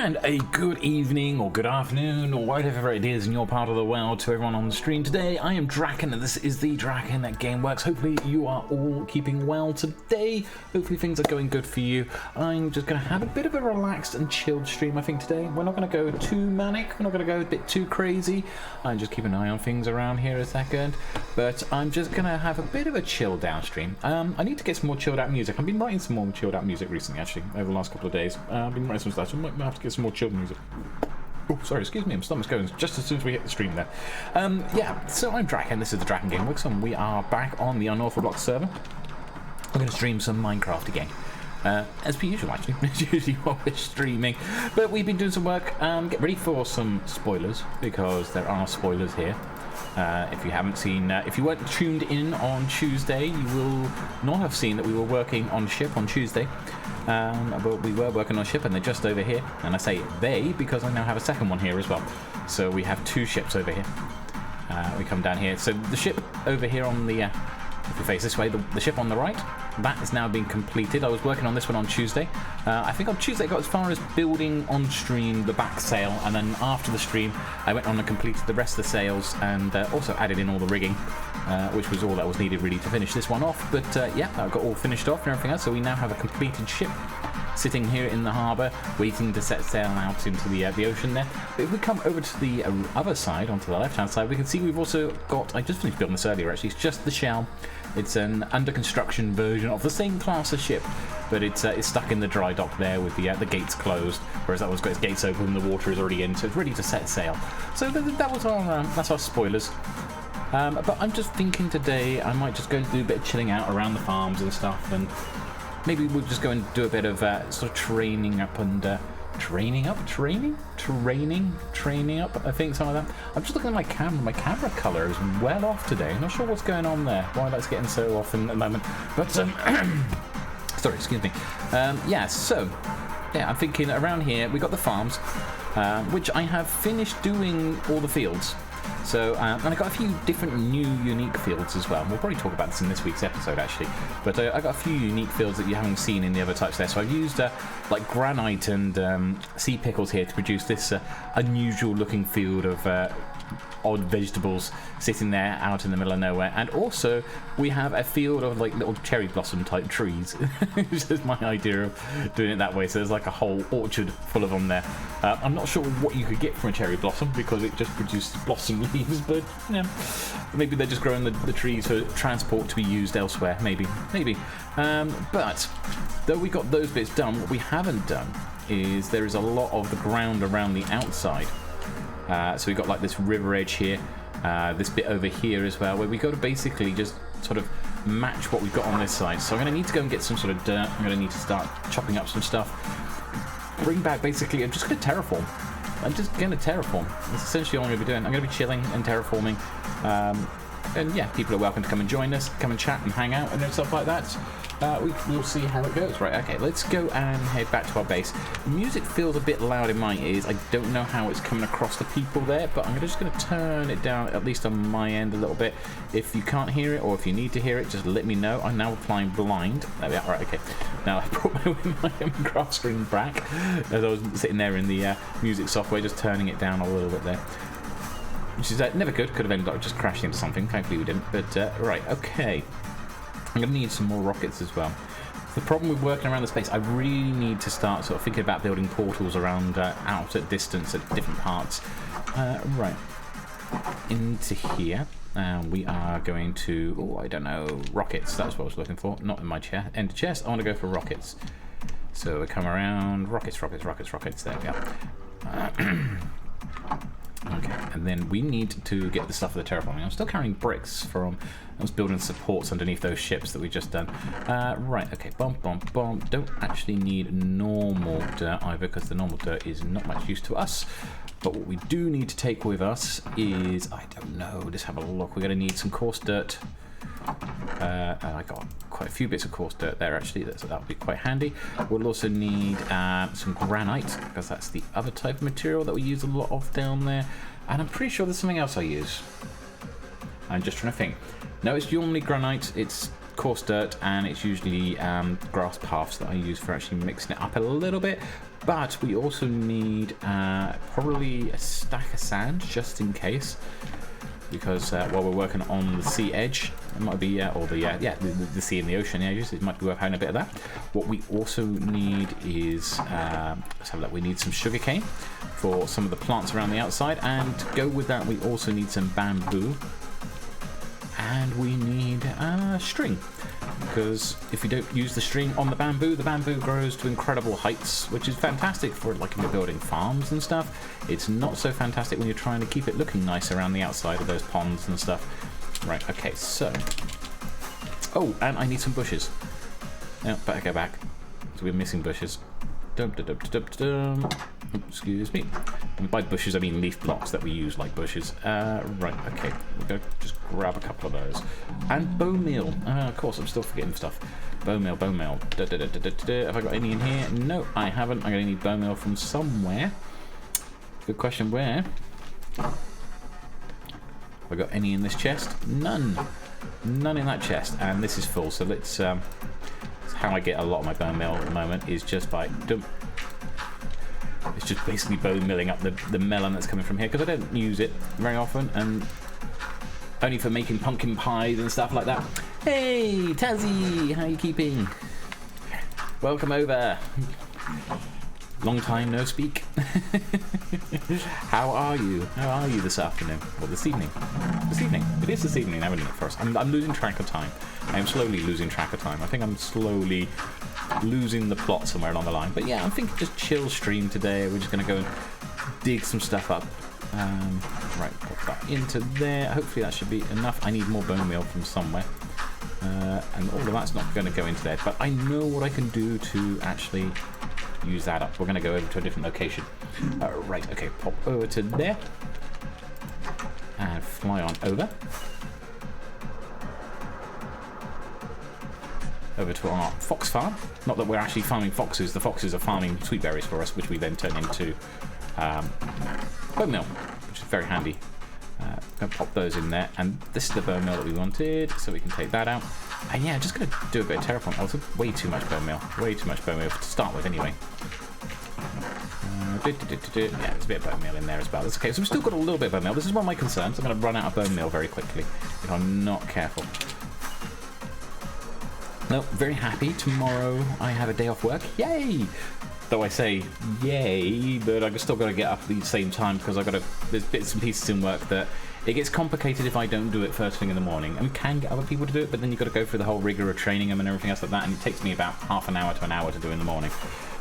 And a good evening or good afternoon or whatever it is in your part of the world to everyone on the stream today. I am Draken and this is the Draken at GameWorks. Hopefully you are all keeping well today. Hopefully things are going good for you. I'm just going to have a bit of a relaxed and chilled stream I think today. We're not going to go too manic. We're not going to go a bit too crazy. I'm just keeping an eye on things around here a second. But I'm just going to have a bit of a chilled down stream. I need to get some more chilled out music. I've been writing some more chilled out music recently actually over the last couple of days. I've been writing some stuff so I might have to get some more chilled music. Oh, sorry, excuse me, my stomach's going just as soon as we hit the stream there. Yeah, so I'm Draken, this is the Draken GameWorks, and we are back on the Unorthoblocks server. We're going to stream some Minecraft again. As per usual, actually. It's usually what we're streaming. But we've been doing some work. Get ready for some spoilers, because there are spoilers here. If you haven't seen, if you weren't tuned in on Tuesday, you will not have seen that we were working on ship on Tuesday. But we were working on ship and they're just over here. And I say they because I now have a second one here as well. So we have two ships over here. We come down here. So the ship over here on the, if we face this way, the ship on the right, that is now being completed. I was working on this one on Tuesday. I think on Tuesday I got as far as building on stream the back sail, and then after the stream I went on and completed the rest of the sails and also added in all the rigging, which was all that was needed really to finish this one off. But yeah, that got all finished off and everything else, so we now have a completed ship sitting here in the harbour, waiting to set sail out into the ocean there. But if we come over to the other side, onto the left-hand side, we can see we've also got, I just finished building this earlier actually, it's just the shell. It's an under construction version of the same class of ship, but it's stuck in the dry dock there with the gates closed, whereas that one's got its gates open and the water is already in, so it's ready to set sail. So that was our, that's our spoilers. But I'm just thinking today I might just go and do a bit of chilling out around the farms and stuff, and maybe we'll just go and do a bit of sort of training up and training up, I think, some of that. I'm just looking at my camera. My camera colour is well off today. I'm not sure what's going on there, why that's getting so off in the moment. But sorry, excuse me. Yeah, so yeah, I'm thinking around here we got the farms, which I have finished doing all the fields. So, and I got a few different new unique fields as well. We'll probably talk about this in this week's episode actually. But I got a few unique fields that you haven't seen in the other types there. So I've used like granite and sea pickles here to produce this unusual looking field of odd vegetables sitting there out in the middle of nowhere. And also we have a field of like little cherry blossom type trees. Which is my idea of doing it that way. So there's like a whole orchard full of them there. I'm not sure what you could get from a cherry blossom because it just produces blossom leaves, but yeah, maybe they're just growing the trees for transport to be used elsewhere, maybe. But though we got those bits done, what we haven't done is there is a lot of the ground around the outside. So we've got like this river edge here, this bit over here as well, where we got to basically just sort of match what we've got on this side. So I'm going to need to go and get some sort of dirt. I'm going to need to start chopping up some stuff. Bring back basically, I'm just going to terraform. I'm just going to terraform. That's essentially all I'm going to be doing. I'm going to be chilling and terraforming. And yeah, people are welcome to come and join us, come and chat and hang out and stuff like that. We'll see how it goes. Right, okay, let's go and head back to our base. Music feels a bit loud in my ears. I don't know how it's coming across the people there, but I'm just going to turn it down, at least on my end, a little bit. If you can't hear it, or if you need to hear it, just let me know. I'm now applying blind. There we are. Right, okay. Now I brought my graph screen back as I was sitting there in the music software, just turning it down a little bit there. Which is never good. Could have ended up just crashing into something. Thankfully we didn't. But right, okay. I'm going to need some more rockets as well. The problem with working around the space, I really need to start sort of thinking about building portals around out at distance at different parts. Right. Into here. We are going to, oh, I don't know, rockets. That's what I was looking for. Not in my end chest. I want to go for rockets. So we come around. Rockets. There we go. Okay, and then we need to get the stuff for the terraforming. I'm still carrying bricks from, I was building supports underneath those ships that we just done. Right, okay, bomb. Don't actually need normal dirt either, because the normal dirt is not much use to us. But what we do need to take with us is, I don't know, just have a look. We're going to need some coarse dirt. I got quite a few bits of coarse dirt there actually, so that'll be quite handy. We'll also need some granite, because that's the other type of material that we use a lot of down there. And I'm pretty sure there's something else I use. I'm just trying to think. No, it's normally granite. It's coarse dirt, and it's usually grass paths that I use for actually mixing it up a little bit. But we also need probably a stack of sand, just in case. Because while we're working on the sea edge, it might be, or the sea and the ocean edges, it might be worth having a bit of that. What we also need is, let's have a look, we need some sugarcane for some of the plants around the outside, and to go with that we also need some bamboo, and we need string, because if we don't use the string on the bamboo grows to incredible heights, which is fantastic for like if you're building farms and stuff. It's not so fantastic when you're trying to keep it looking nice around the outside of those ponds and stuff. Right, okay, so... Oh, and I need some bushes. No, better go back. So we're missing bushes. Excuse me. And by bushes, I mean leaf blocks that we use like bushes. Right, okay. We're going to just grab a couple of those. And bone meal. Of course, I'm still forgetting stuff. Bone meal, bone meal. Have I got any in here? No, I haven't. I'm going to need bone meal from somewhere. Good question, where? Have I got any in this chest? None. None in that chest. And this is full, so let's... how I get a lot of my bone meal at the moment is just by... It's just basically bone milling up the melon that's coming from here, because I don't use it very often, and only for making pumpkin pies and stuff like that. Hey, Tazzy! How are you keeping? Welcome over. Long time no speak. How are you? How are you this afternoon? Well, this evening. This evening. It is this evening, haven't it, first? I'm losing track of time. I am slowly losing track of time. I think I'm slowly losing the plot somewhere along the line. But yeah, I'm thinking just chill stream today. We're just going to go and dig some stuff up. Right, put that into there. Hopefully that should be enough. I need more bone meal from somewhere. And all of that's not going to go into there. But I know what I can do to actually... use that up. We're going to go over to a different location. Right, okay, pop over to there. And fly on over. Over to our fox farm. Not that we're actually farming foxes. The foxes are farming sweet berries for us, which we then turn into bone meal, which is very handy. Going to pop those in there. And this is the bone meal that we wanted, so we can take that out. And yeah, just going to do a bit of terraforming. Also, way too much bone meal. Way too much bone meal to start with, anyway. Yeah, there's a bit of bone meal in there as well. That's okay. So we've still got a little bit of bone meal. This is one of my concerns. I'm going to run out of bone meal very quickly if I'm not careful. No, very happy. Tomorrow I have a day off work. Yay! Though I say yay, but I've still got to get up at the same time because there's bits and pieces in work that it gets complicated if I don't do it first thing in the morning. And we can get other people to do it, but then you've got to go through the whole rigor of training them and everything else like that, and it takes me about half an hour to an hour to do in the morning.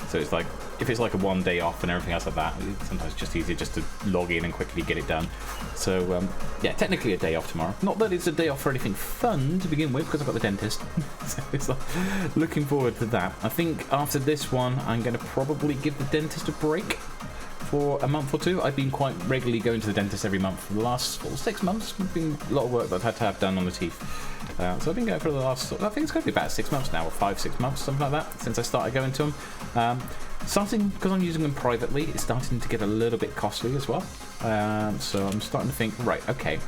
So it's like, if it's like a one day off and everything else like that, sometimes it's just easier just to log in and quickly get it done. So yeah, technically a day off tomorrow. Not that it's a day off for anything fun to begin with, because I've got the dentist. So it's like, looking forward to that. I think after this one, I'm going to probably give the dentist a break for a month or two. I've been quite regularly going to the dentist every month for the last 6 months. It's been a lot of work that I've had to have done on the teeth. So I've been going for the last, I think it's going to be about 6 months now, or 5-6 months, something like that, since I started going to them. Starting, because I'm using them privately, it's starting to get a little bit costly as well. So I'm starting to think, right, okay,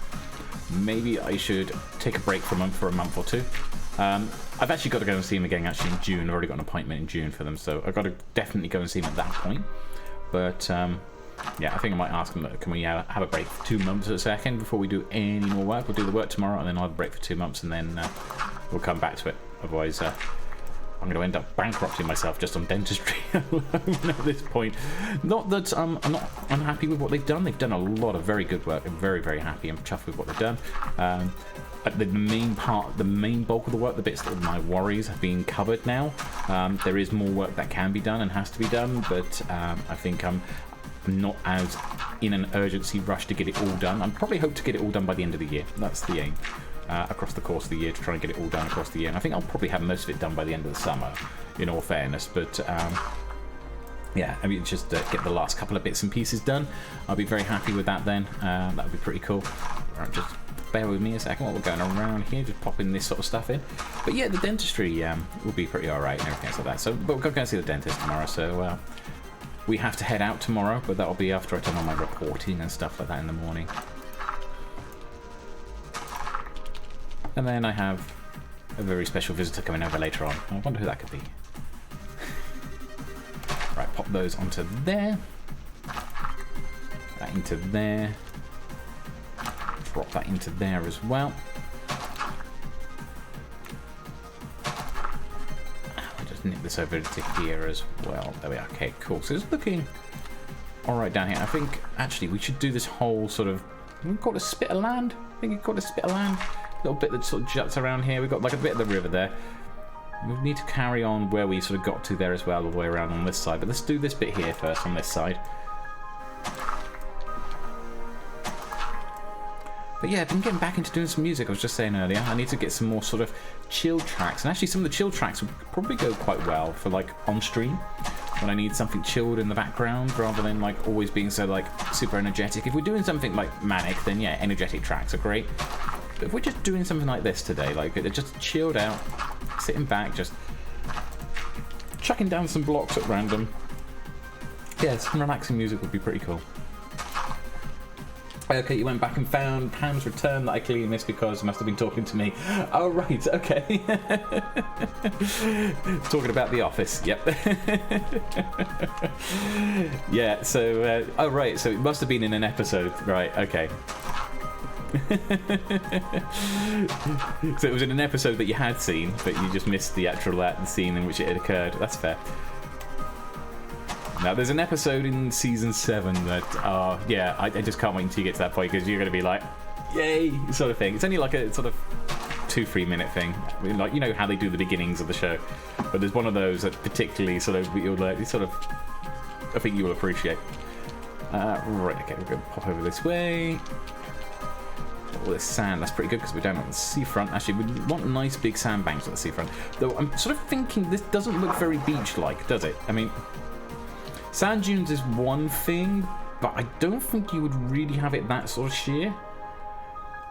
maybe I should take a break from them for a month or two. I've actually got to go and see them again actually in June. I've already got an appointment in June for them, so I've got to definitely go and see them at that point. But yeah, I think I might ask them, can we have a break for 2 months a second before we do any more work? We'll do the work tomorrow, and then I'll have a break for 2 months, and then we'll come back to it. Otherwise, I'm going to end up bankrupting myself just on dentistry alone at this point. Not that I'm not unhappy with what they've done. They've done a lot of very good work. I'm very, very happy. I'm chuffed with what they've done. The main bulk of the work, the bits of my worries have been covered now. There is more work that can be done and has to be done, but I think I'm not as in an urgency rush to get it all done. I probably hope to get it all done by the end of the year. That's the aim. Across the course of the year, to try and get it all done across the year. And I think I'll probably have most of it done by the end of the summer, in all fairness. But yeah, I mean, just get the last couple of bits and pieces done. I'll be very happy with that then. That would be pretty cool. Right, just bear with me a second while we're going around here, just popping this sort of stuff in. But yeah, the dentistry will be pretty alright and everything else like that. So, but we're going to see the dentist tomorrow, so we have to head out tomorrow, but that'll be after I've done all my reporting and stuff like that in the morning. And then I have a very special visitor coming over later on. I wonder who that could be. Right, pop those onto there. That into there. Drop that into there as well. I'll just nip this over to here as well. There we are. Okay, cool. So it's looking alright down here. I think actually we should do this whole sort of, we call it a spit of land. I think we call it a spit of land. A little bit that sort of juts around here. We've got like a bit of the river there. We need to carry on where we sort of got to there as well, all the way around on this side. But let's do this bit here first on this side. But yeah, I've been getting back into doing some music. I was just saying earlier, I need to get some more sort of chill tracks. And actually some of the chill tracks would probably go quite well for like on stream, when I need something chilled in the background rather than like always being so like super energetic. If we're doing something like manic, then yeah, energetic tracks are great. But if we're just doing something like this today, like just chilled out, sitting back, just chucking down some blocks at random, yeah, some relaxing music would be pretty cool. Okay, you went back and found Pam's return that I clearly missed because I must have been talking to me. Oh, right, okay. Talking about The Office, yep. Yeah, so, oh, right, so it must have been in an episode, right, okay. So it was in an episode that you had seen, but you just missed the actual the scene in which it had occurred. That's fair. Now, there's an episode in Season 7 that, yeah, I just can't wait until you get to that point, because you're going to be like, yay, sort of thing. It's only like a sort of 2-3 minute thing. I mean, like, you know how they do the beginnings of the show. But there's one of those that particularly sort of, you'll sort of, I think you will appreciate. Right, okay, we're going to pop over this way. All this sand, that's pretty good because we're down on the seafront. Actually, we want nice big sandbanks on the seafront. Though I'm sort of thinking this doesn't look very beach-like, does it? I mean, sand dunes is one thing, but I don't think you would really have it that sort of sheer.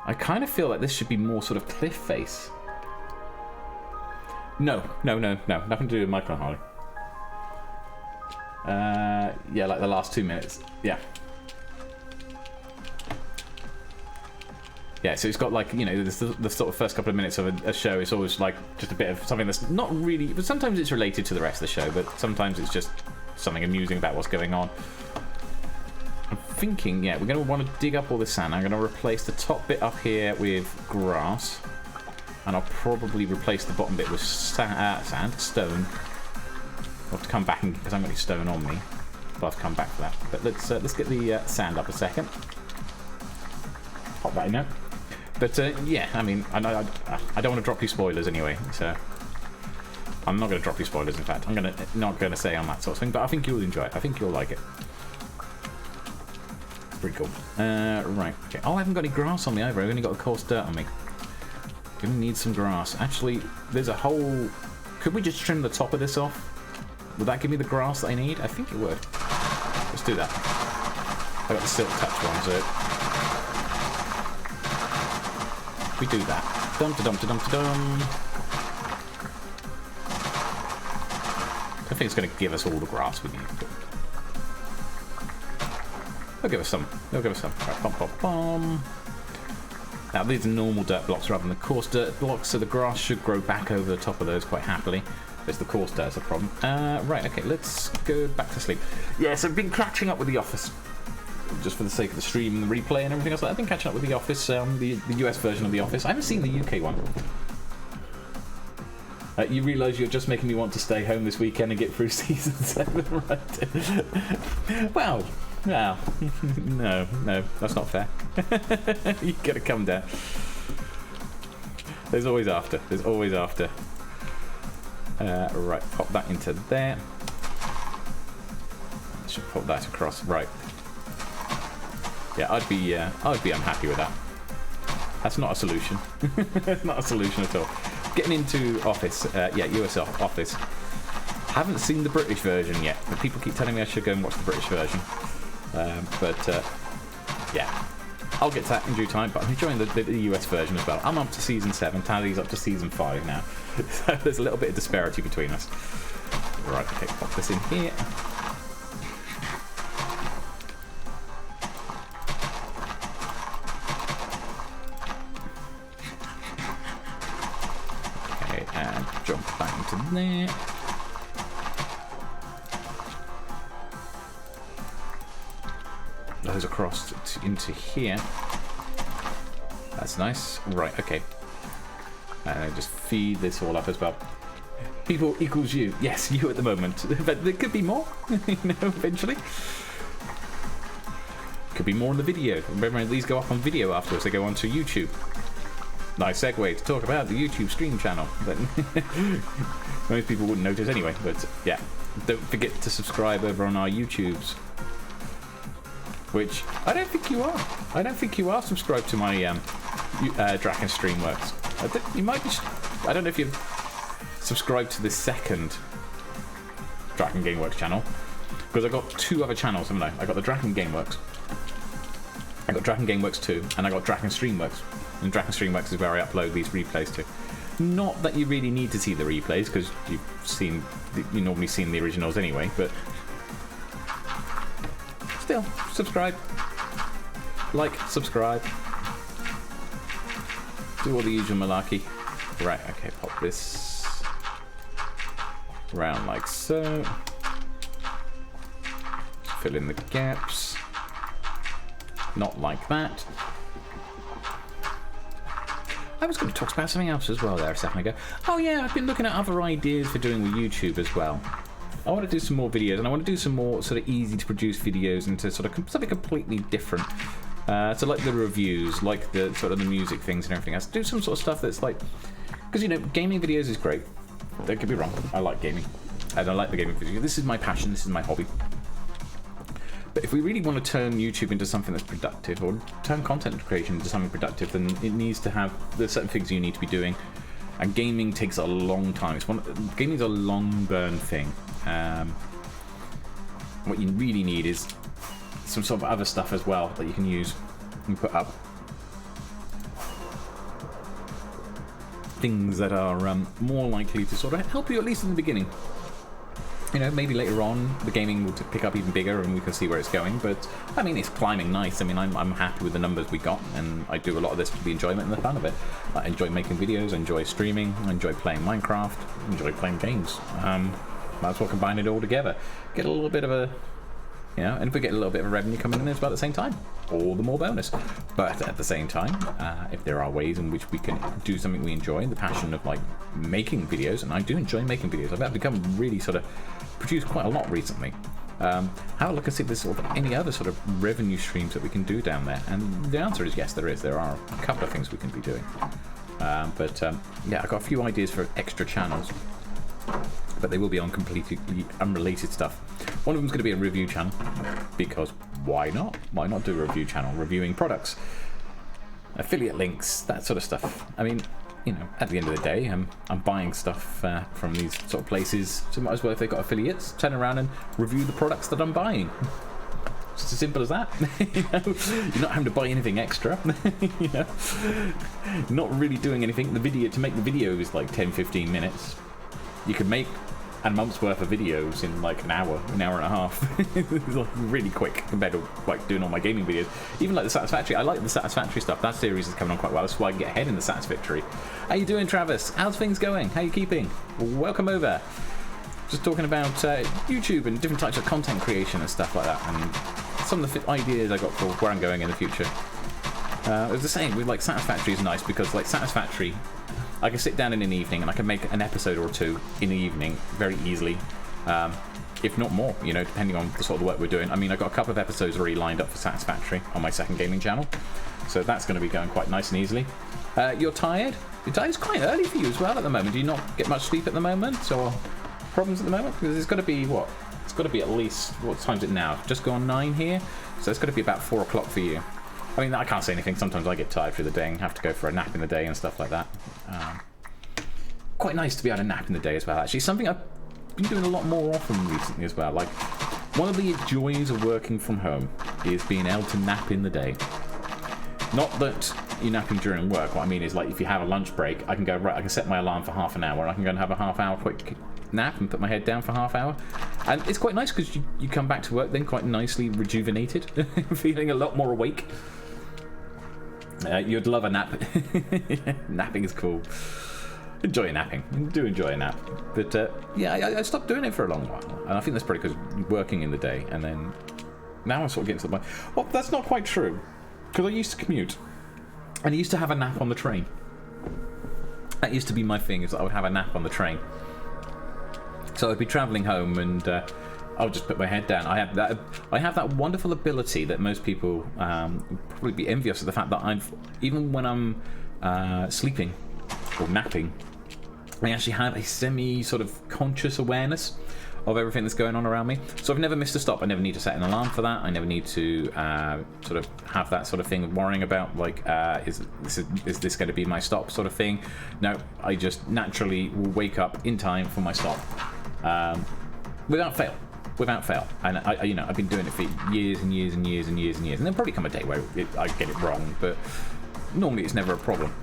I kind of feel like this should be more sort of cliff face. No, nothing to do with Michael and Harley. Yeah, like the last 2 minutes. Yeah. Yeah, so it's got like, you know, the sort of first couple of minutes of a show, it's always like just a bit of something that's not really, but sometimes it's related to the rest of the show, but sometimes it's just something amusing about what's going on. I'm thinking, yeah, we're going to want to dig up all this sand. I'm going to replace the top bit up here with grass, and I'll probably replace the bottom bit with stone. I'll have to come back because I haven't got any stone on me, but I'll have to come back for that. But let's get the sand up a second. Pop that in there. But yeah, I mean, I don't want to drop you spoilers anyway, so I'm not going to drop you spoilers. In fact, I'm not going to say on that sort of thing, but I think you'll enjoy it. I think you'll like it. Pretty cool. Right. Okay. Oh, I haven't got any grass on me either. I've only got a coarse dirt on me. Gonna need some grass. Actually, there's a whole. Could we just trim the top of this off? Would that give me the grass that I need? I think it would. Let's do that. I got the silk touch one, so. We do that. Dum-ta-dum-ta-dum-ta-dum. I think it's going to give us all the grass we need. They'll give us some. They'll give us some. Right, pom pom pom. Now these are normal dirt blocks rather than the coarse dirt blocks, so the grass should grow back over the top of those quite happily. It's the coarse dirt's a problem. Right, okay, let's go back to sleep. Yes, I've been catching up with The Office. Just for the sake of the stream and the replay and everything else. I've been catching up with The Office, the US version of The Office. I haven't seen the UK one. You realise you're just making me want to stay home this weekend and get through Season 7, right? Well, no, that's not fair. You gotta come down. There's always after. Right, pop that into there. I should pop that across. Right. Yeah, I'd be unhappy with that. That's not a solution. It's not a solution at all. Getting into Office, yeah, US Office. Haven't seen the British version yet, but people keep telling me I should go and watch the British version. Yeah, I'll get to that in due time, but I'm enjoying the US version as well. I'm up to Season 7, Tally's up to Season 5 now. So there's a little bit of disparity between us. Right, okay, pop this in here. jump back into there. Those across into here. That's nice. Right, okay. And just feed this all up as well. People equals you. Yes, you at the moment. But there could be more, you know, eventually. Could be more in the video. Remember, these go up on video afterwards. They go onto YouTube. Nice segue to talk about the YouTube stream channel. But most people wouldn't notice anyway. But yeah, don't forget to subscribe over on our YouTubes. Which I don't think you are. I don't think you are subscribed to my DrakenWerks. I think you might be. I don't know if you've subscribed to the second DrakenWerks channel, because I got two other channels, haven't I? I got the DrakenWerks. I got DrakenWerks 2, and I got DrakenWerks. And DrakenWerks is where I upload these replays to. Not that you really need to see the replays, because you normally seen the originals anyway. But still, subscribe, like, subscribe, do all the usual malarkey. Right, okay, pop this around like so. Fill in the gaps. Not like that. I was going to talk about something else as well there a second ago. Oh yeah, I've been looking at other ideas for doing with YouTube as well. I want to do some more videos, and I want to do some more sort of easy to produce videos into sort of something completely different. So like the reviews, like the sort of the music things and everything else. Do some sort of stuff that's like, because you know, gaming videos is great. Don't get me wrong, I like gaming, and I like the gaming videos. This is my passion. This is my hobby. But if we really want to turn YouTube into something that's productive, or turn content creation into something productive, then it needs to have, there's certain things you need to be doing. And gaming takes a long time. Gaming's a long burn thing. What you really need is some sort of other stuff as well that you can use and put up. Things that are more likely to sort of help you, at least in the beginning. You know, maybe later on the gaming will pick up even bigger and we can see where it's going. But I mean, it's climbing nice. I mean, I'm happy with the numbers we got, and I do a lot of this for the enjoyment and the fun of it. I enjoy making videos, I enjoy streaming, I enjoy playing Minecraft, I enjoy playing games. Might as well combine it all together. Get a little bit of a, you know, and if we get a little bit of revenue coming in as well at the same time, all the more bonus. But at the same time, if there are ways in which we can do something we enjoy, the passion of like making videos, and I do enjoy making videos. I've become really sort of produced quite a lot recently. Have a look and see if there's sort of any other sort of revenue streams that we can do down there. And the answer is yes, there is. There are a couple of things we can be doing. Yeah, I've got a few ideas for extra channels, but they will be on completely unrelated stuff. One of them is going to be a review channel, because why not? Why not do a review channel reviewing products, affiliate links, that sort of stuff? I mean, you know, at the end of the day, I'm buying stuff from these sort of places, so might as well, if they've got affiliates, turn around and review the products that I'm buying. Just as simple as that. You know, you're not having to buy anything extra. You know, not really doing anything. The video, to make the video is like 10-15 minutes. You could make a month's worth of videos in like an hour and a half. It's like really quick compared to like doing all my gaming videos. Even like the Satisfactory, I like the Satisfactory stuff. That series is coming on quite well. That's why I can get ahead in the Satisfactory. How you doing, Travis? How's things going? How you keeping? Welcome over. Just talking about YouTube and different types of content creation and stuff like that, and some of the ideas I got for where I'm going in the future. It was the same with like Satisfactory is nice because like Satisfactory, I can sit down in an evening and I can make an episode or two in the evening very easily, if not more, you know, depending on the sort of work we're doing. I mean, I've got a couple of episodes already lined up for Satisfactory on my second gaming channel, so that's going to be going quite nice and easily. You're tired? It's quite early for you as well at the moment. Do you not get much sleep at the moment, or problems at the moment? Because it's got to be what? It's got to be at least, what time's it now? Just gone 9 here, so it's got to be about 4 o'clock for you. I mean, I can't say anything. Sometimes I get tired through the day and have to go for a nap in the day and stuff like that. Quite nice to be able to nap in the day as well, actually. Something I've been doing a lot more often recently as well. Like, one of the joys of working from home is being able to nap in the day. Not that you're napping during work. What I mean is, like, if you have a lunch break, I can go, right, I can set my alarm for half an hour, and I can go and have a half-hour quick nap and put my head down for half hour. And it's quite nice because you come back to work then quite nicely rejuvenated, feeling a lot more awake. You'd love a nap. Napping is cool. enjoy napping. I do enjoy a nap. But yeah, I stopped doing it for a long while. And I think that's probably because working in the day. And then now I'm sort of getting to the point. Well, that's not quite true. Because I used to commute. And I used to have a nap on the train. That used to be my thing, is that I would have a nap on the train. So I'd be travelling home and I would just put my head down. I have that wonderful ability that most people would probably be envious of, the fact that even when I'm sleeping or napping, I actually have a semi sort of conscious awareness of everything that's going on around me. So I've never missed a stop. I never need to set an alarm for that. I never need to sort of have that sort of thing of worrying about, like, is this going to be my stop sort of thing? No, I just naturally will wake up in time for my stop, without fail. And I've been doing it for years and years and years and years and years. And there'll probably come a day where I get it wrong, but normally it's never a problem.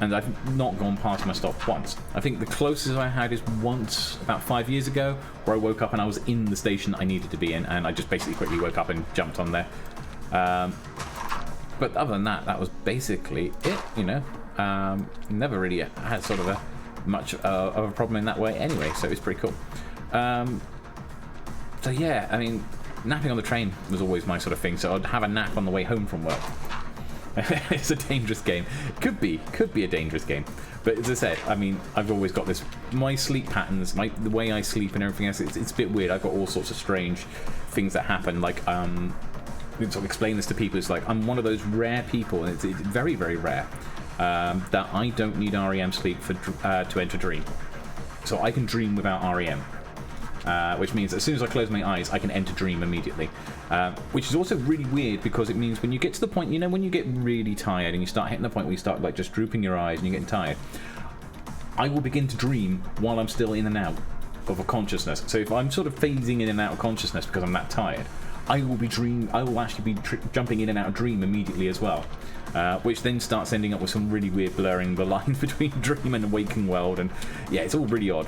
And I've not gone past my stop once. I think the closest I had is once, about 5 years ago, where I woke up and I was in the station I needed to be in, and I just basically quickly woke up and jumped on there. But other than that, that was basically it, Never really had sort of much of a problem in that way anyway, so it's pretty cool. So yeah, I mean, napping on the train was always my sort of thing, so I'd have a nap on the way home from work. It's a dangerous game. Could be a dangerous game. But as I said, I mean, I've always got this, my sleep patterns, the way I sleep and everything else, it's a bit weird. I've got all sorts of strange things that happen. Like, sort of explain this to people. It's like, I'm one of those rare people, and it's very, very rare, that I don't need REM sleep to enter dream. So I can dream without REM. Which means as soon as I close my eyes, I can enter dream immediately. Which is also really weird, because it means when you get to the point, when you get really tired and you start hitting the point where you start like just drooping your eyes and you're getting tired, I will begin to dream while I'm still in and out of a consciousness. So if I'm sort of phasing in and out of consciousness because I'm that tired, I will actually be jumping in and out of dream immediately as well. Which then starts ending up with some really weird blurring the lines between dream and waking world, and yeah, it's all really odd.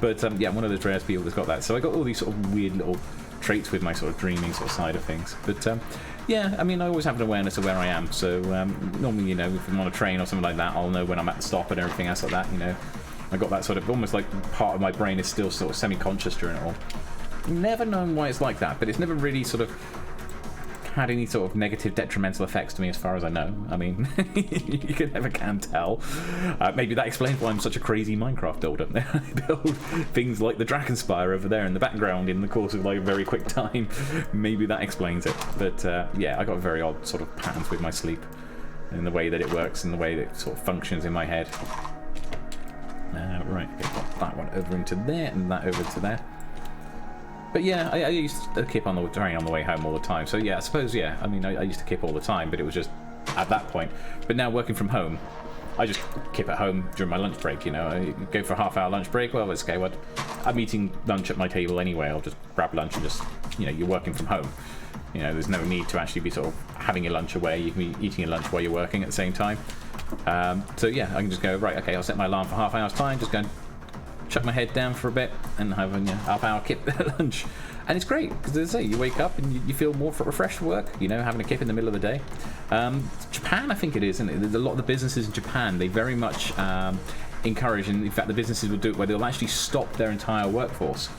But yeah, I'm one of those rare people that's got that. So I got all these sort of weird little traits with my sort of dreaming sort of side of things. But yeah, I mean, I always have an awareness of where I am. So normally, if I'm on a train or something like that, I'll know when I'm at the stop and everything else like that. I got that sort of almost like part of my brain is still sort of semi-conscious during it all. Never known why it's like that, but it's never really sort of had any sort of negative detrimental effects to me as far as I know. I mean, you never can tell. Maybe that explains why I'm such a crazy Minecraft builder. I build things like the Drakenspire over there in the background in the course of like a very quick time. Maybe that explains it. But yeah, I got very odd sort of patterns with my sleep in the way that it works and the way that it sort of functions in my head. Right, okay, got that one over into there and that over to there. But yeah, I used to kip on the train on the way home all the time. So yeah, I suppose, yeah, I mean, I used to kip all the time, but it was just at that point. But now working from home, I just kip at home during my lunch break, I go for a half-hour lunch break. Well, it's okay, I'm eating lunch at my table anyway. I'll just grab lunch and just, you're working from home. There's no need to actually be sort of having your lunch away. You can be eating your lunch while you're working at the same time. So yeah, I can just go, right, okay, I'll set my alarm for half an hour's time, just go and chuck my head down for a bit and have a half-hour kip at lunch. And it's great, because as I say, you wake up and you feel more refreshed for work, having a kip in the middle of the day. Japan, I think it is, isn't it? There's a lot of the businesses in Japan, they very much encourage, and in fact the businesses will do it where they'll actually stop their entire workforce.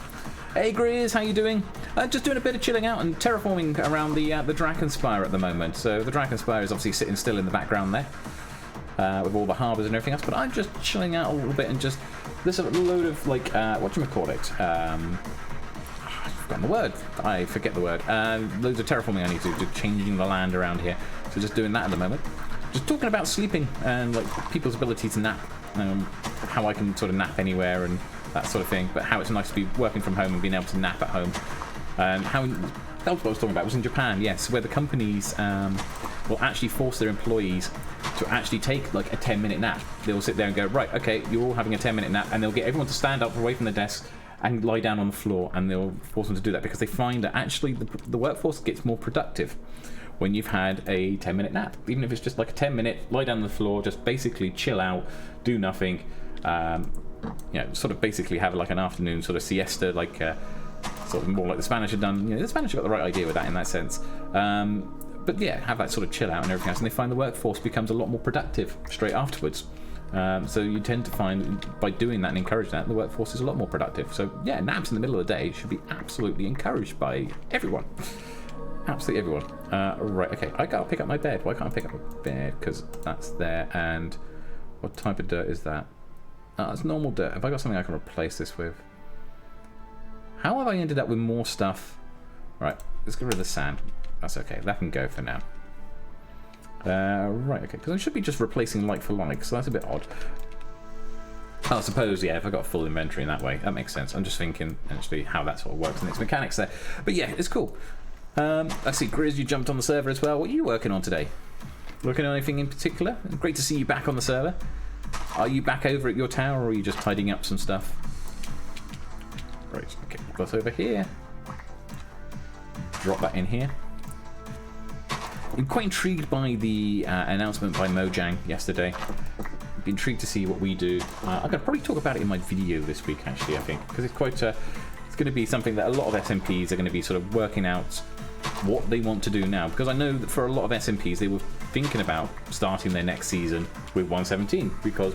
Hey Grizz, how you doing? Just doing a bit of chilling out and terraforming around the Drakenspire at the moment. So the Drakenspire is obviously sitting still in the background there. With all the harbours and everything else, but I'm just chilling out a little bit and just there's a load of like whatchamacallit, I've forgotten the word. I forget the word. Loads of terraforming I need to do, changing the land around here. So just doing that at the moment. Just talking about sleeping and like people's ability to nap, how I can sort of nap anywhere and that sort of thing. But how it's nice to be working from home and being able to nap at home. And how that was what I was talking about. It was in Japan, yes, where the companies will actually force their employees to actually take like a 10-minute nap. They'll sit there and go, right, okay, you're all having a 10-minute nap, and they'll get everyone to stand up away from the desk and lie down on the floor, and they'll force them to do that because they find that actually the workforce gets more productive when you've had a 10-minute nap. Even if it's just like a 10-minute, lie down on the floor, just basically chill out, do nothing, sort of basically have like an afternoon sort of siesta, like sort of more like the Spanish had done. The Spanish have got the right idea with that in that sense. But yeah, have that sort of chill out and everything else, and they find the workforce becomes a lot more productive straight afterwards. So you tend to find, by doing that and encouraging that, the workforce is a lot more productive. So yeah, naps in the middle of the day should be absolutely encouraged by everyone. Absolutely everyone. Right, okay, I gotta pick up my bed. Why can't I pick up my bed? Because that's there, and what type of dirt is that? It's normal dirt. Have I got something I can replace this with? How have I ended up with more stuff? Right, let's get rid of the sand. That's okay, that can go for now. Right, okay, because I should be just replacing like for like, so that's a bit odd. I suppose, yeah, if I got a full inventory in that way, that makes sense. I'm just thinking, actually, how that sort of works and its mechanics there. But yeah, it's cool. I see, Grizz, you jumped on the server as well. What are you working on today? Working on anything in particular? Great to see you back on the server. Are you back over at your tower, or are you just tidying up some stuff? Right, okay, got over here. Drop that in here. I'm quite intrigued by the announcement by Mojang yesterday. I'd be intrigued to see what we do. I'm going to probably talk about it in my video this week, actually, I think, because it's quite it's going to be something that a lot of SMPs are going to be sort of working out what they want to do now, because I know that for a lot of SMPs they were thinking about starting their next season with 1.17 because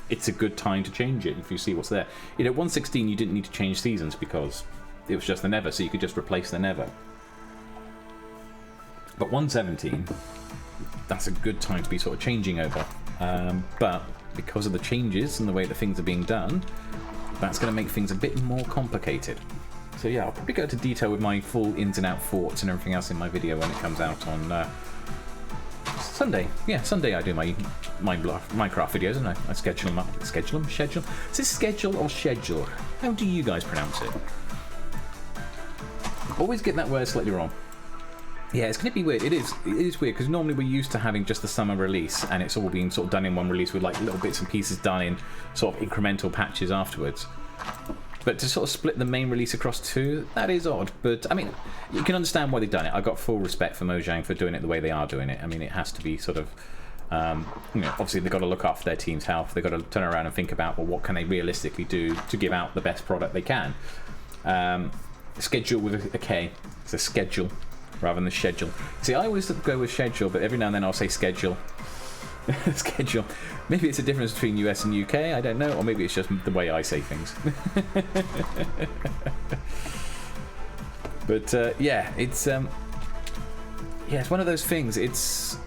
it's a good time to change it if you see what's there. You know, 1.16 you didn't need to change seasons because it was just the Nether, so you could just replace the Nether. But 1.17, that's a good time to be sort of changing over. But because of the changes and the way that things are being done, that's going to make things a bit more complicated. So yeah, I'll probably go into detail with my full ins and out thoughts and everything else in my video when it comes out on Sunday. Yeah, Sunday I do my Minecraft videos, and I schedule them up. Schedule them? Schedule? Is this schedule or schedule? How do you guys pronounce it? Always get that word slightly wrong. Yeah, it's going to be weird. It is weird, because normally we're used to having just the summer release, and it's all being sort of done in one release with like little bits and pieces done in sort of incremental patches afterwards. But to sort of split the main release across two, that is odd. But, I mean, you can understand why they've done it. I've got full respect for Mojang for doing it the way they are doing it. I mean, it has to be sort of, you know, obviously they've got to look after their team's health. They've got to turn around and think about, well, what can they realistically do to give out the best product they can. Schedule with a K. It's a schedule rather than the schedule. See, I always go with schedule, but every now and then I'll say schedule. Schedule. Maybe it's a difference between US and UK, I don't know, or maybe it's just the way I say things. But yeah, it's one of those things. It's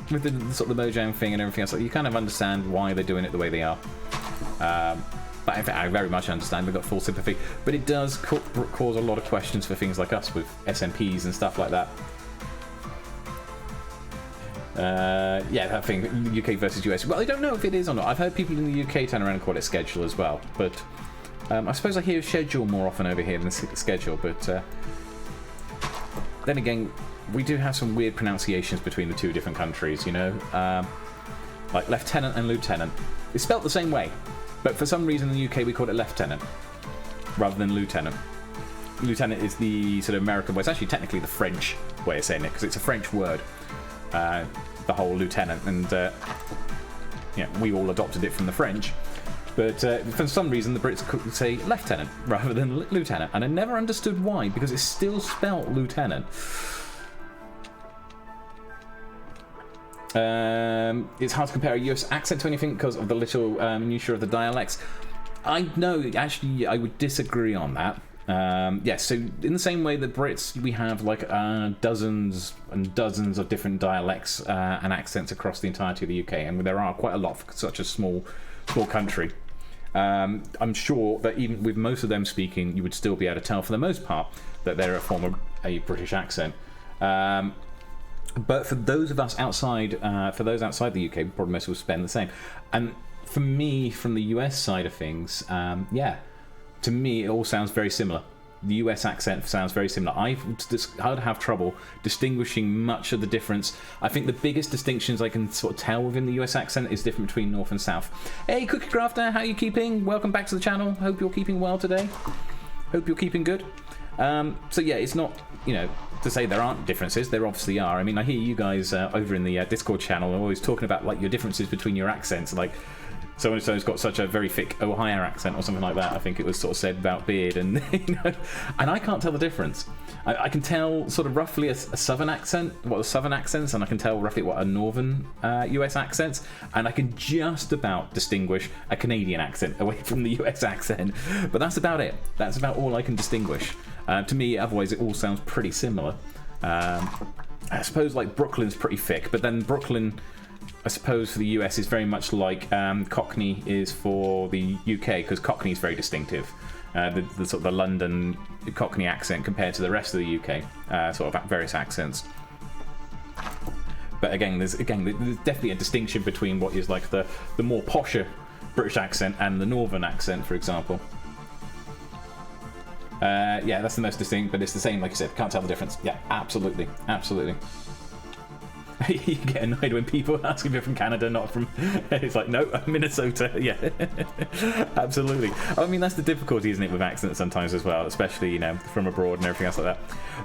with the sort of the Mojang thing and everything else. Like, you kind of understand why they're doing it the way they are. But in fact, I very much understand. We've got full sympathy, but it does cause a lot of questions for things like us with SMPs and stuff like that. Yeah, that thing, UK versus US. Well, I don't know if it is or not. I've heard people in the UK turn around and call it schedule as well. But I suppose I hear schedule more often over here than schedule. But then again, we do have some weird pronunciations between the two different countries, you know? Like lieutenant and lieutenant. It's spelt the same way. But for some reason in the UK we call it lieutenant rather than lieutenant. Lieutenant is the sort of American way. It's actually technically the French way of saying it because it's a French word. The whole lieutenant, and yeah, we all adopted it from the French, but for some reason the Brits could say lieutenant rather than lieutenant, and I never understood why, because it's still spelt lieutenant. It's hard to compare a US accent to anything because of the little minutiae of the dialects. I know, actually, I would disagree on that. Yeah, so in the same way that Brits, we have like dozens and dozens of different dialects and accents across the entirety of the UK, and there are quite a lot for such a small country. I'm sure that even with most of them speaking, you would still be able to tell for the most part that they're a form of a British accent. But for those of us outside, the UK, probably most will spend the same. And for me, from the US side of things, yeah. To me, it all sounds very similar. The US accent sounds very similar. I'd have trouble distinguishing much of the difference. I think the biggest distinctions I can sort of tell within the US accent is different between North and South. Hey, Cookie Crafter, how are you keeping? Welcome back to the channel. Hope you're keeping well today. Hope you're keeping good. So yeah, it's not, you know, to say there aren't differences. There obviously are. I mean, I hear you guys over in the Discord channel are always talking about like your differences between your accents, like so-and-so's got such a very thick Ohio accent or something like that. I think it was sort of said about beard, and and I can't tell the difference. I can tell sort of roughly a southern accent, what a southern accents, and I can tell roughly what a northern US accents, and I can just about distinguish a Canadian accent away from the US accent. But that's about it. That's about all I can distinguish. To me, otherwise, it all sounds pretty similar. I suppose like Brooklyn's pretty thick, but then Brooklyn, I suppose for the US, is very much like Cockney is for the UK, because Cockney is very distinctive. The sort of the London Cockney accent compared to the rest of the UK, sort of various accents. But again, there's definitely a distinction between what is like the more posher British accent and the Northern accent, for example. Yeah, that's the most distinct, but it's the same, like you said. Can't tell the difference. Yeah, absolutely, absolutely. You get annoyed when people ask if you're from Canada, not from... It's like, no, Minnesota. Yeah, absolutely. I mean, that's the difficulty, isn't it, with accents sometimes as well, especially, you know, from abroad and everything else like that.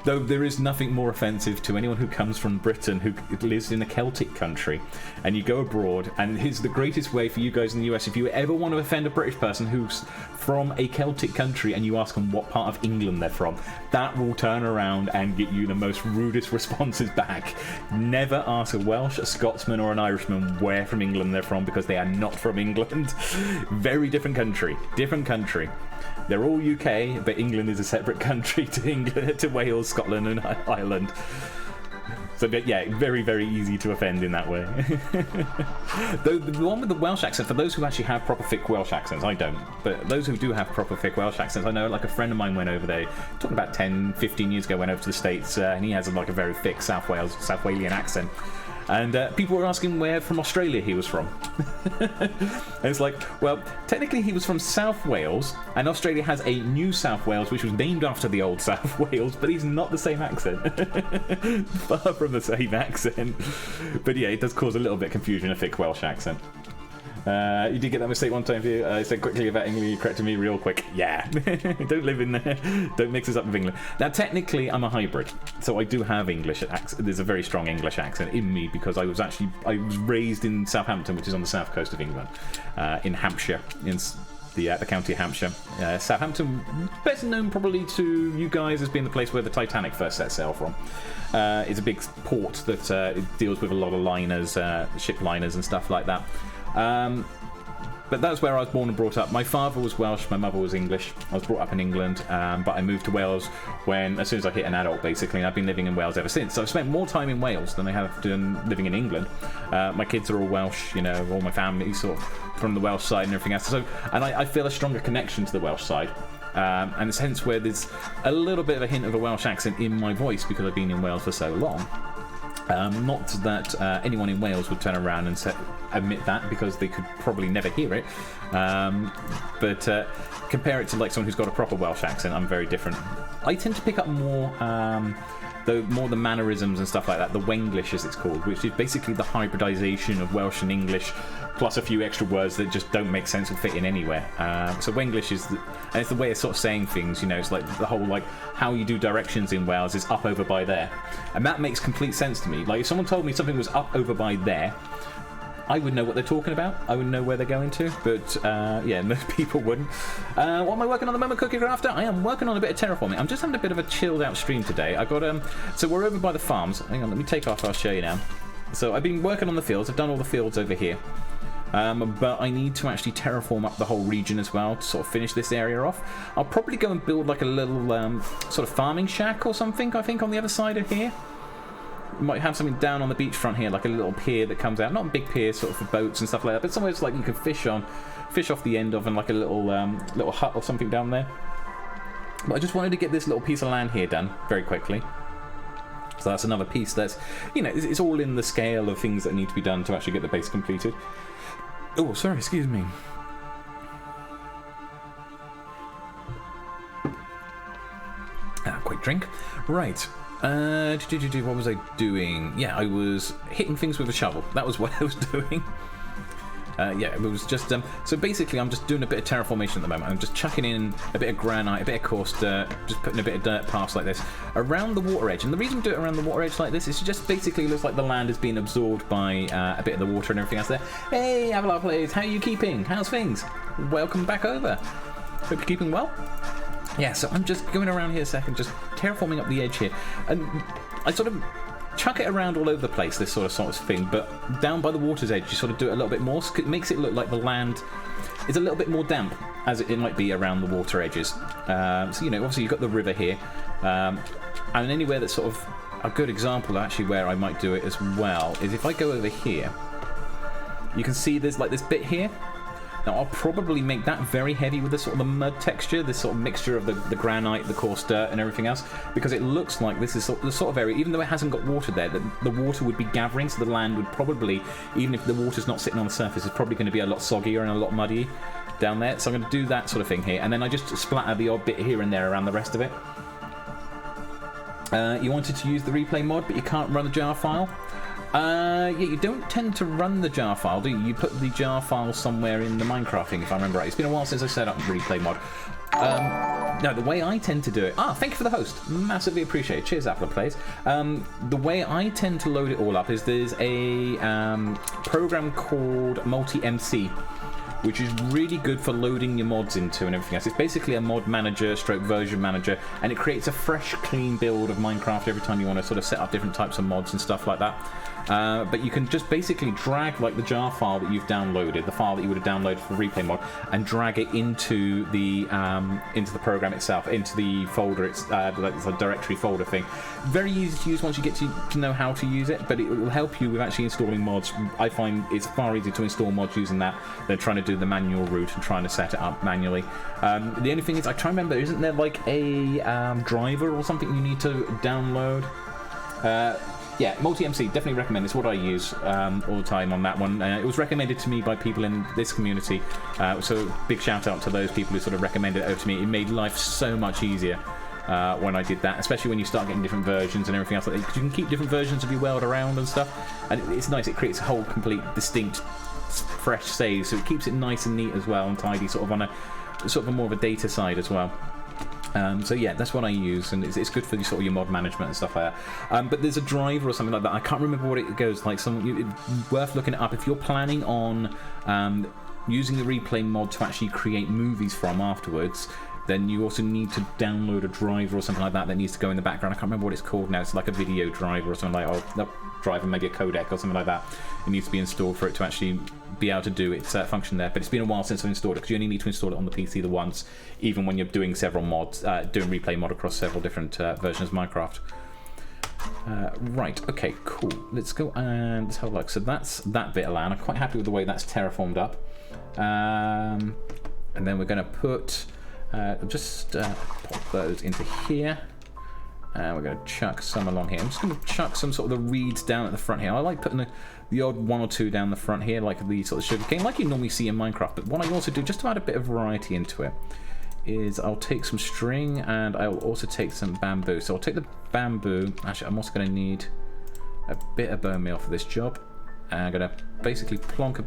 Though there is nothing more offensive to anyone who comes from Britain, who lives in a Celtic country, and you go abroad, and here's the greatest way for you guys in the US, if you ever want to offend a British person who's from a Celtic country and you ask them what part of England they're from, that will turn around and get you the most rudest responses back. Never ask a Welsh, a Scotsman or an Irishman where from England they're from, because they are not from England. Very different country. Different country. They're all UK, but England is a separate country to England, to Wales, Scotland and Ireland. So yeah, very, very easy to offend in that way. Though the one with the Welsh accent, for those who actually have proper thick Welsh accents, I don't, but those who do have proper thick Welsh accents, I know like a friend of mine went over there, talking about 10, 15 years ago, went over to the States, and he has like a very thick South Walian accent. And people were asking where from Australia he was from. And it's like, well, technically he was from South Wales, and Australia has a New South Wales, which was named after the old South Wales, but he's not the same accent. Far from the same accent. But yeah, it does cause a little bit of confusion, a thick Welsh accent. You did get that mistake one time, you. I said quickly about England, you corrected me real quick. Yeah. Don't live in there. Don't mix us up with England. Now, technically, I'm a hybrid, so I do have English accent. There's a very strong English accent in me, because I was raised in Southampton, which is on the south coast of England, in Hampshire, in the county of Hampshire. Southampton, best known probably to you guys as being the place where the Titanic first set sail from. It's a big port that deals with a lot of liners, ship liners and stuff like that. But that's where I was born and brought up. My father was Welsh, my mother was English. I was brought up in England, but I moved to Wales as soon as I hit an adult, basically, and I've been living in Wales ever since. So I've spent more time in Wales than I have done living in England. My kids are all Welsh, you know, all my family sort of from the Welsh side and everything else. So, and I feel a stronger connection to the Welsh side. And it's hence where there's a little bit of a hint of a Welsh accent in my voice, because I've been in Wales for so long. Not that anyone in Wales would turn around and admit that, because they could probably never hear it. But compare it to like someone who's got a proper Welsh accent, I'm very different. I tend to pick up more the mannerisms and stuff like that, the Wenglish as it's called, which is basically the hybridization of Welsh and English, plus a few extra words that just don't make sense or fit in anywhere. So Wenglish and it's the way of sort of saying things, you know, it's like the whole, like, how you do directions in Wales is up over by there. And that makes complete sense to me. Like, if someone told me something was up over by there, I would know what they're talking about. I would know where they're going to, but yeah, most people wouldn't. What am I working on at the moment, Cookie Crafter? I am working on a bit of terraforming. I'm just having a bit of a chilled out stream today. I got so we're over by the farms. Hang on, let me take off. I'll show you now. So I've been working on the fields. I've done all the fields over here. But I need to actually terraform up the whole region as well to sort of finish this area off. I'll probably go and build like a little sort of farming shack or something, I think, on the other side of here. Might have something down on the beachfront here, like a little pier that comes out. Not a big pier, sort of for boats and stuff like that, but somewhere like you can fish off the end of, and like a little hut or something down there. But I just wanted to get this little piece of land here done very quickly. So that's another piece that's, you know, it's all in the scale of things that need to be done to actually get the base completed. Oh, sorry, excuse me. Quick drink. Right. What was I doing? Yeah, I was hitting things with a shovel. That was what I was doing. Yeah, it was just so basically I'm just doing a bit of terraformation at the moment. I'm just chucking in a bit of granite, a bit of coarse dirt, just putting a bit of dirt past like this around the water edge. And the reason we do it around the water edge like this is it just basically looks like the land is being absorbed by a bit of the water and everything else there. Hey, Avalar players, how are you keeping? How's things? Welcome back over. Hope you're keeping well. Yeah, so I'm just going around here a second, just terraforming up the edge here, and I sort of chuck it around all over the place, this sort of thing, but down by the water's edge you sort of do it a little bit more, so it makes it look like the land is a little bit more damp as it might be around the water edges. So, you know, obviously you've got the river here, and anywhere that's sort of a good example actually where I might do it as well is if I go over here, you can see there's like this bit here. Now I'll probably make that very heavy with this sort of the mud texture, this sort of mixture of the granite, the coarse dirt and everything else, because it looks like this is the sort of area, even though it hasn't got water there, the water would be gathering, so the land would probably, even if the water's not sitting on the surface, it's probably going to be a lot soggier and a lot muddy down there. So I'm going to do that sort of thing here, and then I just splatter the odd bit here and there around the rest of it. You wanted to use the replay mod, but you can't run the jar file. Yeah, you don't tend to run the jar file, do you? You put the jar file somewhere in the Minecraft thing, if I remember right. It's been a while since I set up replay mod. No, the way I tend to do it... thank you for the host. Massively appreciate it. Cheers, Apple Plays. The way I tend to load it all up is there's a program called Multi-MC, which is really good for loading your mods into and everything else. It's basically a mod manager stroke version manager, and it creates a fresh, clean build of Minecraft every time you want to sort of set up different types of mods and stuff like that. But you can just basically drag like the jar file that you've downloaded, the file that you would have downloaded for replay mod, and drag it into the program itself, into the folder. It's a directory folder thing. Very easy to use once you get to know how to use it, but it will help you with actually installing mods. I find it's far easier to install mods using that than trying to do the manual route and trying to set it up manually. The only thing is, I try to remember, isn't there like a driver or something you need to download? Yeah, Multi-MC, definitely recommend. It's what I use all the time on that one. It was recommended to me by people in this community, so big shout out to those people who sort of recommended it over to me. It made life so much easier when I did that, especially when you start getting different versions and everything else like that, because you can keep different versions of your world around and stuff, and it's nice. It creates a whole complete distinct fresh save, so it keeps it nice and neat as well and tidy, sort of on a more of a data side as well. So yeah, that's what I use, and it's good for sort of your mod management and stuff like that. But there's a driver or something like that. I can't remember what it goes like. It's worth looking it up if you're planning on using the replay mod to actually create movies from afterwards. Then you also need to download a driver or something like that needs to go in the background. I can't remember what it's called now. It's like a video driver or something like, driver, maybe a codec or something like that. It needs to be installed for it to actually be able to do its function there. But it's been a while since I've installed it, because you only need to install it on the PC the once, even when you're doing several mods, doing replay mod across several different versions of Minecraft. Right, okay, cool. Let's go and let's have a look. So that's that bit of land. I'm quite happy with the way that's terraformed up. And then we're going to put... just pop those into here, and we're going to chuck some along here. I'm just going to chuck some sort of the reeds down at the front here. I like putting the odd one or two down the front here, like the sort of sugarcane, like you normally see in Minecraft. But what I also do, just to add a bit of variety into it, is I'll take some string and I'll also take some bamboo. So I'll take the bamboo. Actually, I'm also going to need a bit of bone meal for this job. And I'm going to basically plonk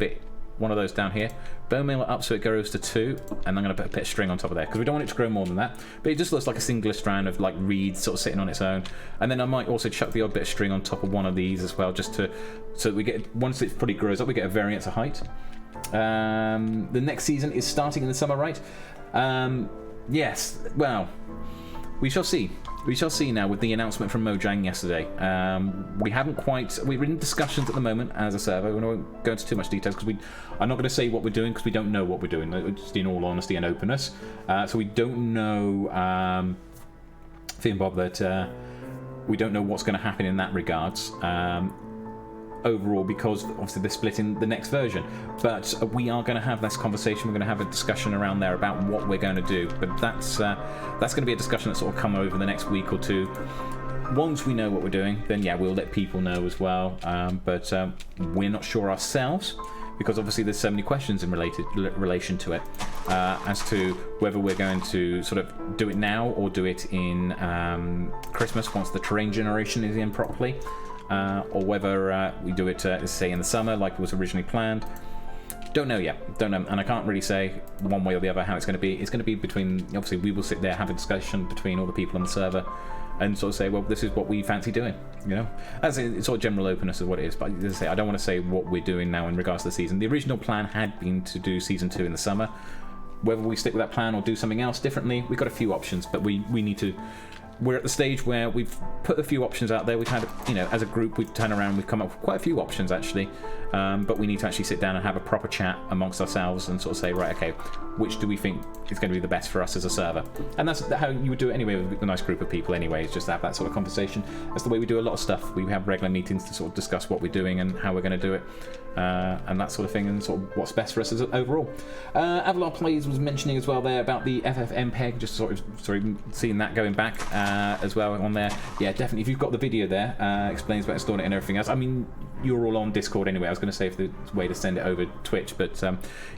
one of those down here, bone meal it up so it grows to 2, and I'm going to put a bit of string on top of there, because we don't want it to grow more than that, but it just looks like a singular strand of like reeds sort of sitting on its own. And then I might also chuck the odd bit of string on top of one of these as well, just so that we get, once it fully grows up, we get a variance of height. The next season is starting in the summer, right? Yes, well, we shall see. We shall see now with the announcement from Mojang yesterday. We're in discussions at the moment as a server. We won't go into too much details, because I'm not going to say what we're doing, because we don't know what we're doing, just in all honesty and openness. So we don't know, Finn Bob, that we don't know what's going to happen in that regards. Overall, because obviously they're splitting the next version, but we are going to have this conversation. We're going to have a discussion around there about what we're going to do, but that's going to be a discussion that's sort of come over the next week or two. Once we know what we're doing, then yeah, we'll let people know as well, but we're not sure ourselves, because obviously there's so many questions in relation to it, as to whether we're going to sort of do it now or do it in Christmas, once the terrain generation is in properly. Or whether we do it, say, in the summer like was originally planned. Don't know yet. Don't know. And I can't really say one way or the other how it's going to be. It's going to be between, obviously, we will sit there, have a discussion between all the people on the server and sort of say, well, this is what we fancy doing, you know? As it's sort of general openness of what it is. But as I say, I don't want to say what we're doing now in regards to the season. The original plan had been to do Season 2 in the summer. Whether we stick with that plan or do something else differently, we've got a few options, but we need to... We're at the stage where we've put a few options out there. We've had, you know, as a group, we've turned around, we've come up with quite a few options, actually. But we need to actually sit down and have a proper chat amongst ourselves and sort of say, right, okay, which do we think is going to be the best for us as a server? And that's how you would do it anyway with a nice group of people anyway, is just have that sort of conversation. That's the way we do a lot of stuff. We have regular meetings to sort of discuss what we're doing and how we're going to do it. And that sort of thing, and sort of what's best for us as overall. Avalar Plays was mentioning as well there about the FFmpeg, just sort of seeing that going back as well on there. Yeah, definitely. If you've got the video there, explains about installing it and everything else. I mean, you're all on Discord anyway. I was going to say if there's a way to send it over Twitch, but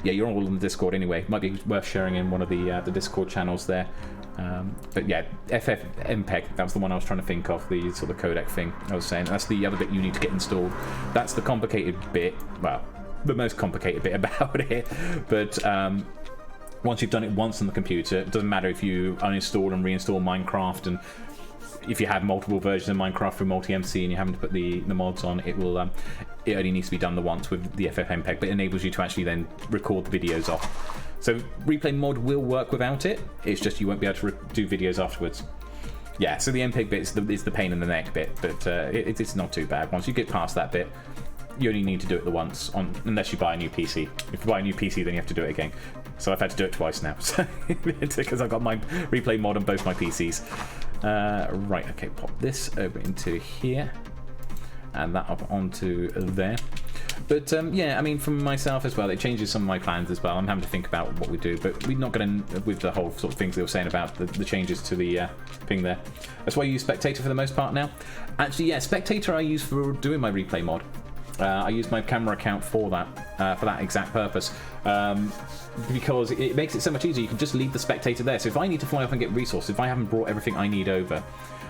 yeah, you're all on the Discord anyway. Might be worth sharing in one of the Discord channels there. But yeah, FFmpeg, that was the one I was trying to think of, the sort of codec thing I was saying. That's the other bit you need to get installed. That's the complicated bit, well, the most complicated bit about it. But once you've done it once on the computer, it doesn't matter if you uninstall and reinstall Minecraft, and if you have multiple versions of Minecraft through multi-MC and you're having to put the mods on, it will it only needs to be done the once with the FFmpeg, but it enables you to actually then record the videos off. So replay mod will work without it. It's just you won't be able to do videos afterwards. Yeah, so the MPEG bit is the pain in the neck bit, but it's not too bad. Once you get past that bit, you only need to do it the once, unless you buy a new PC. If you buy a new PC, then you have to do it again. So I've had to do it twice now, because I've got my replay mod on both my PCs. Right, okay, pop this over into here, and that up onto there. But yeah, I mean, from myself as well, it changes some of my plans as well. I'm having to think about what we do, but we're not going to, with the whole sort of things they were saying about the changes to the thing there. That's why I use Spectator for the most part now. Actually, yeah, Spectator I use for doing my replay mod. I use my camera account for that exact purpose, because it makes it so much easier. You can just leave the Spectator there. So if I need to fly off and get resources, if I haven't brought everything I need over,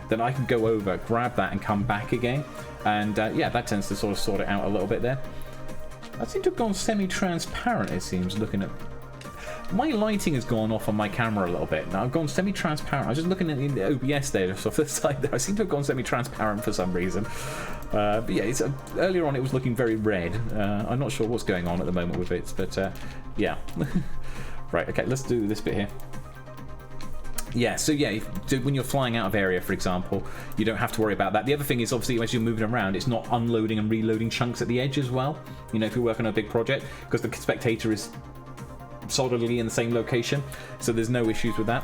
then I can go over, grab that, and come back again. And yeah, that tends to sort it out a little bit there. I seem to have gone semi-transparent, it seems, looking at... My lighting has gone off on my camera a little bit. Now I've gone semi-transparent. I was just looking at the OBS there, just off the side there. I seem to have gone semi-transparent for some reason. But yeah, it's, earlier on it was looking very red. I'm not sure what's going on at the moment with it, but yeah. Right, okay, let's do this bit here. Yeah, so yeah, when you're flying out of area, for example, you don't have to worry about that. The other thing is, obviously, as you're moving around, it's not unloading and reloading chunks at the edge as well. You know, if you're working on a big project, because the Spectator is solidly in the same location, so there's no issues with that.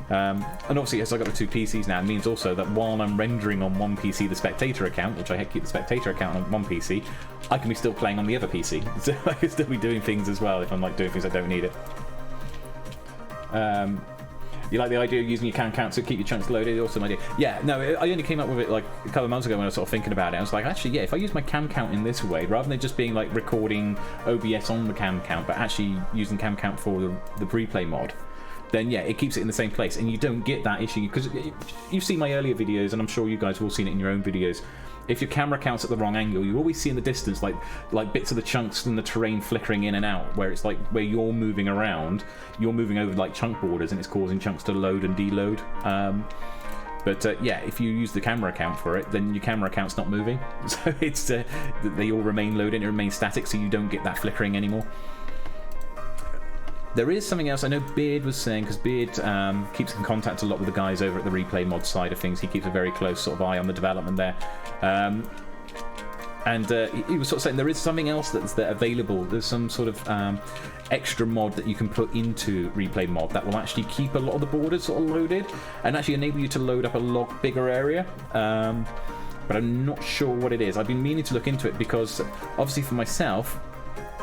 And obviously, as I've got the two PCs now, it means also that while I'm rendering on one PC the Spectator account, which I keep the Spectator account on one PC, I can be still playing on the other PC. So I can still be doing things as well if I'm like doing things I don't need it. You like the idea of using your cam count to keep your chunks loaded? Awesome idea. Yeah, no, I only came up with it like a couple of months ago when I was sort of thinking about it. I was like, actually, yeah, if I use my cam count in this way, rather than just being like recording OBS on the cam count, but actually using cam count for the replay mod, then yeah, it keeps it in the same place, and you don't get that issue, because you've seen my earlier videos, and I'm sure you guys have all seen it in your own videos. If your camera count's at the wrong angle, you always see in the distance like bits of the chunks and the terrain flickering in and out, where it's like where you're moving around, you're moving over like chunk borders, and it's causing chunks to load and deload. But yeah, if you use the camera count for it, then your camera count's not moving, so it's they all remain loaded, it remains static, so you don't get that flickering anymore. There is something else I know Beard was saying, because Beard keeps in contact a lot with the guys over at the replay mod side of things. He keeps a very close sort of eye on the development there. And he was sort of saying there is something else that's there available. There's some sort of extra mod that you can put into replay mod that will actually keep a lot of the borders sort of loaded and actually enable you to load up a lot bigger area. But I'm not sure what it is. I've been meaning to look into it, because obviously for myself,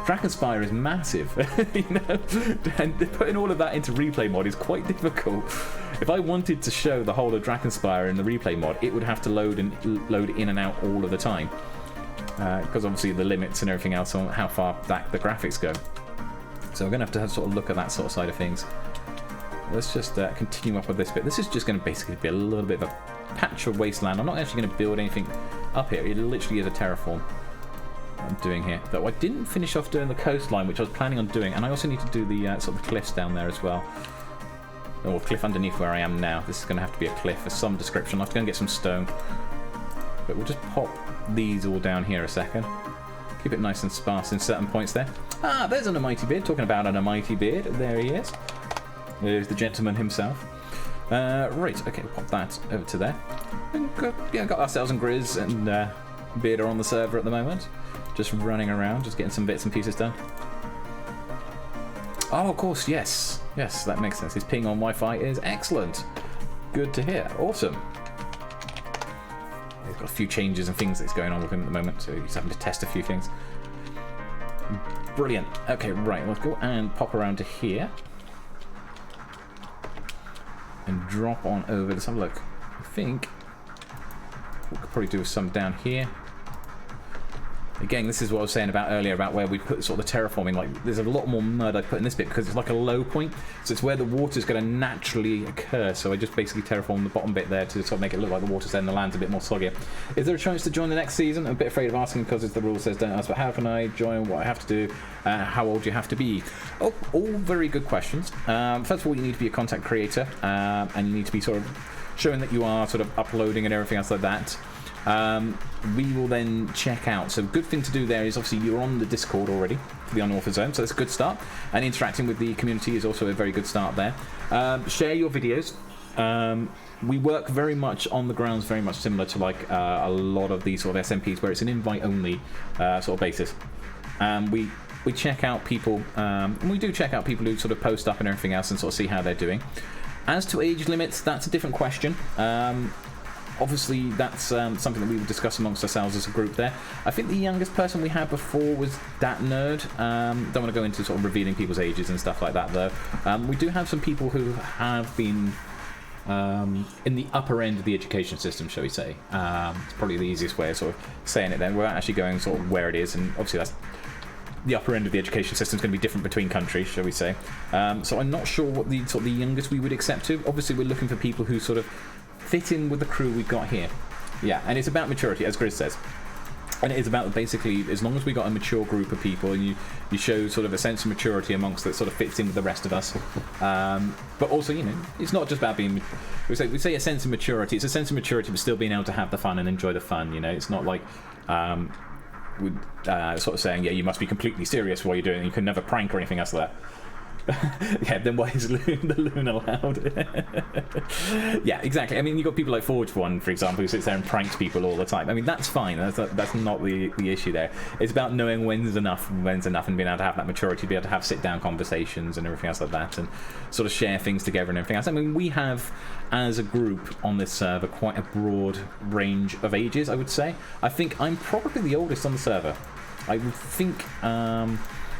Drakenspire is massive, you know, and putting all of that into replay mod is quite difficult. If I wanted to show the whole of Drakenspire in the replay mod, it would have to load in and out all of the time, because obviously the limits and everything else on how far back the graphics go. So we're going to have to sort of look at that sort of side of things. Let's just continue up with this bit. This is just going to basically be a little bit of a patch of wasteland. I'm not actually going to build anything up here. It literally is a terraform. I'm doing here. Though I didn't finish off doing the coastline, which I was planning on doing, and I also need to do the sort of cliffs down there as well. Or cliff underneath where I am now. This is going to have to be a cliff of some description. I'll have to go and get some stone. But we'll just pop these all down here a second. Keep it nice and sparse in certain points there. Ah, there's an Almighty Beard. Talking about an Almighty Beard. There he is. There's the gentleman himself. Right, okay, pop that over to there. And got ourselves and Grizz and Beard are on the server at the moment. Just running around, just getting some bits and pieces done. Oh, of course, yes. Yes, that makes sense. His ping on Wi-Fi is excellent. Good to hear. Awesome. He's got a few changes and things that's going on with him at the moment, so he's having to test a few things. Brilliant. Okay, right, let's go and pop around to here. And drop on over. Let's have a look. I think we could probably do some down here. Again, this is what I was saying about earlier about where we put sort of the terraforming. Like, there's a lot more mud I put in this bit because it's like a low point, so it's where the water's going to naturally occur. So I just basically terraform the bottom bit there to sort of make it look like the water's there and the land's a bit more soggier. Is there a chance to join the next season? I'm a bit afraid of asking because the rule says don't ask, but how can I join? What I have to do? How old you have to be? Oh, all very good questions. First of all, you need to be a content creator, and you need to be sort of showing that you are sort of uploading and everything else like that. We will then check out. So good thing to do there is obviously you're on the Discord already for the Unorthoblocks Zone, so that's a good start. And interacting with the community is also a very good start there. Share your videos. We work very much on the grounds, very much similar to like a lot of these sort of SMPs where it's an invite-only sort of basis. We check out people, and we do check out people who sort of post up and everything else and sort of see how they're doing. As to age limits, that's a different question. Obviously, that's something that we would discuss amongst ourselves as a group there. I think the youngest person we had before was that nerd. Don't want to go into sort of revealing people's ages and stuff like that, though. We do have some people who have been in the upper end of the education system, shall we say. It's probably the easiest way of sort of saying it then. We're actually going sort of where it is, and obviously that's the upper end of the education system is going to be different between countries, shall we say. So I'm not sure what the sort of the youngest we would accept to. Obviously, we're looking for people who sort of fit in with the crew we've got here. Yeah, and it's about maturity, as Grizz says. And it is about basically, as long as we got a mature group of people and you show sort of a sense of maturity amongst that sort of fits in with the rest of us. But also, you know, it's not just about being, we say a sense of maturity. It's a sense of maturity but still being able to have the fun and enjoy the fun, you know. It's not like sort of saying, yeah, you must be completely serious while you're doing it. You can never prank or anything else like that. Yeah, then why is the loon allowed? Yeah, exactly. I mean, you've got people like Forge One, for example, who sits there and pranks people all the time. I mean, that's fine. That's not the issue there. It's about knowing when's enough, and being able to have that maturity, to be able to have sit-down conversations and everything else like that, and sort of share things together and everything else. I mean, we have, as a group on this server, quite a broad range of ages, I would say. I think I'm probably the oldest on the server. I would think...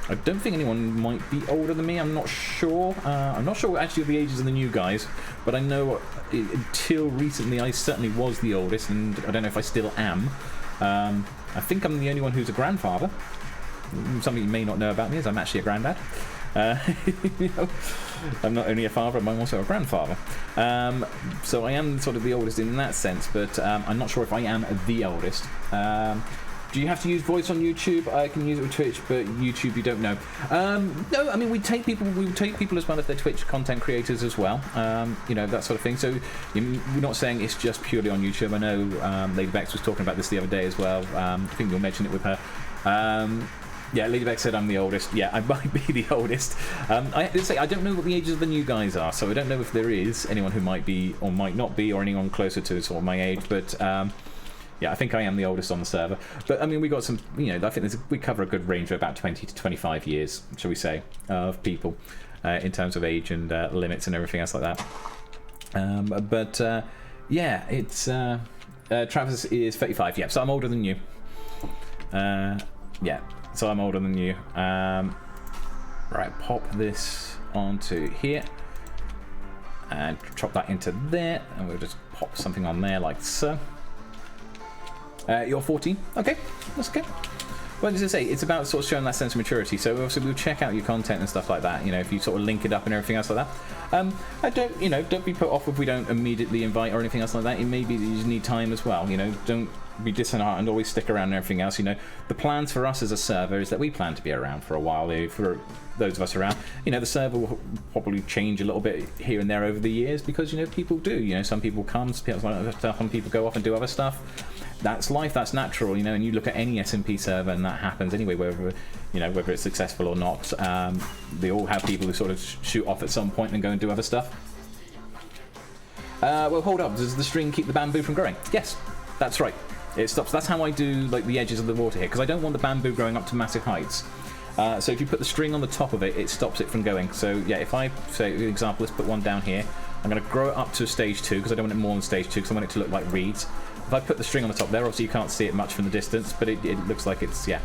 I don't think anyone might be older than me. I'm not sure. I'm not sure actually the ages of the new guys, but I know until recently I certainly was the oldest, and I don't know if I still am. I think I'm the only one who's a grandfather. Something you may not know about me is I'm actually a granddad. You know, I'm not only a father, I'm also a grandfather. So I am sort of the oldest in that sense, but I'm not sure if I am the oldest. Do you have to use voice on YouTube? I can use it with Twitch, but YouTube you don't know. No, I mean we take people as well if they're Twitch content creators as well. You know, that sort of thing. So we're not saying it's just purely on YouTube. I know Lady Bex was talking about this the other day as well. I think you'll mention it with her. Yeah, Lady Bex said I'm the oldest. Yeah, I might be the oldest. I did say I don't know what the ages of the new guys are, so I don't know if there is anyone who might be or might not be, or anyone closer to sort of my age, but. Yeah, I think I am the oldest on the server. But, I mean, we got some, you know, I think we cover a good range of about 20 to 25 years, shall we say, of people in terms of age and limits and everything else like that. Yeah, it's... Travis is 35, yeah, so I'm older than you. Yeah, so I'm older than you. Right, pop this onto here. And drop that into there. And we'll just pop something on there like so. You're 14. Okay, that's okay. Well, as I say, it's about sort of showing that sense of maturity. So obviously we'll check out your content and stuff like that. You know, if you sort of link it up and everything else like that. I don't be put off if we don't immediately invite or anything else like that. It may be that you just need time as well. You know, don't be disheartened, always stick around and everything else. You know, the plans for us as a server is that we plan to be around for a while. For those of us around, you know, the server will probably change a little bit here and there over the years because, you know, people do. You know, some people come, some people go off and do other stuff. That's life, that's natural, you know, and you look at any SMP server and that happens anyway, whether, you know, whether it's successful or not. They all have people who sort of shoot off at some point and go and do other stuff. Well, hold up, does the string keep the bamboo from growing? Yes, that's right. It stops. That's how I do like the edges of the water here, because I don't want the bamboo growing up to massive heights. So if you put the string on the top of it, it stops it from going. So yeah, if I say, for example, let's put one down here. I'm going to grow it up to stage 2 because I don't want it more than stage 2 because I want it to look like reeds. If I put the string on the top there, obviously you can't see it much from the distance, but it looks like it's, yeah,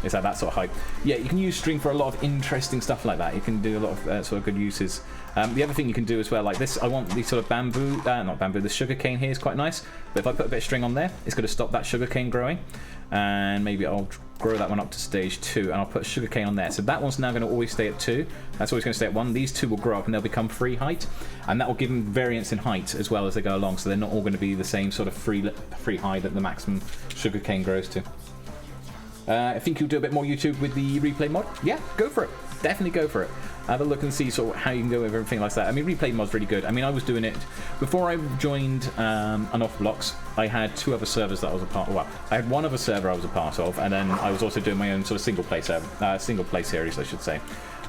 it's at that sort of height. Yeah, you can use string for a lot of interesting stuff like that. You can do a lot of sort of good uses. The other thing you can do as well, like this, I want the sort of bamboo, not bamboo, the sugarcane here is quite nice. But if I put a bit of string on there, it's going to stop that sugarcane growing. And maybe I'll grow that one up to stage 2 and I'll put sugarcane on there. So that one's now going to always stay at 2. That's always going to stay at 1. These two will grow up and they'll become free height. And that will give them variance in height as well as they go along. So they're not all going to be the same sort of free height that the maximum sugarcane grows to. I think you'll do a bit more YouTube with the replay mod. Yeah, go for it. Definitely go for it. Have a look and see sort of how you can go over everything like that. I mean, replay mod's really good. I mean, I was doing it before I joined Unorthoblocks. I had 2 other servers that I was a part of. Well, I had 1 other server I was a part of, and then I was also doing my own sort of single play series, I should say.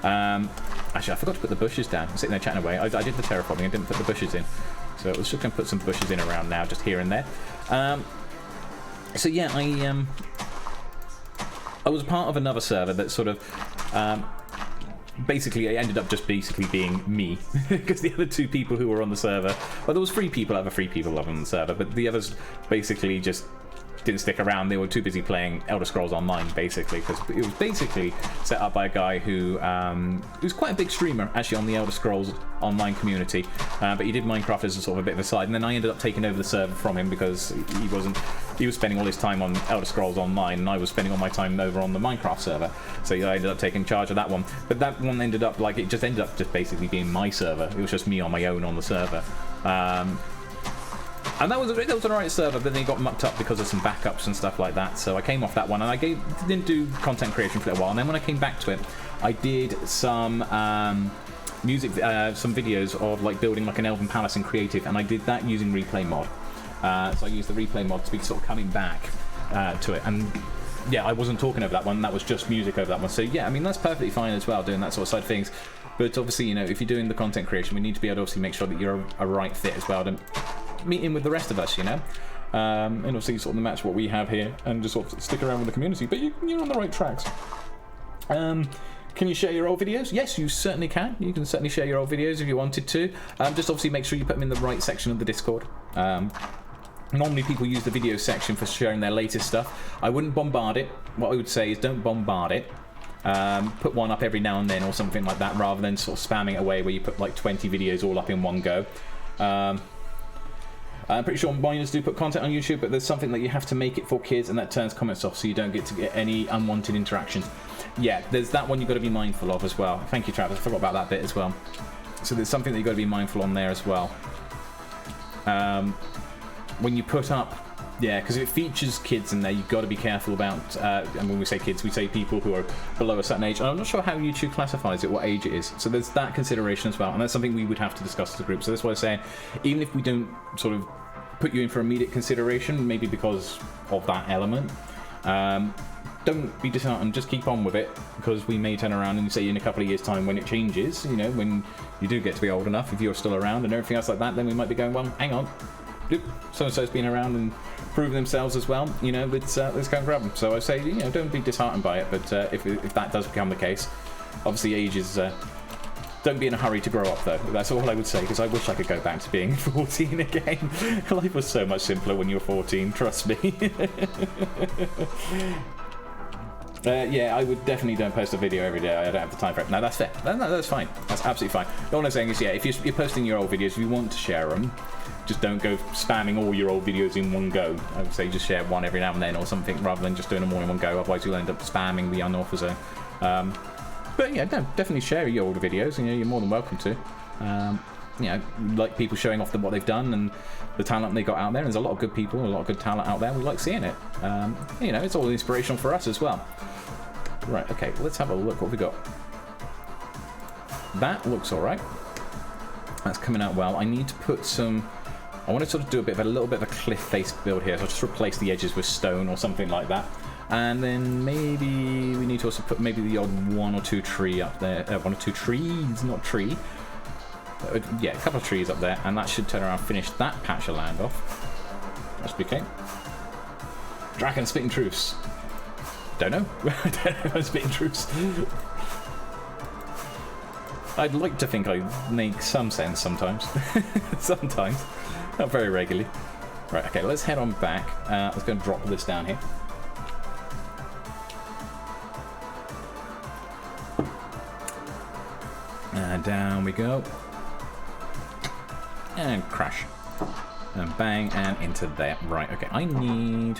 Actually, I forgot to put the bushes down. I'm sitting there chatting away. I did the terraforming. I didn't put the bushes in, so I was just going to put some bushes in around now, just here and there. So yeah, I was part of another server that sort of. Basically, it ended up just basically being me, because the other 2 people who were on the server, well, there was 3 people, other 3 people on the server, but the others basically just didn't stick around. They were too busy playing Elder Scrolls Online, basically, because it was basically set up by a guy who who's quite a big streamer, actually, on the Elder Scrolls Online community, but he did Minecraft as a sort of a bit of a side, and then I ended up taking over the server from him because he was spending all his time on Elder Scrolls Online, and I was spending all my time over on the Minecraft server, so I ended up taking charge of that one. But that one ended up, like, it just ended up just basically being my server. It was just me on my own on the server. And that was an alright server, but then it got mucked up because of some backups and stuff like that, so I came off that one, and I didn't do content creation for a little while, and then when I came back to it, I did some some videos of like building like an Elven Palace in Creative, and I did that using replay mod. So I used the replay mod to be sort of coming back to it, and yeah, I wasn't talking over that one, that was just music over that one, so yeah, I mean, that's perfectly fine as well, doing that sort of side of things. But obviously, you know, if you're doing the content creation, we need to be able to obviously make sure that you're a right fit as well to meet in with the rest of us, you know, and obviously sort of match what we have here and just sort of stick around with the community, but you're on the right tracks. Can you share your old videos? Yes, you certainly can. You can certainly share your old videos if you wanted to. Just obviously make sure you put them in the right section of the Discord. Normally people use the video section for sharing their latest stuff. I wouldn't bombard it. What I would say is don't bombard it. Put one up every now and then or something like that, rather than sort of spamming it away where you put like 20 videos all up in one go. I'm pretty sure minors do put content on YouTube, but there's something that you have to make it for kids, and that turns comments off, so you don't get any unwanted interactions. Yeah, there's that one you've got to be mindful of as well. Thank you, Travis. I forgot about that bit as well. So there's something that you've got to be mindful on there as well. When you put up, yeah, because if it features kids in there, you've got to be careful about, and when we say kids, we say people who are below a certain age, and I'm not sure how YouTube classifies it, what age it is, so there's that consideration as well, and that's something we would have to discuss as a group. So that's why I'm saying, even if we don't sort of put you in for immediate consideration, maybe because of that element, don't be disheartened, just keep on with it, because we may turn around and say in a couple of years' time when it changes, you know, when you do get to be old enough, if you're still around and everything else like that, then we might be going, well, hang on, so-and-so's been around and proven themselves as well, you know, let's go and grab them. So I say, you know, don't be disheartened by it, but if that does become the case, obviously age is, don't be in a hurry to grow up though, that's all I would say, because I wish I could go back to being 14 again. Life was so much simpler when you were 14, trust me. Yeah, I would definitely don't post a video every day. I don't have the time for it. No, that's fair. No, that's fine. That's absolutely fine. All I'm saying is, yeah, if you're posting your old videos, if you want to share them, just don't go spamming all your old videos in one go. I would say just share one every now and then or something, rather than just doing them all in one go. Otherwise, you'll end up spamming the unortho zone. But yeah, no, definitely share your older videos. You know, you're more than welcome to. you know, like people showing off what they've done and the talent they got out there. And there's a lot of good people, a lot of good talent out there. We like seeing it. You know, it's all inspirational for us as well. Right, okay, let's have a look what we got. That looks alright. That's coming out well. I need to put some... I want to sort of do a little bit of a cliff face build here. So I'll just replace the edges with stone or something like that. And then maybe we need to also put maybe the odd one or two tree up there. One or two trees, not tree. Yeah, a couple of trees up there. And that should turn around and finish that patch of land off. That should be okay. Draken spitting truths. Don't know. I don't know if I'm spitting truths. I'd like to think I make some sense sometimes. Sometimes. Not very regularly. Right, okay, let's head on back. Let's go and drop this down here. And down we go. And crash. And bang, and into there. Right, okay, I need...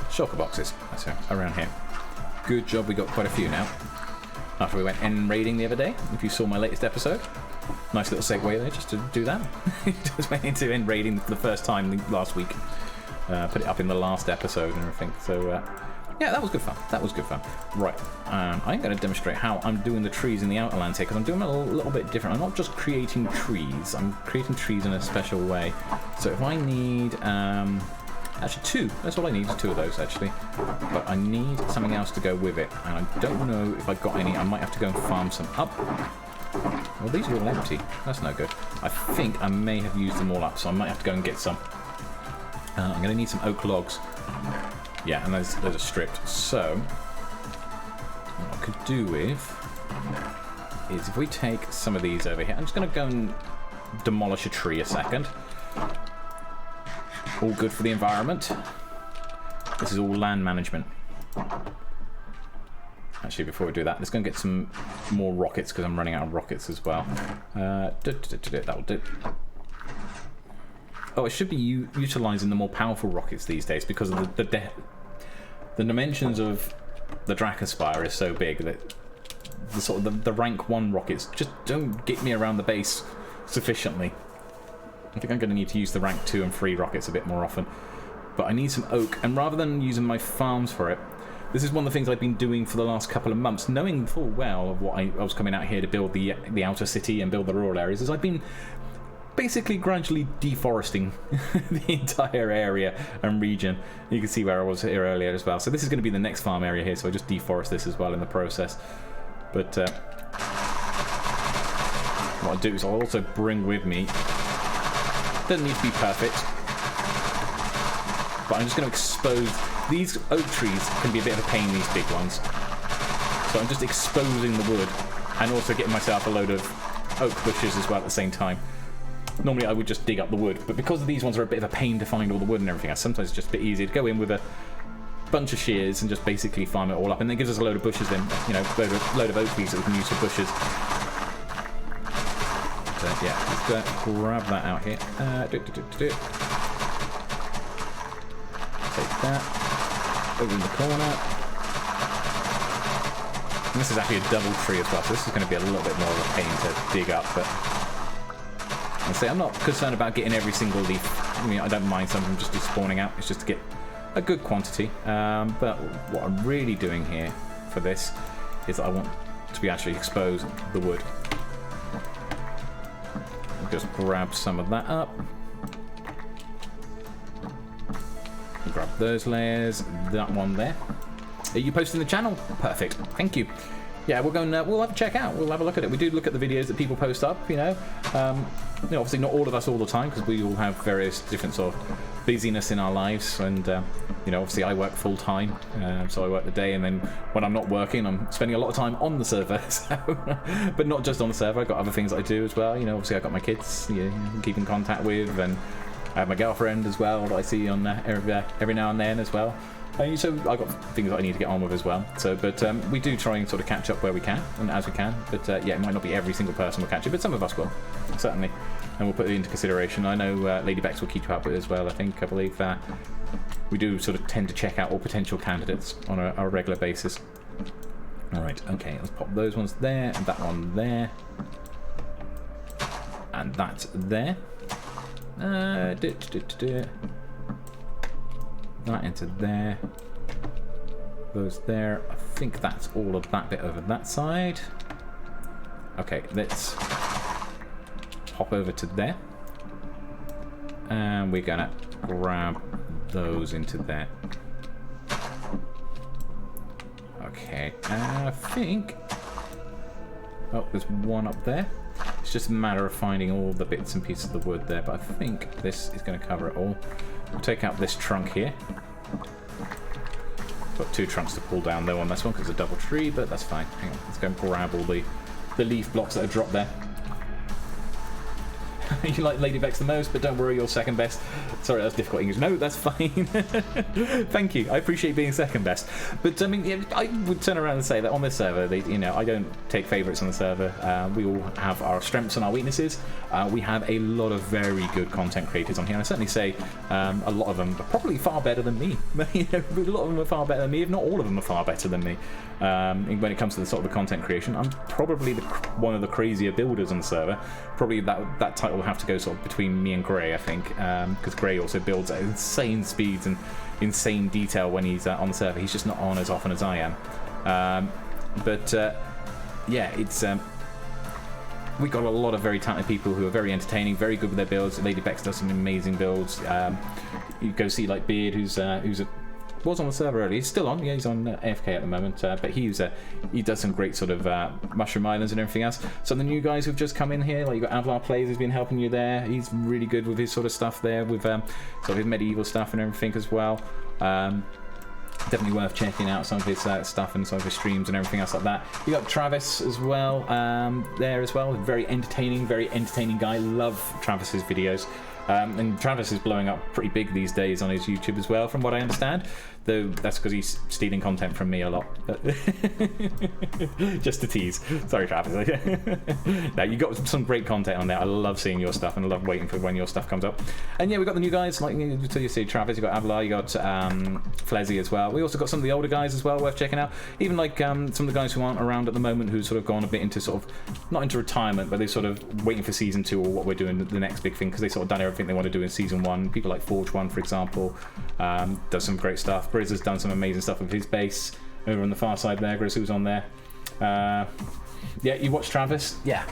shulker boxes. That's around here. Good job, we got quite a few now. After we went end raiding the other day, if you saw my latest episode. Nice little segue there, just to do that. Just went into end raiding for the first time last week. Put it up in the last episode and everything. So, yeah, that was good fun. That was good fun. Right, I'm going to demonstrate how I'm doing the trees in the outer lands here, because I'm doing it a little bit different. I'm not just creating trees. I'm creating trees in a special way. So if I need... actually, two. That's all I need, is two of those, actually. But I need something else to go with it. And I don't know if I've got any. I might have to go and farm some up. Well, these are all empty. That's no good. I think I may have used them all up, so I might have to go and get some. I'm going to need some oak logs. Yeah, and those are stripped. So, what I could do with is if we take some of these over here. I'm just going to go and demolish a tree a second. All good for the environment. This is all land management. Actually, before we do that, let's go and get some more rockets, because I'm running out of rockets as well. That'll do. Oh, I should be utilising the more powerful rockets these days, because of the dimensions of the Drakenspire is so big that the rank 1 rockets just don't get me around the base sufficiently. I think I'm going to need to use the rank 2 and 3 rockets a bit more often. But I need some oak, and rather than using my farms for it, this is one of the things I've been doing for the last couple of months, knowing full well of what I was coming out here to build the outer city and build the rural areas, is I've been basically gradually deforesting the entire area and region. You can see where I was here earlier as well. So this is going to be the next farm area here, so I just deforest this as well in the process. But what I'll do is I'll also bring with me... Doesn't need to be perfect, but I'm just going to expose... These oak trees can be a bit of a pain, these big ones. So I'm just exposing the wood and also getting myself a load of oak bushes as well at the same time. Normally I would just dig up the wood, but because these ones are a bit of a pain to find all the wood and everything else, sometimes it's just a bit easier to go in with a bunch of shears and just basically farm it all up. And then it gives us a load of bushes then, you know, load of oak trees that we can use for bushes. So yeah, let's grab that out here. Take that. Over in the corner. And this is actually a double tree as well, so this is going to be a little bit more of a pain to dig up, but I say I'm not concerned about getting every single leaf. I mean, I don't mind some of them just spawning out. It's just to get a good quantity. But what I'm really doing here for this is that I want to be actually expose the wood. I'll just grab some of that up. Grab those layers, that one there. Are you posting the channel? Perfect, thank you. Yeah, we'll go and we'll have a check out. We'll have a look at it. We do look at the videos that people post up, you know. Obviously not all of us all the time, because we all have various different sort of busyness in our lives, and you know, obviously I work full time, so I work the day, and then when I'm not working, I'm spending a lot of time on the server. So, but not just on the server. I've got other things that I do as well. You know, obviously I've got my kids, you know, keep in contact with, and I have my girlfriend as well that I see on every now and then as well. So I've got things that I need to get on with as well. So, but we do try and sort of catch up where we can and as we can. But yeah, it might not be every single person will catch it, but some of us will, certainly. And we'll put it into consideration. I know Lady Bex will keep you up with it as well. I believe that we do sort of tend to check out all potential candidates on a regular basis. All right, okay, let's pop those ones there and that one there. And that's there. That into there. Those there. I think that's all of that bit over that side. Okay, let's hop over to there. And we're gonna grab those into there. Okay, I think... Oh, there's one up there. It's just a matter of finding all the bits and pieces of the wood there, but I think this is going to cover it all. We'll take out this trunk here. Got 2 trunks to pull down though on this one because it's a double tree, but that's fine. Hang on, let's go and grab all the leaf blocks that are dropped there. You like Ladybex the most, but don't worry, you're second best. Sorry, that's difficult English. No, that's fine. Thank you. I appreciate being second best. But I mean, yeah, I would turn around and say that on this server, I don't take favourites on the server. We all have our strengths and our weaknesses. We have a lot of very good content creators on here. And I certainly say a lot of them are probably far better than me. A lot of them are far better than me, if not all of them are far better than me. When it comes to the sort of the content creation, I'm probably one of the crazier builders on the server. Probably that title will have to go sort of between me and Gray, I think, because Gray also builds at insane speeds and insane detail when he's on the server. He's just not on as often as I am. Yeah, it's we got a lot of very talented people who are very entertaining, very good with their builds. Ladybex does some amazing builds. You go see like Beard, was on the server earlier. He's still on. Yeah, he's on AFK at the moment. But he does some great sort of Mushroom Islands and everything else. Some of the new guys who've just come in here, like you got Avlar Plays, who's been helping you there. He's really good with his sort of stuff there, with sort of his medieval stuff and everything as well. Definitely worth checking out some of his stuff and some of his streams and everything else like that. You got Travis as well there as well. Very entertaining guy. Love Travis's videos. And Travis is blowing up pretty big these days on his YouTube as well, from what I understand. Though that's because he's stealing content from me a lot. Just to tease. Sorry, Travis. No, you got some great content on there. I love seeing your stuff and I love waiting for when your stuff comes up. And yeah, we got the new guys. Like you see Travis, you got Avlar, you got Flezzy as well. We also got some of the older guys as well, worth checking out. Even like some of the guys who aren't around at the moment, who've sort of gone a bit into sort of, not into retirement, but they're sort of waiting for season 2 or what we're doing, the next big thing, because they sort of done everything they want to do in season 1. People like Forge One, for example, does some great stuff. Grizz has done some amazing stuff with his base over on the far side there. Grizz, who's on there. Yeah, you watch Travis? Yeah,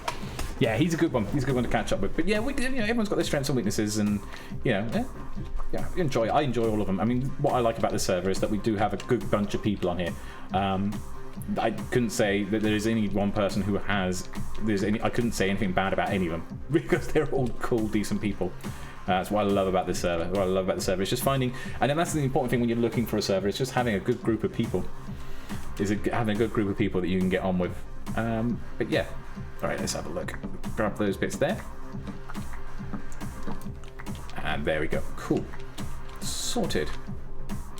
he's a good one. He's a good one to catch up with. But yeah, everyone's got their strengths and weaknesses, and I enjoy all of them. I mean, what I like about this server is that we do have a good bunch of people on here. I couldn't say that there is any one person who I couldn't say anything bad about any of them, because they're all cool, decent people. That's what I love about this server. It's just finding, and then that's the important thing when you're looking for a server. It's just having a good group of people. Having a good group of people that you can get on with. But yeah, all right, let's have a look. Grab those bits there, and there we go. Cool, sorted.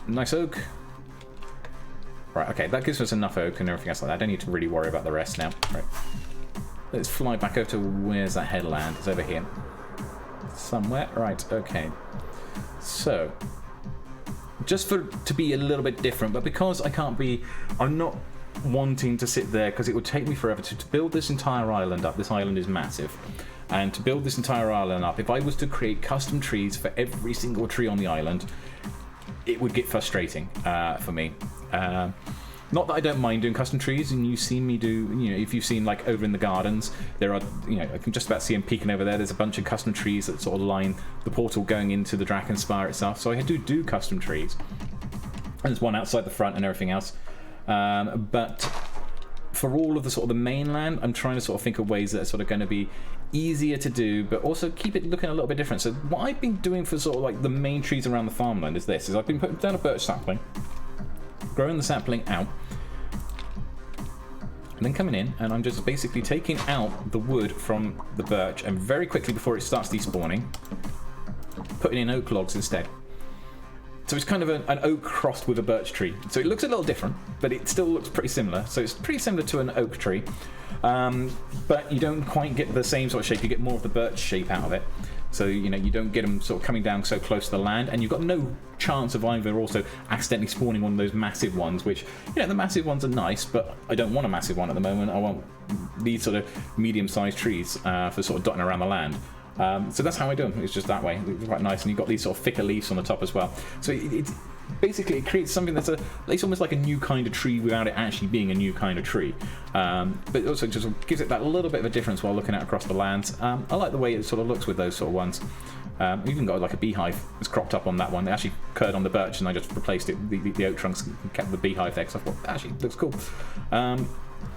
Nice oak. Right, okay, that gives us enough oak and everything else like that. I don't need to really worry about the rest now. Right, let's fly back over to where's that headland? It's over here somewhere. Right, okay. So, just to be a little bit different, but because I'm not wanting to sit there, because it would take me forever to build this entire island up. This island is massive. And to build this entire island up, if I was to create custom trees for every single tree on the island, it would get frustrating for me. Not that I don't mind doing custom trees, and you've seen me do, if you've seen like over in the gardens, there are, I can just about see them peeking over there. There's a bunch of custom trees that sort of line the portal going into the Draken Spire itself. So I do custom trees. And there's one outside the front and everything else. But for all of the sort of the mainland, I'm trying to sort of think of ways that are sort of going to be easier to do, but also keep it looking a little bit different. So what I've been doing for sort of like the main trees around the farmland is I've been putting down a birch sapling, growing the sapling out, and then coming in, and I'm just basically taking out the wood from the birch, and very quickly before it starts despawning, putting in oak logs instead. So it's kind of an oak crossed with a birch tree. So it looks a little different, but it still looks pretty similar. So it's pretty similar to an oak tree, but you don't quite get the same sort of shape. You get more of the birch shape out of it. So, you know, you don't get them sort of coming down so close to the land, and you've got no chance of either also accidentally spawning one of those massive ones, which, you know, the massive ones are nice, but I don't want a massive one at the moment. I want these sort of medium-sized trees for sort of dotting around the land. So that's how I do them. It's just that way. It's quite nice, and you've got these sort of thicker leaves on the top as well. So it's basically, it creates something that's it's almost like a new kind of tree without it actually being a new kind of tree. But it also just gives it that little bit of a difference while looking out across the lands. I like the way it sort of looks with those sort of ones. We've even got like a beehive that's cropped up on that one. They actually curd on the birch, and I just replaced it. The oak trunks and kept the beehive there because I thought actually it looks cool.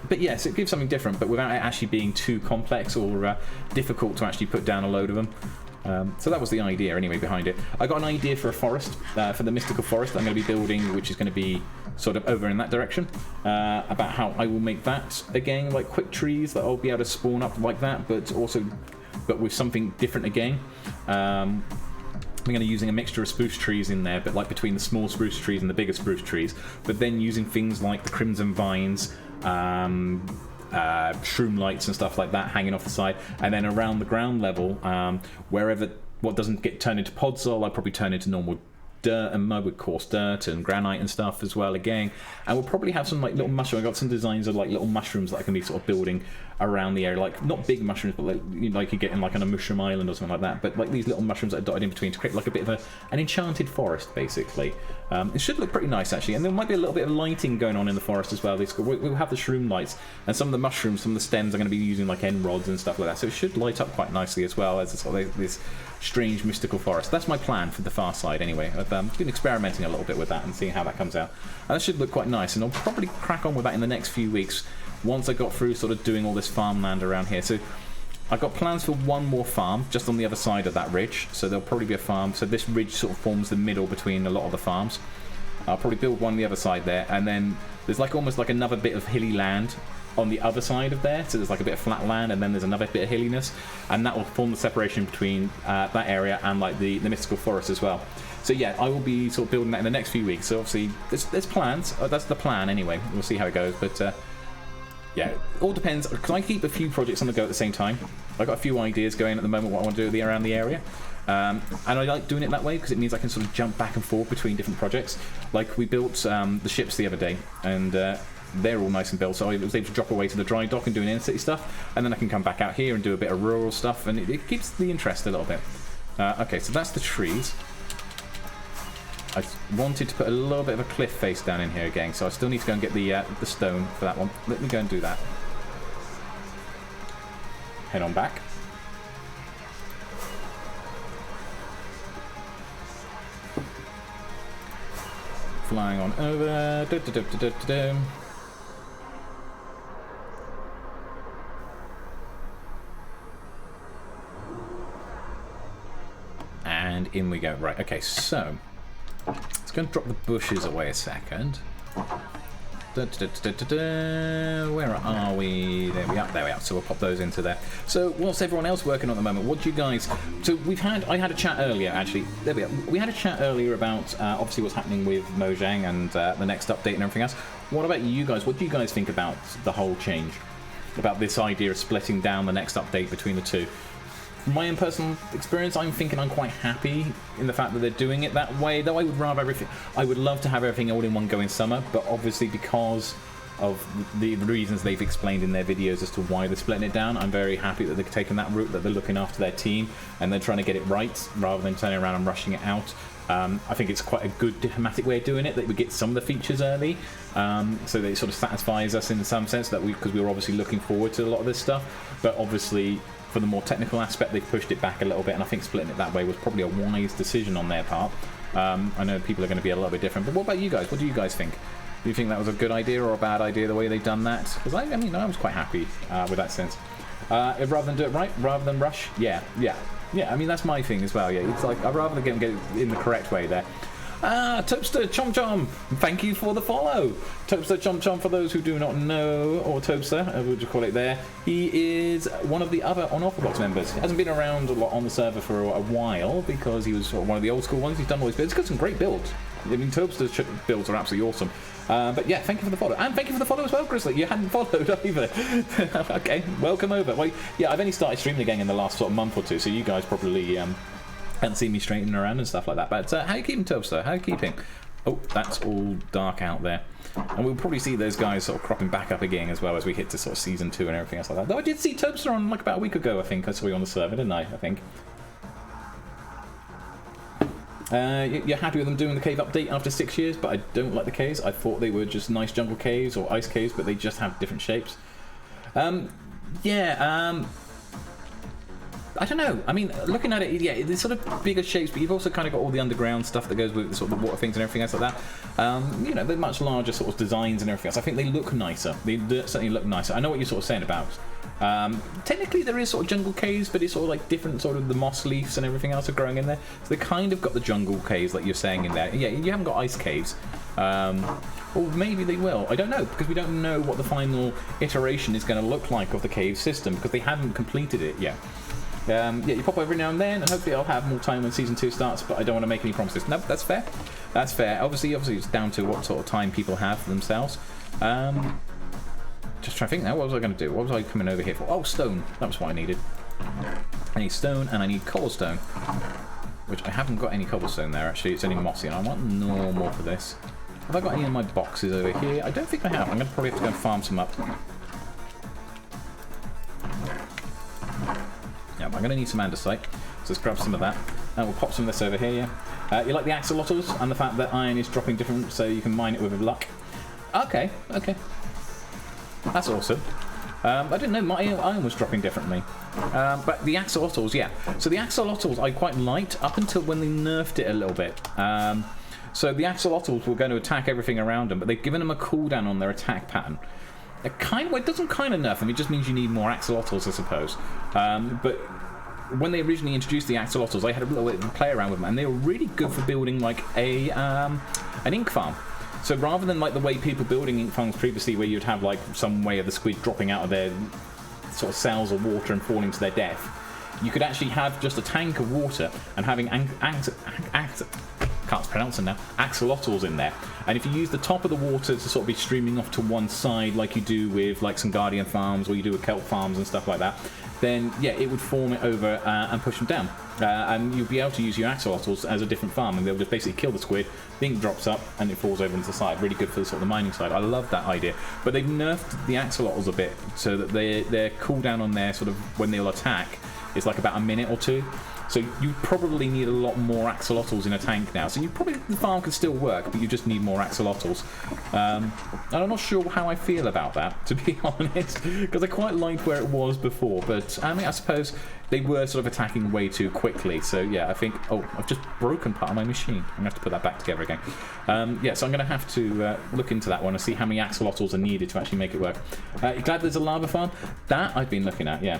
But yes, it gives something different, but without it actually being too complex or difficult to actually put down a load of them. So that was the idea anyway behind it. I got an idea for a forest, for the mystical forest I'm going to be building, which is going to be sort of over in that direction, about how I will make that again like quick trees that I'll be able to spawn up like that, but with something different again. I'm going to be using a mixture of spruce trees in there, but like between the small spruce trees and the bigger spruce trees, but then using things like the crimson vines, shroom lights and stuff like that hanging off the side, and then around the ground level, wherever what doesn't get turned into podzol, I'll probably turn into normal dirt and mud with coarse dirt and granite and stuff as well again. And we'll probably have some like little mushrooms. I got some designs of like little mushrooms that I can be sort of building around the area, like not big mushrooms, but like you get in like on a mushroom island or something like that, but like these little mushrooms that are dotted in between to create like a bit of an enchanted forest basically. It should look pretty nice actually, and there might be a little bit of lighting going on in the forest as well. We'll have the shroom lights, and some of the mushrooms, some of the stems are going to be using like end rods and stuff like that, so it should light up quite nicely as well as sort of this strange mystical forest. That's my plan for the far side anyway. I've been experimenting a little bit with that and seeing how that comes out, and that should look quite nice, and I'll probably crack on with that in the next few weeks once I got through sort of doing all this farmland around here. So I've got plans for one more farm just on the other side of that ridge, so there'll probably be a farm. So this ridge sort of forms the middle between a lot of the farms. I'll probably build one on the other side there, and then there's like almost like another bit of hilly land on the other side of there, so there's like a bit of flat land, and then there's another bit of hilliness, and that will form the separation between that area and like the mystical forest as well. So yeah, I will be sort of building that in the next few weeks. So obviously there's plans. That's the plan anyway. We'll see how it goes, but yeah, it all depends, because I keep a few projects on the go at the same time. I've got a few ideas going at the moment what I want to do around the area. And I like doing it that way because it means I can sort of jump back and forth between different projects. Like we built the ships the other day, and they're all nice and built, so I was able to drop away to the dry dock and do an inner city stuff, and then I can come back out here and do a bit of rural stuff, and it keeps the interest a little bit. Okay, so that's the trees. I wanted to put a little bit of a cliff face down in here again, so I still need to go and get the stone for that one. Let me go and do that. Head on back. Flying on over. And in we go. Right, okay, so let's go and drop the bushes away a second. Where are we? There we are. There we are. So we'll pop those into there. So what's everyone else working on at the moment? What do you guys? So I had a chat earlier. Actually, there we are. We had a chat earlier about obviously what's happening with Mojang and the next update and everything else. What about you guys? What do you guys think about the whole change? About this idea of splitting down the next update between the two? From my own personal experience, I'm thinking I'm quite happy in the fact that they're doing it that way. Though I would love to have everything all in one go in summer, but obviously because of the reasons they've explained in their videos as to why they're splitting it down, I'm very happy that they've taken that route, that they're looking after their team and they're trying to get it right rather than turning around and rushing it out. I think it's quite a good diplomatic way of doing it, that we get some of the features early, so that it sort of satisfies us in some sense, that because we were obviously looking forward to a lot of this stuff, but obviously for the more technical aspect they've pushed it back a little bit, and I think splitting it that way was probably a wise decision on their part. I know people are going to be a little bit different, but what about you guys? What do you guys think? Do you think that was a good idea or a bad idea the way they've done that? Because I mean, I was quite happy with that sense. Rather than do it right, rather than rush, yeah. I mean, that's my thing as well. Yeah, it's like I'd rather get it in the correct way there. Toaster Chom Chom, thank you for the follow. Toaster Chom Chom, for those who do not know, or Toaster, would you call it there, he is one of the other Unorthoblocks members. He hasn't been around a lot on the server for a while because he was sort of one of the old school ones. He's done all his builds. He's got some great builds. I mean, Tobster's builds are absolutely awesome. But yeah, thank you for the follow. And thank you for the follow as well, Grizzly. You hadn't followed either. Okay, welcome over. Well, yeah, I've only started streaming again in the last sort of month or two, so you guys probably haven't seen me straightening around and stuff like that. But how are you keeping, Tobster? How are you keeping? Oh, that's all dark out there. And we'll probably see those guys sort of cropping back up again as well as we hit to sort of Season 2 and everything else like that. Though I did see Tobster on like about a week ago, I think. I saw you on the server, didn't I think. You're happy with them doing the cave update after 6 years, but I don't like the caves. I thought they were just nice jungle caves or ice caves, but they just have different shapes. I don't know. I mean, looking at it, yeah, there's sort of bigger shapes, but you've also kind of got all the underground stuff that goes with the sort of the water things and everything else like that. You know, they're much larger sort of designs and everything else. I think they look nicer. They certainly look nicer. I know what you're sort of saying about. Technically, there is sort of jungle caves, but it's sort of like different sort of the moss leaves and everything else are growing in there. So they kind of got the jungle caves like you're saying in there. Yeah, you haven't got ice caves. Or maybe they will. I don't know, because we don't know what the final iteration is going to look like of the cave system, because they haven't completed it yet. Yeah, you pop every now and then, and hopefully I'll have more time when Season 2 starts, but I don't want to make any promises. No, that's fair. That's fair. Obviously it's down to what sort of time people have for themselves. Just trying to think now, what was I going to do? What was I coming over here for? Oh, stone. That was what I needed. I need stone, and I need cobblestone. Which I haven't got any cobblestone there, actually. It's only mossy, and I want normal for this. Have I got any of my boxes over here? I don't think I have. I'm going to probably have to go and farm some up. Yeah, I'm going to need some andesite, so let's grab some of that. And we'll pop some of this over here, yeah. You like the axolotls and the fact that iron is dropping different, so you can mine it with luck. Okay. That's awesome. I didn't know my iron was dropping differently. But the axolotls, yeah. So the axolotls I quite liked up until when they nerfed it a little bit. So the axolotls were going to attack everything around them, but they've given them a cooldown on their attack pattern. It doesn't kind of nerf them, it just means you need more axolotls, I suppose. But when they originally introduced the axolotls, I had a little bit of a play around with them, and they were really good for building like an ink farm. So rather than like the way people building ink farms previously, where you'd have like some way of the squid dropping out of their sort of cells of water and falling to their death, you could actually have just a tank of water and having can't pronounce them now, axolotls in there. And if you use the top of the water to sort of be streaming off to one side like you do with like some guardian farms or you do with kelp farms and stuff like that, then yeah, it would form it over and push them down. And you'll be able to use your axolotls as a different farm, and they'll just basically kill the squid, the ink drops up and it falls over into the side. Really good for the sort of the mining side. I love that idea. But they've nerfed the axolotls a bit so that their cooldown on their sort of when they'll attack is like about a minute or two. So you probably need a lot more axolotls in a tank now. So the farm can still work, but you just need more axolotls. And I'm not sure how I feel about that, to be honest, because I quite liked where it was before. But I mean, I suppose they were sort of attacking way too quickly. So yeah, I think, oh, I've just broken part of my machine. I'm going to have to put that back together again. Yeah, so I'm going to have to look into that one and see how many axolotls are needed to actually make it work. You glad there's a lava farm? That I've been looking at, yeah.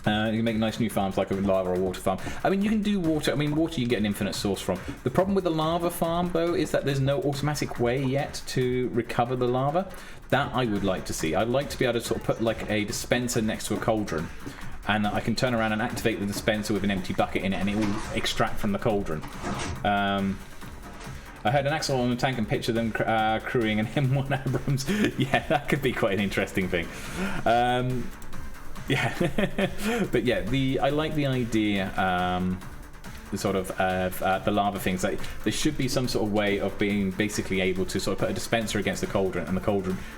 You can make nice new farms like a lava or water farm. I mean, you can do water. I mean, water you can get an infinite source from. The problem with the lava farm, though, is that there's no automatic way yet to recover the lava. That I would like to see. I'd like to be able to sort of put like a dispenser next to a cauldron, and I can turn around and activate the dispenser with an empty bucket in it, and it will extract from the cauldron. I heard an axolotl in a tank and picture them crewing an M1 Abrams. Yeah, that could be quite an interesting thing. Yeah, but yeah, I like the idea, the sort of the lava things. Like, there should be some sort of way of being basically able to sort of put a dispenser against the cauldron,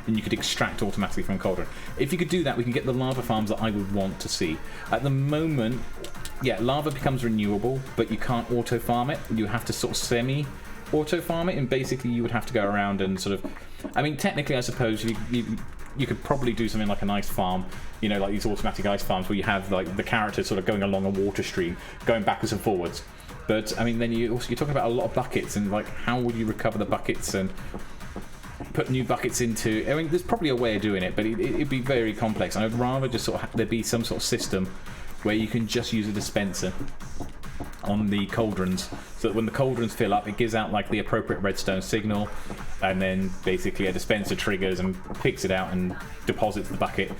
and you could extract automatically from cauldron. If you could do that, we can get the lava farms that I would want to see. At the moment, yeah, lava becomes renewable, but you can't auto farm it. You have to sort of semi auto farm it, and basically you would have to go around and sort of, I mean, technically I suppose you could probably do something like an ice farm, you know, like these automatic ice farms where you have like the characters sort of going along a water stream, going backwards and forwards. But I mean, then you're talking about a lot of buckets, and like, how would you recover the buckets and put new buckets into? I mean, there's probably a way of doing it, but it'd be very complex. And I'd rather just sort of there be some sort of system where you can just use a dispenser on the cauldrons, so that when the cauldrons fill up, it gives out like the appropriate redstone signal, and then basically a dispenser triggers and picks it out and deposits the bucket.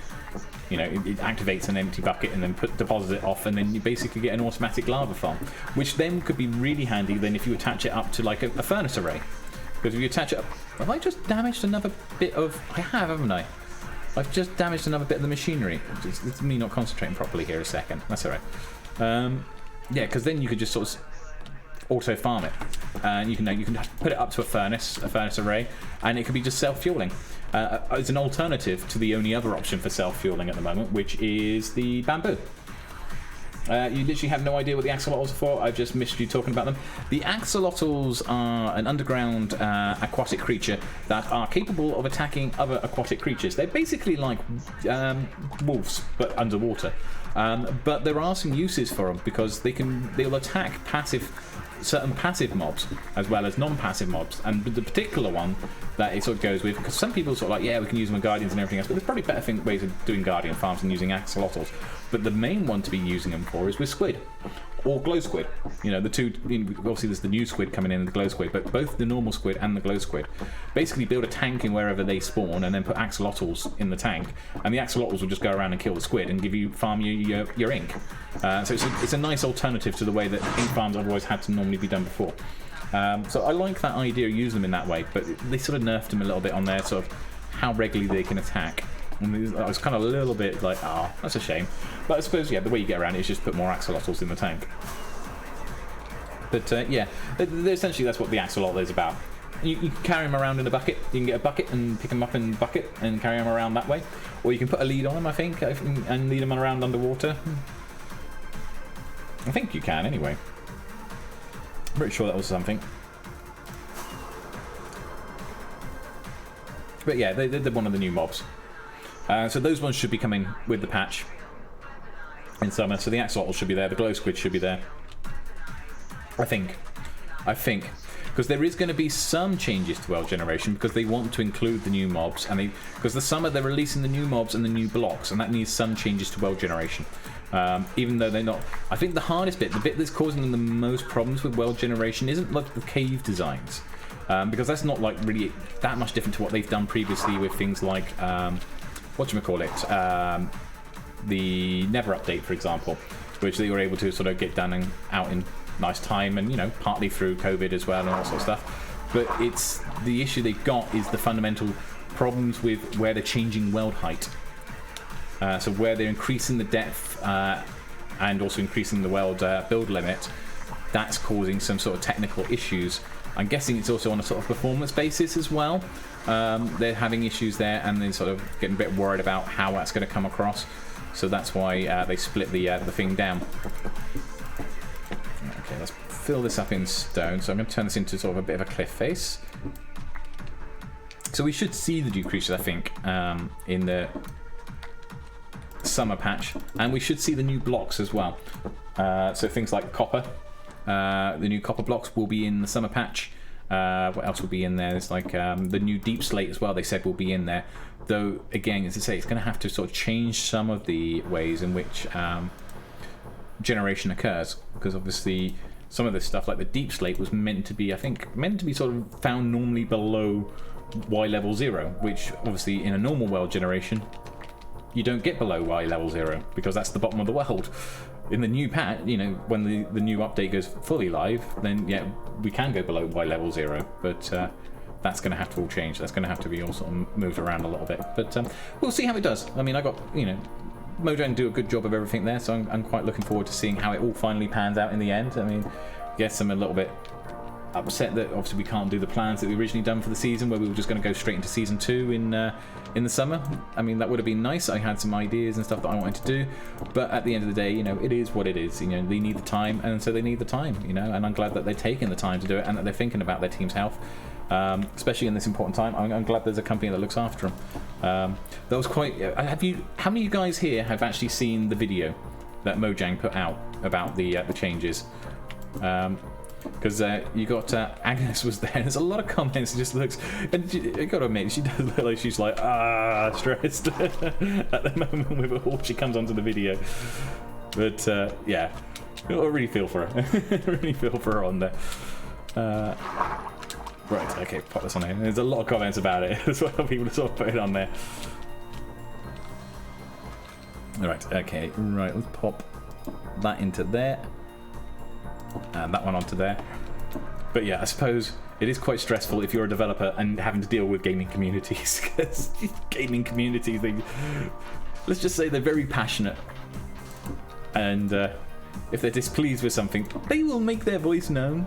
You know, it activates an empty bucket and then deposits it off, and then you basically get an automatic lava farm, which then could be really handy then if you attach it up to like a furnace array. Because if you attach it up... Have I just damaged another bit of... I have, haven't I? I've just damaged another bit of the machinery. It's me not concentrating properly here a second. That's alright. Yeah, because then you could just sort of auto farm it. And you can put it up to a furnace array, and it could be just self-fueling. It's an alternative to the only other option for self-fueling at the moment, which is the bamboo. You literally have no idea what the axolotls are for. I've just missed you talking about them. The axolotls are an underground aquatic creature that are capable of attacking other aquatic creatures. They're basically like wolves, but underwater. But there are some uses for them, because they'll attack certain passive mobs as well as non-passive mobs, and the particular one that it sort of goes with, because some people sort of like, yeah, we can use them on guardians and everything else, but there's probably better ways of doing guardian farms than using axolotls. But the main one to be using them for is with squid or glow squid. You know, the two, obviously there's the new squid coming in and the glow squid, but both the normal squid and the glow squid basically build a tank in wherever they spawn and then put axolotls in the tank, and the axolotls will just go around and kill the squid and farm your ink. So it's a nice alternative to the way that ink farms have always had to normally be done before. So I like that idea of using them in that way, but they sort of nerfed them a little bit on their sort of how regularly they can attack. And I was kind of a little bit like, oh, that's a shame. But I suppose, yeah, the way you get around it is just put more axolotls in the tank. But yeah, essentially that's what the axolotl is about. You can carry them around in a bucket. You can get a bucket and pick them up in a bucket and carry them around that way. Or you can put a lead on them, I think, and lead them around underwater. I think you can, anyway. I'm pretty sure that was something. But yeah, they're one of the new mobs. So those ones should be coming with the patch in summer. So the axolotl should be there, the glow squid should be there. I think. Because there is going to be some changes to world generation, because they want to include the new mobs, and because the summer they're releasing the new mobs and the new blocks, and that needs some changes to world generation. Even though they're not, I think the hardest bit, the bit that's causing them the most problems with world generation, isn't like the cave designs, because that's not like really that much different to what they've done previously with things like the Never update, for example, which they were able to sort of get done and out in nice time, and partly through COVID as well and all that sort of stuff. But it's the issue they've got is the fundamental problems with where they're changing world height. So where they're increasing the depth and also increasing the world build limit, that's causing some sort of technical issues. I'm guessing it's also on a sort of performance basis as well. They're having issues there, and they're sort of getting a bit worried about how that's going to come across. So that's why they split the thing down. Okay, let's fill this up in stone. So I'm going to turn this into sort of a bit of a cliff face. So we should see the new creatures, I think, in the summer patch, and we should see the new blocks as well. So things like copper, the new copper blocks will be in the summer patch. What else will be in there? There's like the new deep slate as well, they said will be in there, though again, as I say, it's going to have to sort of change some of the ways in which generation occurs, because obviously some of this stuff like the deep slate was meant to be sort of found normally below Y level 0, which obviously in a normal world generation you don't get below Y level 0, because that's the bottom of the world. In the new patch, when the new update goes fully live, then yeah, we can go below Y level 0, but that's going to have to all change. That's going to have to be all sort of moved around a little bit, but we'll see how it does. I mean, I got, Mojang do a good job of everything there, so I'm quite looking forward to seeing how it all finally pans out in the end. I mean, yes, I'm a little bit upset that obviously we can't do the plans that we originally done for the season, where we were just going to go straight into season 2 in the summer. I mean, that would have been nice. I had some ideas and stuff that I wanted to do, but at the end of the day, it is what it is. They need the time, and so they need the time. And I'm glad that they're taking the time to do it, and that they're thinking about their team's health, especially in this important time. I'm glad there's a company that looks after them. That was quite. How many of you guys here have actually seen the video that Mojang put out about the changes? Because you got Agnes was there. There's a lot of comments. It just looks, and I got to admit, she does look like she's like stressed at the moment with all she comes onto the video. But yeah, I really feel for her. I really feel for her on there. Right, okay, pop this on here. There's a lot of comments about it as well. People sort of put it on there. Alright, okay, right, let's pop that into there. And that one onto there. But yeah, I suppose it is quite stressful if you're a developer and having to deal with gaming communities. Because gaming communities, let's just say they're very passionate. And if they're displeased with something, they will make their voice known.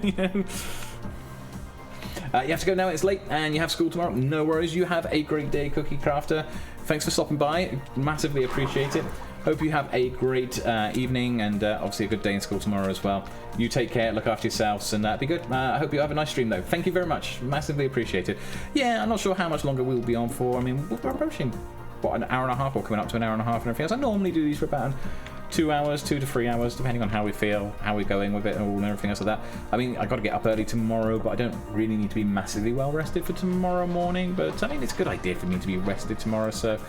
You know? You have to go now, it's late, and you have school tomorrow. No worries, you have a great day, Cookie Crafter. Thanks for stopping by, massively appreciate it. Hope you have a great evening, and obviously a good day in school tomorrow as well. You take care, look after yourselves, and be good. I hope you have a nice stream, though. Thank you very much, massively appreciate it. Yeah, I'm not sure how much longer we'll be on for. I mean, we're approaching, what, an hour and a half, or coming up to an hour and a half and everything else. I normally do these for about 2 hours, 2 to 3 hours, depending on how we feel, how we're going with it, and everything else like that. I mean, I got to get up early tomorrow, but I don't really need to be massively well rested for tomorrow morning. But I mean, it's a good idea for me to be rested tomorrow. So,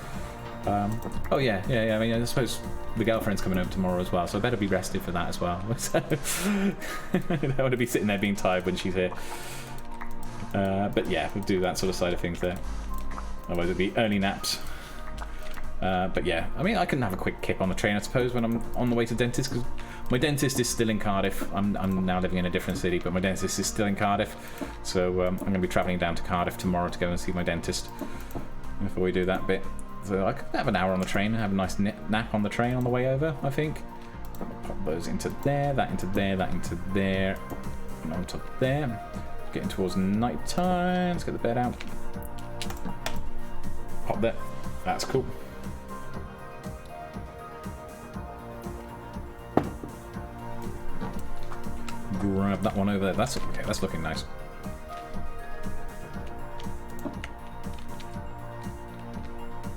oh yeah. I mean, I suppose the girlfriend's coming over tomorrow as well, so I better be rested for that as well. So, I don't want to be sitting there being tired when she's here. But yeah, we'll do that sort of side of things there. Otherwise, it'll be early naps. But yeah, I mean, I can have a quick kip on the train, I suppose, when I'm on the way to dentist, because my dentist is still in Cardiff. I'm now living in a different city, but my dentist is still in Cardiff. So I'm going to be travelling down to Cardiff tomorrow to go and see my dentist before we do that bit. So I could have an hour on the train and have a nice nap on the train on the way over, I think. Pop those into there, that into there, that into there, and onto there. Getting towards night time. Let's get the bed out. Pop there. That's cool. Grab that one over there. That's okay. That's looking nice.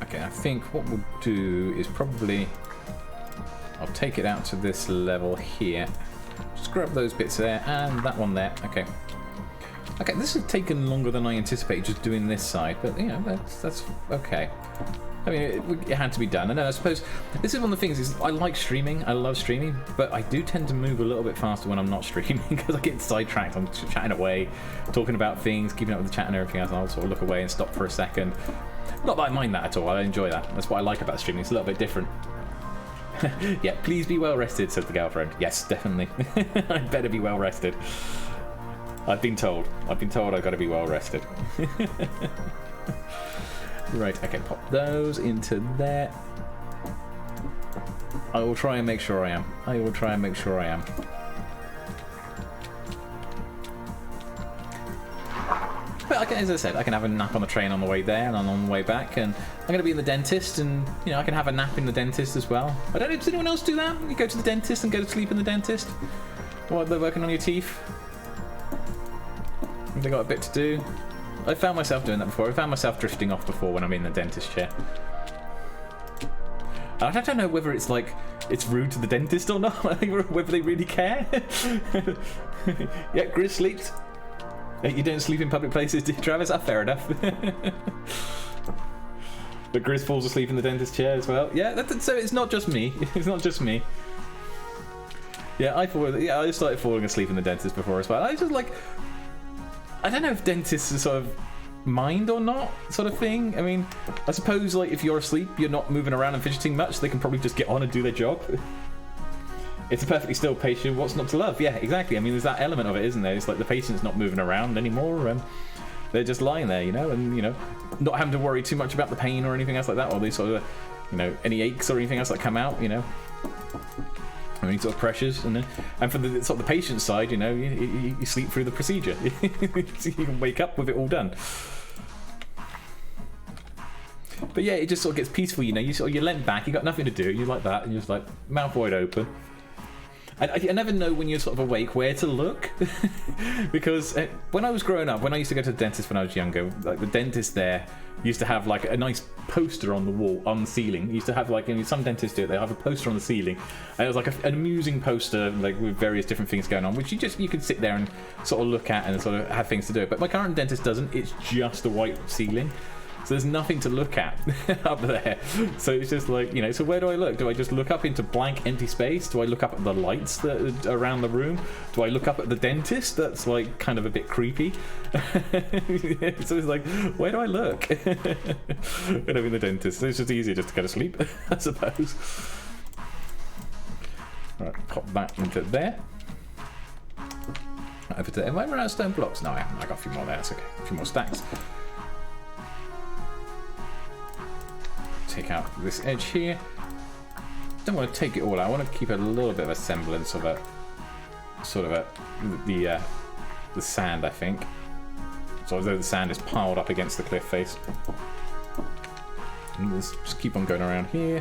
Okay, I think what we'll do is probably I'll take it out to this level here. Just grab those bits there and that one there. Okay. Okay, this has taken longer than I anticipated just doing this side, but you know that's okay. I mean, it had to be done. And I suppose this is one of the things, is I like streaming, I love streaming, but I do tend to move a little bit faster when I'm not streaming because I get sidetracked. I'm chatting away, talking about things, keeping up with the chat and everything else, and I'll sort of look away and stop for a second. Not that I mind that at all, I enjoy that. That's what I like about streaming, it's a little bit different. Yeah, please be well rested, said the girlfriend. Yes, definitely. I better be well rested. I've been told I've got to be well rested. Right, okay, pop those into there. I will try and make sure I am. But as I said, I can have a nap on the train on the way there and on the way back, and I'm going to be in the dentist, and you know I can have a nap in the dentist as well. I don't know, does anyone else do that? You go to the dentist and go to sleep in the dentist while they're working on your teeth? Have they got a bit to do? I found myself doing that before. I found myself drifting off before when I'm in the dentist chair. I don't know whether it's like it's rude to the dentist or not, whether they really care. Yeah, Grizz sleeps. You don't sleep in public places, do you, Travis? Ah, fair enough. But Grizz falls asleep in the dentist chair as well. Yeah, so it's not just me. It's not just me. Yeah, I started falling asleep in the dentist before as well. I was just like, I don't know if dentists are sort of mind or not, sort of thing. I mean, I suppose like if you're asleep, you're not moving around and fidgeting much. They can probably just get on and do their job. It's a perfectly still patient. What's not to love? Yeah, exactly. I mean, there's that element of it, isn't there? It's like the patient's not moving around anymore, and they're just lying there, you know, and you know, not having to worry too much about the pain or anything else like that, or these sort of, you know, any aches or anything else that come out, you know. Any sort of pressures, and for the sort of the patient side, you know, you sleep through the procedure. So you can wake up with it all done. But yeah, it just sort of gets peaceful, you know. You're leant back, you got nothing to do, you're like that, and you're just like mouth wide open. I never know when you're sort of awake where to look, because when I was growing up, when I used to go to the dentist when I was younger, like the dentist there used to have like a nice poster on the wall, on the ceiling. He used to have like, some dentists do it, they have a poster on the ceiling, and it was like an amusing poster, like with various different things going on, which you could sit there and sort of look at and sort of have things to do. But my current dentist doesn't. It's just a white ceiling. So there's nothing to look at up there. So it's just like, you know, so where do I look? Do I just look up into blank empty space? Do I look up at the lights that are around the room? Do I look up at the dentist? That's like kind of a bit creepy. So it's like, where do I look? When I'm in the dentist. So it's just easier just to go to sleep, I suppose. Right, pop that into there. Over to there. Have I run out of stone blocks? No, I haven't. I got a few more there. That's okay. A few more stacks. Take out this edge here. Don't want to take it all out. I want to keep a little bit of a semblance of a sort of the sand, I think. So although the sand is piled up against the cliff face. And let's just keep on going around here.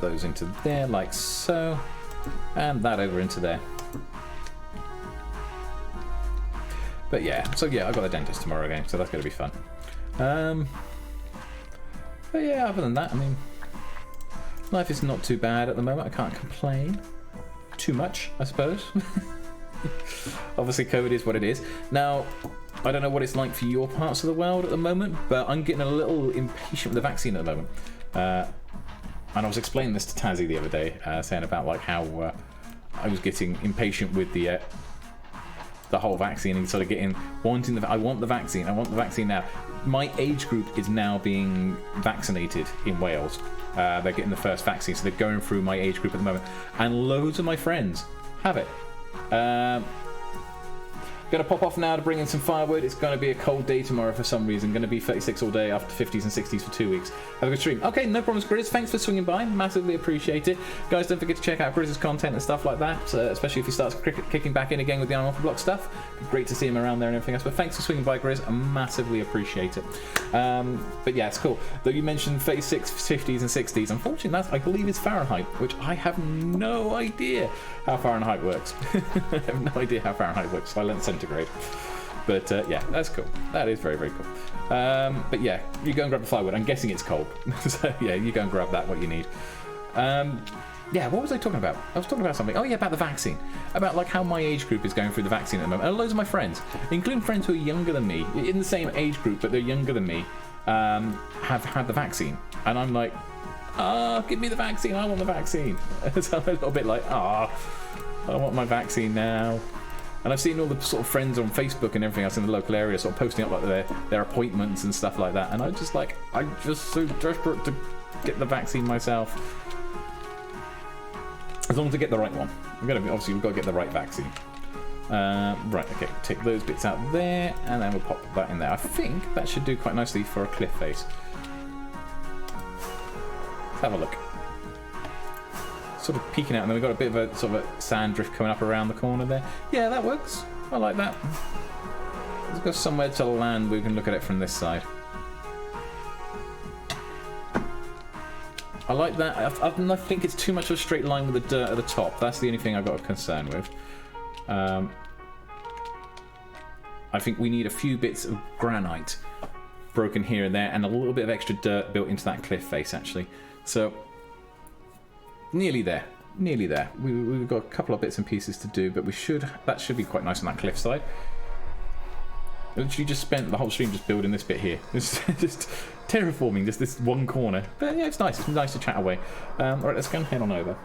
Those into there like so, and that over into there. But yeah, so yeah, I've got the dentist tomorrow again, so that's going to be fun. But yeah, other than that, I mean, life is not too bad at the moment. I can't complain too much, I suppose. Obviously COVID is what it is. Now, I don't know what it's like for your parts of the world at the moment, but I'm getting a little impatient with the vaccine at the moment. And I was explaining this to Tazzy the other day, saying about like how I was getting impatient with the whole vaccine and sort of getting wanting I want the vaccine now. My age group is now being vaccinated in Wales. They're getting the first vaccine, so they're going through my age group at the moment, and loads of my friends have it. Gonna pop off now to bring in some firewood. It's gonna be a cold day tomorrow for some reason. Gonna be 36 all day after 50s and 60s for 2 weeks. Have a good stream. Okay, no problems, Grizz. Thanks for swinging by. Massively appreciate it. Guys, don't forget to check out Grizz's content and stuff like that, especially if he starts kicking back in again with the Unorthoblocks stuff. Great to see him around there and everything else. But thanks for swinging by, Grizz. I massively appreciate it. But yeah, it's cool. Though you mentioned 36, 50s and 60s. Unfortunately, that's, I believe, is Fahrenheit, which I have no idea how Fahrenheit works. I have no idea how Fahrenheit works. I learned centigrade. But yeah, that's cool. That is very, very cool. But yeah, you go and grab the firewood. I'm guessing it's cold. So yeah, you go and grab that, what you need. Yeah, what was I talking about? I was talking about something. Oh yeah, about the vaccine. About like how my age group is going through the vaccine at the moment. And loads of my friends, including friends who are younger than me, in the same age group, but they're younger than me, have had the vaccine. And I'm like, give me the vaccine. I want the vaccine. So I'm a little bit like, I want my vaccine now. And I've seen all the sort of friends on Facebook and everything else in the local area sort of posting up like their appointments and stuff like that. And I'm just so desperate to get the vaccine myself. As long as I get the right one. Obviously we've got to get the right vaccine. Right, okay, take those bits out there, and then we'll pop that in there. I think that should do quite nicely for a cliff face. Let's have a look. Sort of peeking out, and then we've got a bit of a sort of a sand drift coming up around the corner there. Yeah, that works. I like that. Let's go somewhere to land where we can look at it from this side. I like that. I think it's too much of a straight line with the dirt at the top. That's the only thing I've got a concern with. I think we need a few bits of granite broken here and there, and a little bit of extra dirt built into that cliff face, actually. So, nearly there. Nearly there. We've got a couple of bits and pieces to do, but that should be quite nice on that cliff side. I literally just spent the whole stream just building this bit here. It's just terraforming just this one corner. But yeah, it's nice. It's nice to chat away. Alright, let's go and head on over.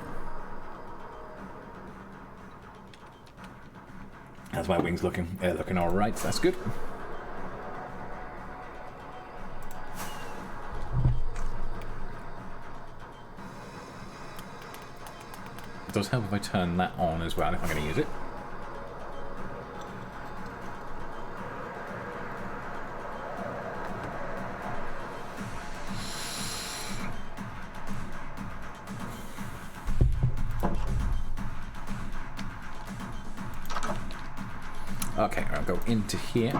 How's my wings looking? They're looking alright. That's good. It does help if I turn that on as well, if I'm going to use it. Okay, I'll go into here.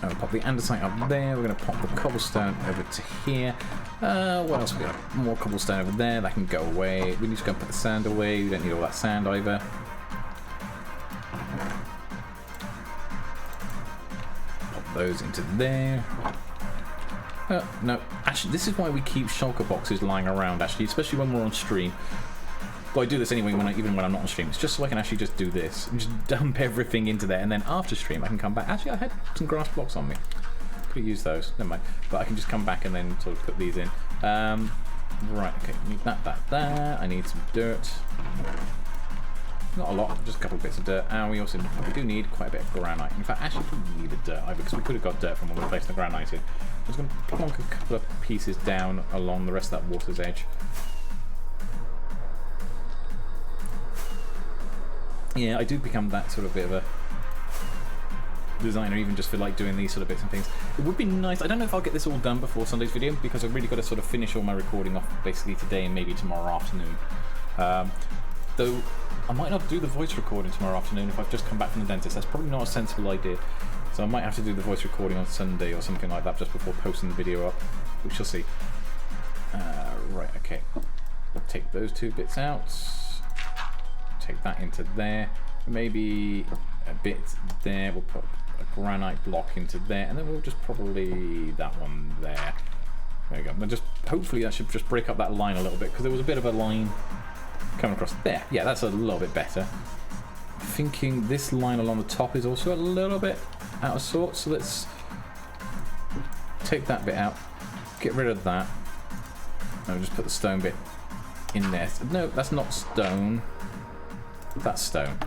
I'll pop the andesite up there. We're going to pop the cobblestone over to here. What else? We got more cobblestone over there. That can go away. We need to go and put the sand away. We don't need all that sand either. Pop those into there. No, actually, this is why we keep shulker boxes lying around, actually, especially when we're on stream. But I do this anyway even when I'm not on stream. It's just so I can actually just do this and just dump everything into there, and then after stream I can come back. Actually, I had some grass blocks on me. Could use those. Never mind. But I can just come back and then sort of put these in. Right. Okay. Need that there. I need some dirt. Not a lot, just a couple of bits of dirt. And we do need quite a bit of granite. In fact, actually, we needed dirt because we could have got dirt from when we placed the granite in. I was going to plonk a couple of pieces down along the rest of that water's edge. Yeah, I do become that sort of bit of a designer, even just for like doing these sort of bits and things. It would be nice. I don't know if I'll get this all done before Sunday's video, because I've really got to sort of finish all my recording off basically today and maybe tomorrow afternoon. Though I might not do the voice recording tomorrow afternoon if I've just come back from the dentist. That's probably not a sensible idea. So I might have to do the voice recording on Sunday or something like that just before posting the video up. We shall see. Right, okay. We'll take those two bits out. Take that into there. Maybe a bit there. We'll put a granite block into there, and then we'll just probably that one there. There we go. And just hopefully that should just break up that line a little bit, because there was a bit of a line coming across there. Yeah, that's a little bit better. Thinking this line along the top is also a little bit out of sorts, so let's take that bit out, get rid of that, and we'll just put the stone bit in there. No, that's not stone. That's stone.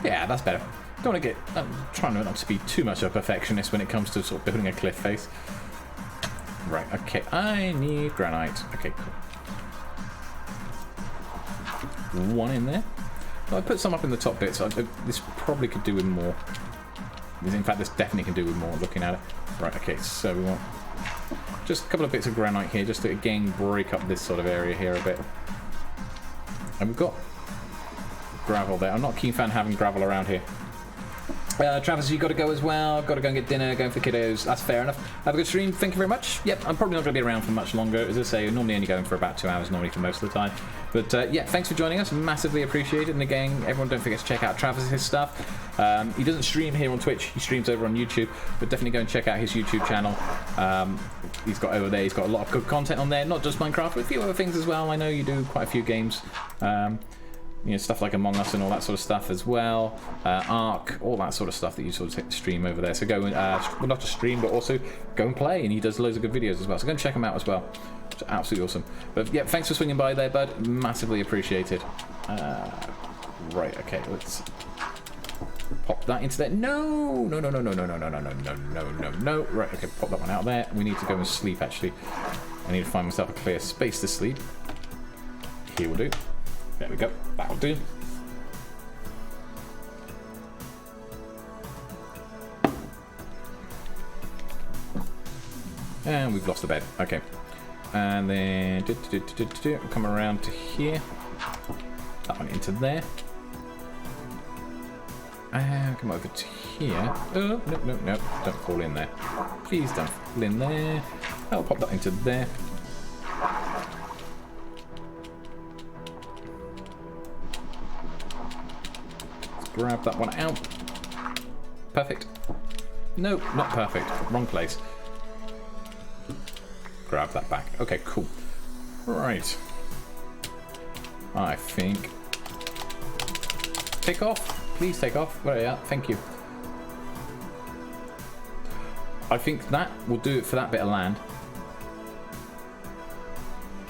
Yeah, that's better. Don't want to get. I'm trying not to be too much of a perfectionist when it comes to sort of building a cliff face. Right, okay, I need granite. Okay, cool. One in there. Well, I put some up in the top bit, so this probably could do with more. In fact, this definitely can do with more looking at it. Right, okay, so we want just a couple of bits of granite here, just to again break up this sort of area here a bit. And we've got gravel there. I'm not a keen fan having gravel around here. Travis, you got to go as well. Got to go and get dinner, going for kiddos. That's fair enough. Have a good stream. Thank you very much. Yep, I'm probably not going to be around for much longer. As I say, normally only going for about 2 hours normally for most of the time. But yeah, thanks for joining us. Massively appreciated. And again, everyone don't forget to check out Travis's stuff. He doesn't stream here on Twitch. He streams over on YouTube. But definitely go and check out his YouTube channel. He's got over there. He's got a lot of good content on there. Not just Minecraft, but a few other things as well. I know you do quite a few games. You know, stuff like Among Us and all that sort of stuff as well. Ark, all that sort of stuff that you sort of stream over there. So go and, well, not just stream, but also go and play. And he does loads of good videos as well. So go and check him out as well. It's absolutely awesome. But yeah, thanks for swinging by there, bud. Massively appreciated. Right, okay, let's pop that into there. No! No. Right, okay, pop that one out there. We need to go and sleep, actually. I need to find myself a clear space to sleep. Here will do. There we go. That'll do. And we've lost the bed. Okay. And then come around to here. That one into there. And come over to here. Oh, no. Don't fall in there. Please don't fall in there. I'll pop that into there. Grab that one out. Perfect. No, not perfect. Wrong place. Grab that back. Okay, cool. Right. I think... Take off. Please take off. Where are you at? Thank you. I think that will do it for that bit of land.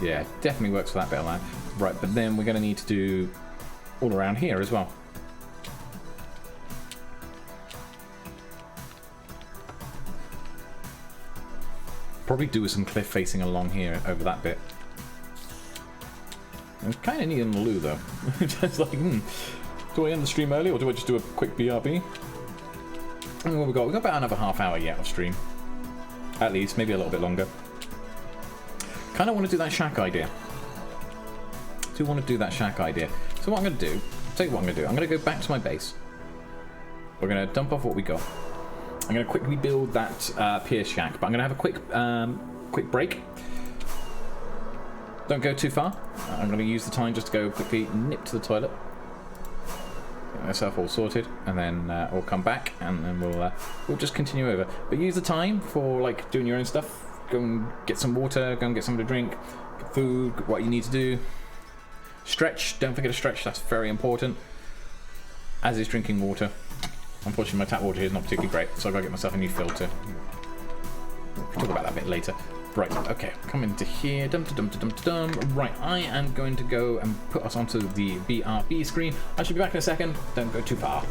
Yeah, definitely works for that bit of land. Right, but then we're going to need to do all around here as well. Probably do with some cliff facing along here over that bit. I kind of need an loo though. Just like, do I end the stream early or do I just do a quick BRB? And what we got? We've got about another half hour yet of stream. At least, maybe a little bit longer. Kind of want to do that shack idea. So what I'm going to do, I'll tell you what I'm going to do. I'm going to go back to my base. We're going to dump off what we got. I'm going to quickly build that pier shack, but I'm going to have a quick break. Don't go too far. I'm going to use the time just to go quickly nip to the toilet. Get myself all sorted, and then we'll come back, and then we'll just continue over. But use the time for like doing your own stuff. go and get some water, go and get something to drink, get food, what you need to do. Stretch, don't forget to stretch, that's very important. As is drinking water. Unfortunately, my tap water here is not particularly great, so I've got to get myself a new filter. We'll talk about that a bit later. Right, okay, come into here. Dum-da-dum-da-dum-da-dum. Right, I am going to go and put us onto the BRB screen. I should be back in a second. Don't go too far.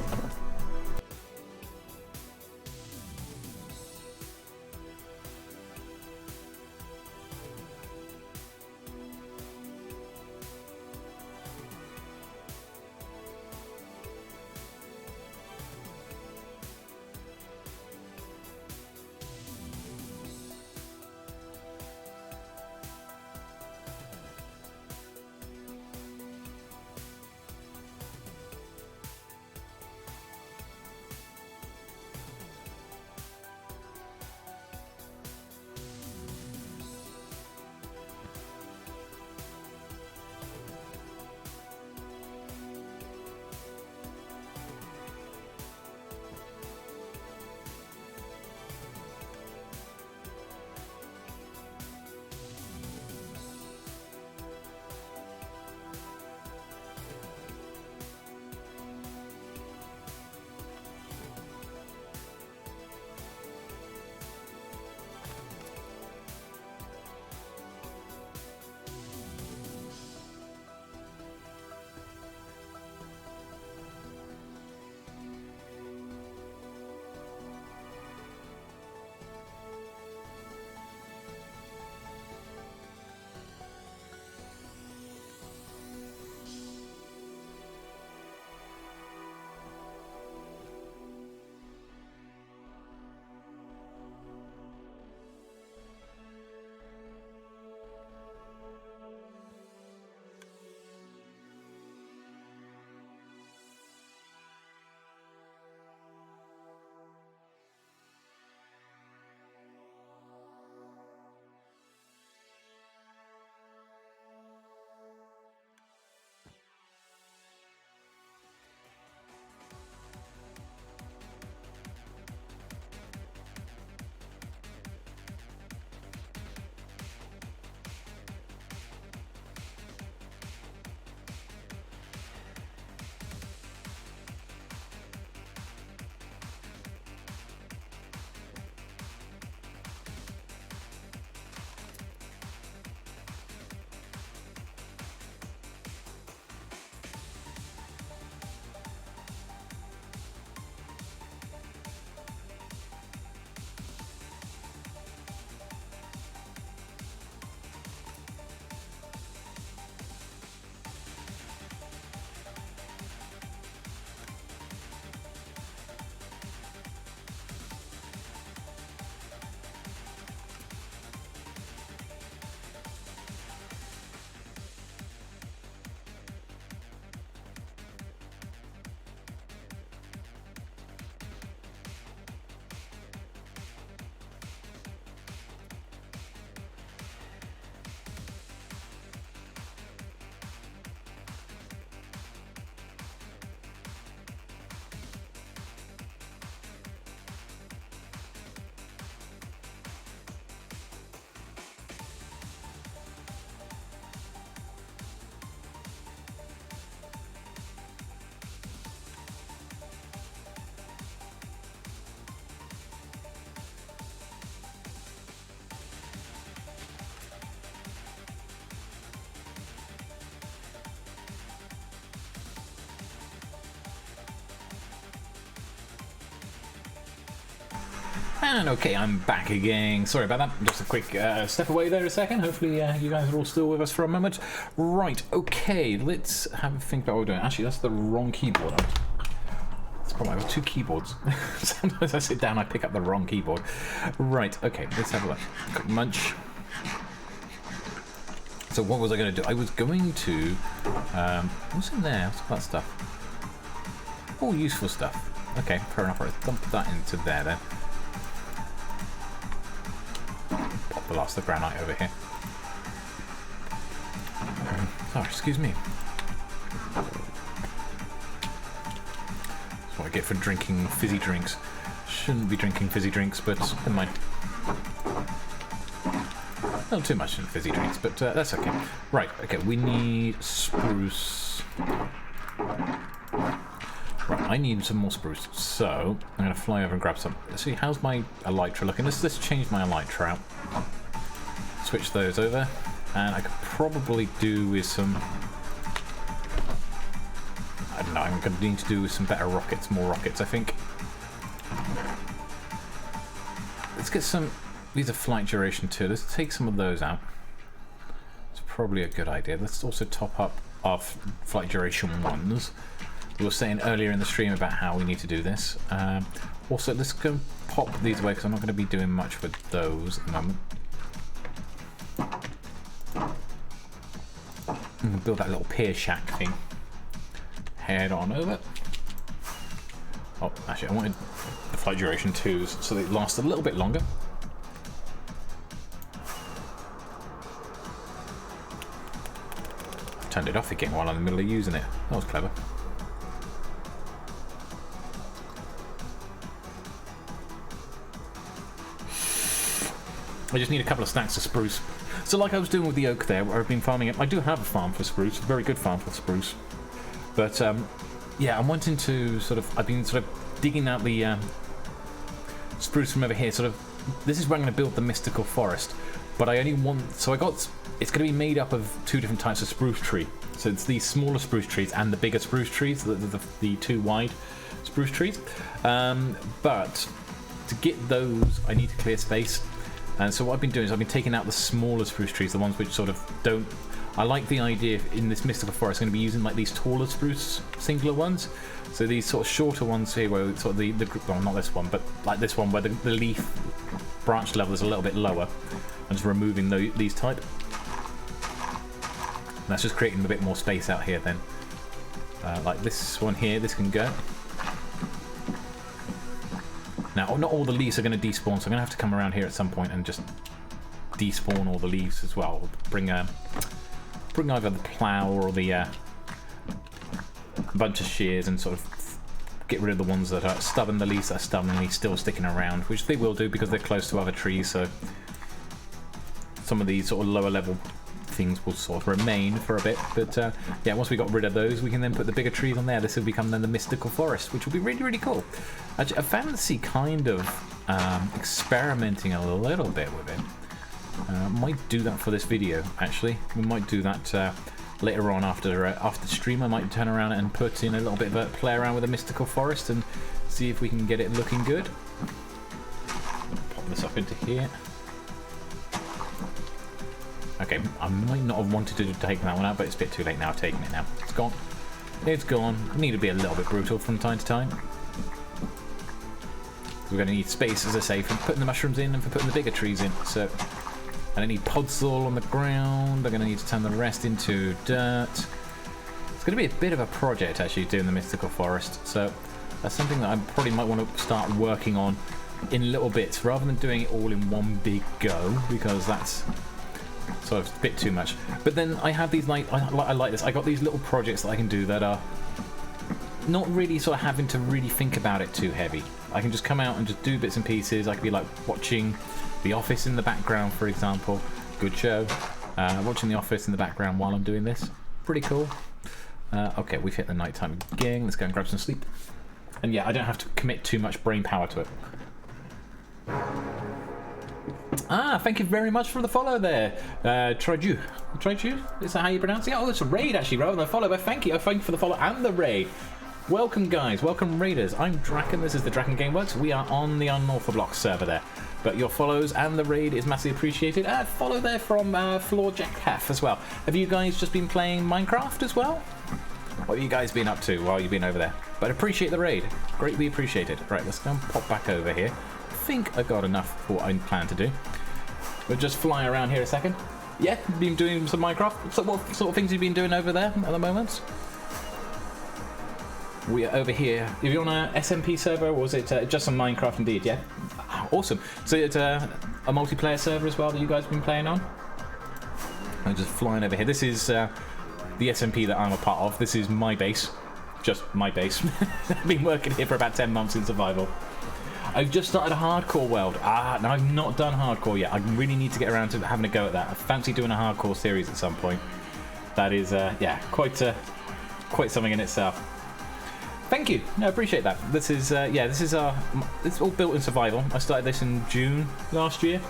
And okay, I'm back again. Sorry about that. Just a quick step away there a second. Hopefully you guys are all still with us for a moment. Right, okay, let's have a think about what we're doing. Actually, that's the wrong keyboard. That's probably I've got two keyboards. Sometimes I sit down, I pick up the wrong keyboard. Right, okay, let's have a look. Quick munch. So what was I going to do? I was going to... what's in there? What's that stuff? All useful stuff. Okay, fair enough. I'll dump that into there then. Pop the last of the granite over here. Sorry, excuse me. That's what I get for drinking fizzy drinks. Shouldn't be drinking fizzy drinks, but never mind. Not too much in fizzy drinks, but that's okay. Right, okay, we need spruce. Right, I need some more spruce, so I'm going to fly over and grab some. Let's see, how's my elytra looking? Let's change my elytra out. Switch those over, and I could probably do with some... I don't know, I'm going to need to do with some better rockets, more rockets, I think. Let's get some... These are flight duration 2. Let's take some of those out. It's probably a good idea. Let's also top up our flight duration 1s. We were saying earlier in the stream about how we need to do this. Also, let's go pop these away because I'm not going to be doing much with those at the moment. I'm going to build that little pier shack thing. Head on over. Oh, actually, I wanted the flight duration 2s so they last a little bit longer. Turned it off again while I'm in the middle of using it. That was clever. I just need a couple of stacks of spruce. So like I was doing with the oak there, where I've been farming it. I do have a farm for spruce, a very good farm for spruce. But yeah, I'm wanting to sort of, I've been sort of digging out the spruce from over here. Sort of, this is where I'm going to build the mystical forest. But I only want, so it's going to be made up of 2 different types of spruce tree. So it's these smaller spruce trees and the bigger spruce trees, the 2 wide spruce trees. But to get those, I need to clear space. And so what I've been doing is I've been taking out the smaller spruce trees, the ones which sort of don't... I like the idea in this mystical forest, I'm going to be using like these taller spruce singular ones. So these sort of shorter ones here, where sort of the well, not this one, but like this one, where the leaf branch level is a little bit lower. I'm just removing these type. And that's just creating a bit more space out here then. Like this one here, this can go. Now, not all the leaves are going to despawn, so I'm going to have to come around here at some point and just despawn all the leaves as well. Bring either the plough or the bunch of shears and sort of get rid of the ones that are stubborn, the leaves that are stubbornly still sticking around, which they will do because they're close to other trees, so some of these sort of lower level things will sort of remain for a bit. But yeah, once we got rid of those, we can then put the bigger trees on there. This will become then the mystical forest, which will be really, really cool. Actually, I fancy kind of experimenting a little bit with it. Might do that for this video, actually. We might do that later on after the stream. I might turn around and put in a little bit of a play around with the mystical forest and see if we can get it looking good. Pop this up into here. Okay, I might not have wanted to take that one out, but it's a bit too late now. I've taken it now. It's gone. It's gone. I need to be a little bit brutal from time to time. We're going to need space, as I say, for putting the mushrooms in and for putting the bigger trees in. So, and I need podzol on the ground. I'm going to need to turn the rest into dirt. It's going to be a bit of a project, actually, doing the mystical forest. So that's something that I probably might want to start working on in little bits, rather than doing it all in one big go, because that's sort of a bit too much. But then I have these, like, I like this. I got these little projects that I can do that are not really sort of having to really think about it too heavy. I can just come out and just do bits and pieces. I could be like watching The Office in the background, for example. Good show. Watching The Office in the background while I'm doing this. Pretty cool. Okay, we've hit the nighttime again. Let's go and grab some sleep. And yeah, I don't have to commit too much brain power to it. Ah, thank you very much for the follow there. Triju. Is that how you pronounce it? Oh, it's a raid actually rather than a follow, but thank you. Oh, thank you for the follow and the raid. Welcome guys, welcome raiders. I'm Draken, this is the DrakenWerks. We are on the Unorthoblocks server there. But your follows and the raid is massively appreciated. Follow there from Floor Jack Half as well. Have you guys just been playing Minecraft as well? What have you guys been up to while you've been over there? But appreciate the raid, greatly appreciated. Right, let's go and pop back over here. I think I got enough for what I plan to do. We'll just fly around here a second. Yeah, been doing some Minecraft. So what sort of things have you been doing over there at the moment? We are over here. Are you on a SMP server, or was it just on Minecraft indeed? Yeah? Awesome. So it's a multiplayer server as well that you guys have been playing on? I'm just flying over here. This is the SMP that I'm a part of. This is my base. Just my base. I've been working here for about 10 months in survival. I've just started a hardcore world. No, I've not done hardcore yet. I really need to get around to having a go at that. I fancy doing a hardcore series at some point. That is, yeah, quite something in itself. Thank you. No, I appreciate that. This is, it's all built in survival. I started this in June last year,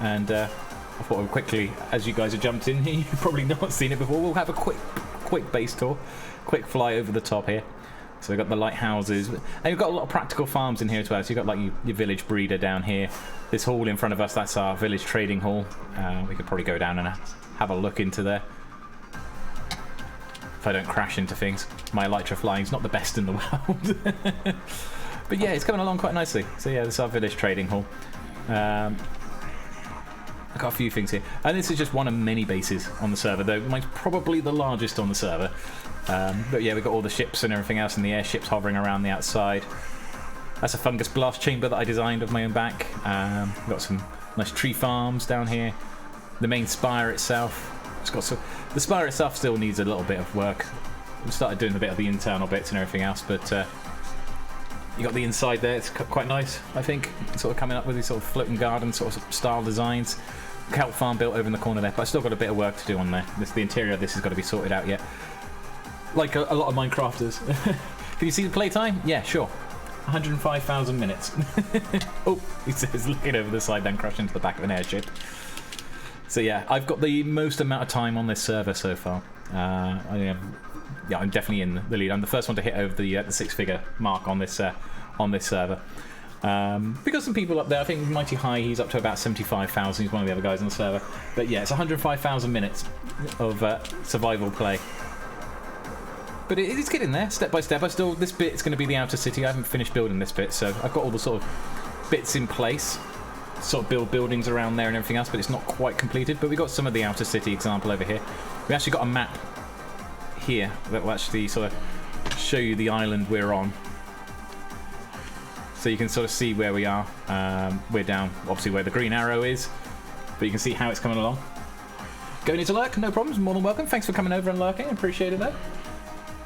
and I thought I would quickly, as you guys have jumped in here, you've probably not seen it before. We'll have a quick base tour, quick fly over the top here. So we've got the lighthouses, and we've got a lot of practical farms in here as well. So you've got like your village breeder down here. This hall in front of us, that's our village trading hall. We could probably go down and have a look into there. If I don't crash into things. My elytra flying's not the best in the world. But yeah, it's coming along quite nicely. So yeah, this is our village trading hall. I've got a few things here. And this is just one of many bases on the server, though mine's probably the largest on the server. But yeah, we've got all the ships and everything else in the airships hovering around the outside. That's a fungus blast chamber that I designed of my own back. We've got some nice tree farms down here. The main spire itself. It's got some, the spire itself still needs a little bit of work. We started doing a bit of the internal bits and everything else, but you got the inside there. It's quite nice, I think. It's sort of coming up with these sort of floating garden sort of style designs. Kelp farm built over in the corner there, but I've still got a bit of work to do on there. The interior of this has got to be sorted out yet. Like a lot of Minecrafters. Can you see the playtime? Yeah, sure. 105,000 minutes. Oh, he says looking over the side, then crash into the back of an airship. So yeah, I've got the most amount of time on this server so far. I'm definitely in the lead. I'm the first one to hit over the six-figure mark on this server. We've got some people up there. I think Mighty High, he's up to about 75,000. He's one of the other guys on the server. But yeah, it's 105,000 minutes of survival play. But it's getting there, step by step. This bit's going to be the outer city. I haven't finished building this bit, so I've got all the sort of bits in place. Sort of build buildings around there and everything else, but it's not quite completed. But we've got some of the outer city example over here. We actually got a map here that will actually sort of show you the island we're on. So you can sort of see where we are. We're down, obviously, where the green arrow is, but you can see how it's coming along. Going into lurk, no problems, more than welcome. Thanks for coming over and lurking, appreciate it though.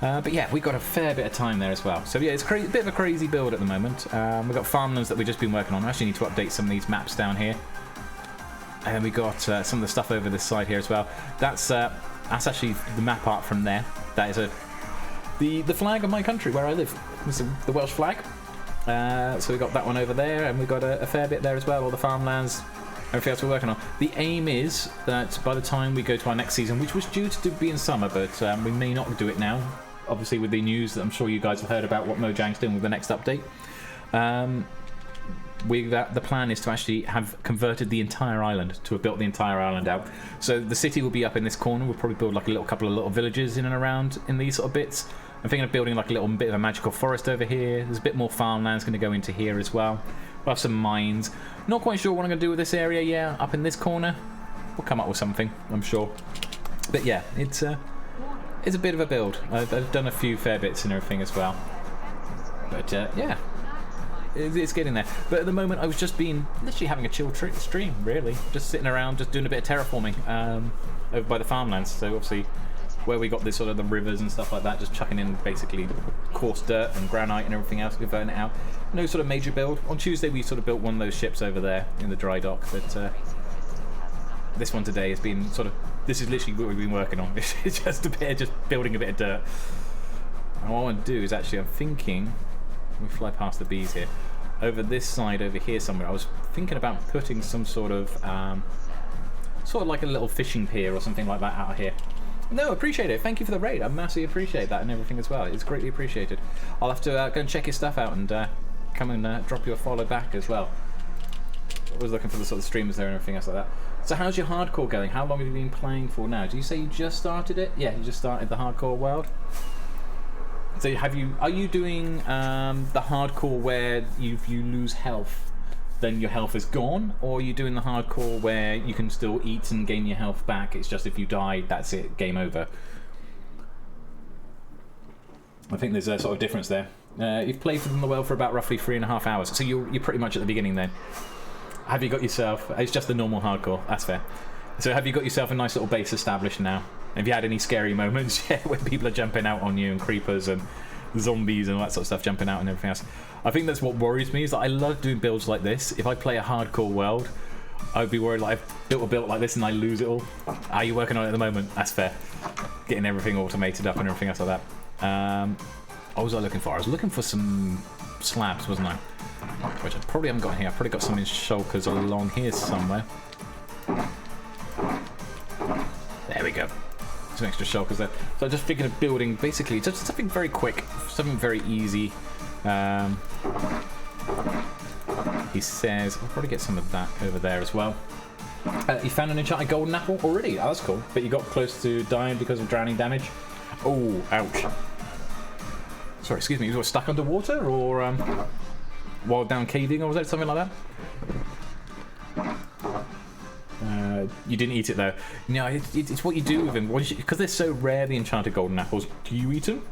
But yeah, we've got a fair bit of time there as well. So yeah, it's a bit of a crazy build at the moment. We've got farmlands that we've just been working on. I actually need to update some of these maps down here. And then we got some of the stuff over this side here as well. That's actually the map art from there. That is the flag of my country where I live. This is the Welsh flag. So we've got that one over there, and we've got a fair bit there as well. All the farmlands, everything else we're working on. The aim is that by the time we go to our next season, which was due to be in summer, but we may not do it now. Obviously, with the news that I'm sure you guys have heard about what Mojang's doing with the next update. The plan is to actually have converted the entire island, to have built the entire island out. So the city will be up in this corner. We'll probably build like a couple of little villages in and around in these sort of bits. I'm thinking of building like a little bit of a magical forest over here. There's a bit more farmland's going to go into here as well. We'll have some mines. Not quite sure what I'm going to do with this area. Yeah, up in this corner, we'll come up with something, I'm sure. But yeah, it's a bit of a build. I've done a few fair bits and everything as well. But yeah, it's getting there. But at the moment, I was just literally having a chill stream, really. Just sitting around, just doing a bit of terraforming over by the farmlands. So obviously, where we got this sort of the rivers and stuff like that, just chucking in basically coarse dirt and granite and everything else, converting it out. No sort of major build. On Tuesday, we sort of built one of those ships over there in the dry dock. But this one today has been sort of. This is literally what we've been working on. It's just building a bit of dirt. And what I want to do is actually, I'm thinking, we fly past the bees here, over this side over here somewhere. I was thinking about putting some sort of like a little fishing pier or something like that out here. No, appreciate it. Thank you for the raid. I massively appreciate that and everything as well. It's greatly appreciated. I'll have to go and check your stuff out and come and drop you a follow back as well. I was looking for the sort of streamers there and everything else like that. So how's your hardcore going? How long have you been playing for now? Do you say you just started it? Yeah, you just started the hardcore world. So are you doing the hardcore where you lose health, then your health is gone, or are you doing the hardcore where you can still eat and gain your health back? It's just if you die, that's it, game over. I think there's a sort of difference there. You've played for the world for about roughly 3.5 hours, so you're pretty much at the beginning then. Have you got yourself... It's just the normal hardcore, that's fair. So have you got yourself a nice little base established now? Have you had any scary moments yet where people are jumping out on you and creepers and zombies and all that sort of stuff jumping out and everything else. I think that's what worries me, is that I love doing builds like this. If I play a hardcore world, I'd be worried like I've built a build like this and I lose it all. Are you working on it at the moment? That's fair. Getting everything automated up and everything else like that. What was I looking for? I was looking for some slabs, wasn't I? Which I probably haven't got here. I've probably got some in shulkers along here somewhere. There we go. Some extra shulkers there. So I just figured of building basically just something very quick, something very easy. He says, I'll probably get some of that over there as well. You found an enchanted golden apple already? Oh, that's cool. But you got close to dying because of drowning damage. Oh, ouch. Sorry, excuse me. You were stuck underwater or while down caving, or was it something like that? You didn't eat it though. No, it's what you do with them. Because they're so rare, the enchanted golden apples. Do you eat them?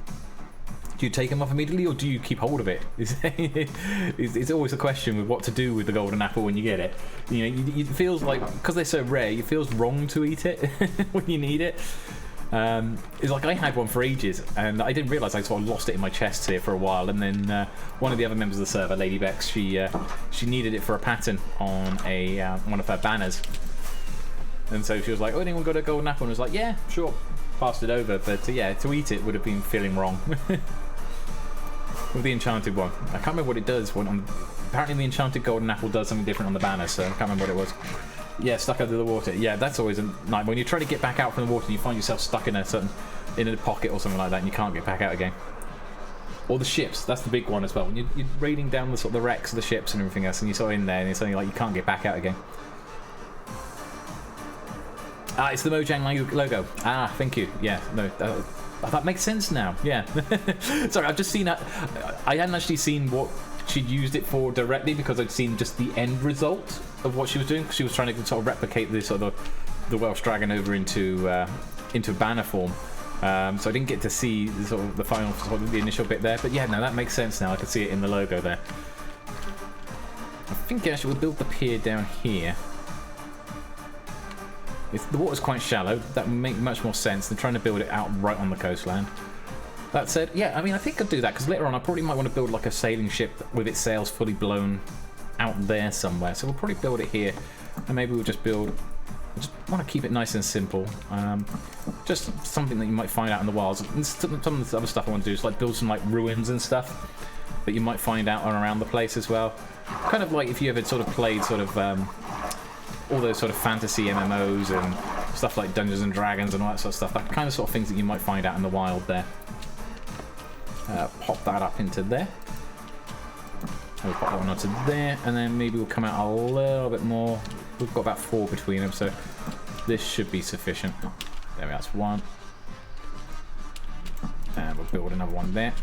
Do you take them off immediately, or do you keep hold of it? It's always a question with what to do with the golden apple when you get it. You know, it feels like, because they're so rare, it feels wrong to eat it when you need it. It's like I had one for ages, and I didn't realise I sort of lost it in my chest here for a while. And then one of the other members of the server, Lady Bex, she needed it for a pattern on a one of her banners. And so she was like, "Oh, anyone got a golden apple?" And I was like, "Yeah, sure." Passed it over, but yeah, to eat it would have been feeling wrong. With the enchanted one, I can't remember what it does. Apparently, the enchanted golden apple does something different on the banner, so I can't remember what it was. Yeah, stuck under the water. Yeah, that's always a nightmare. When you try to get back out from the water and you find yourself stuck in a pocket or something like that, and you can't get back out again. Or the ships, that's the big one as well. When you're raiding down the sort of the wrecks of the ships and everything else, and you're sort of in there, and it's something like you can't get back out again. Ah, it's the Mojang logo. Ah, thank you. Yeah, no, that makes sense now. Yeah. Sorry, I've just seen. I hadn't actually seen what she'd used it for directly, because I'd seen just the end result of what she was doing. She was trying to sort of replicate this sort of the Welsh dragon over into banner form. So I didn't get to see the final, the initial bit there. But yeah, no, that makes sense now. I can see it in the logo there. I think actually we'll build the pier down here. The water's quite shallow. That would make much more sense than trying to build it out right on the coastline. That said, yeah, I mean, I think I'll do that, because later on I probably might want to build like a sailing ship with its sails fully blown out there somewhere. So we'll probably build it here, and maybe we'll just build. I just want to keep it nice and simple. Just something that you might find out in the wilds. And some of the other stuff I want to do is like build some like ruins and stuff that you might find out around the place as well. Kind of like if you ever sort of played sort of all those sort of fantasy MMOs and stuff like Dungeons and Dragons and all that sort of stuff. That kind of things that you might find out in the wild there. Pop that up into there. We'll pop that one onto there, and then maybe we'll come out a little bit more. We've got about 4 between them, so this should be sufficient. There we go, that's 1. And we'll build another one there.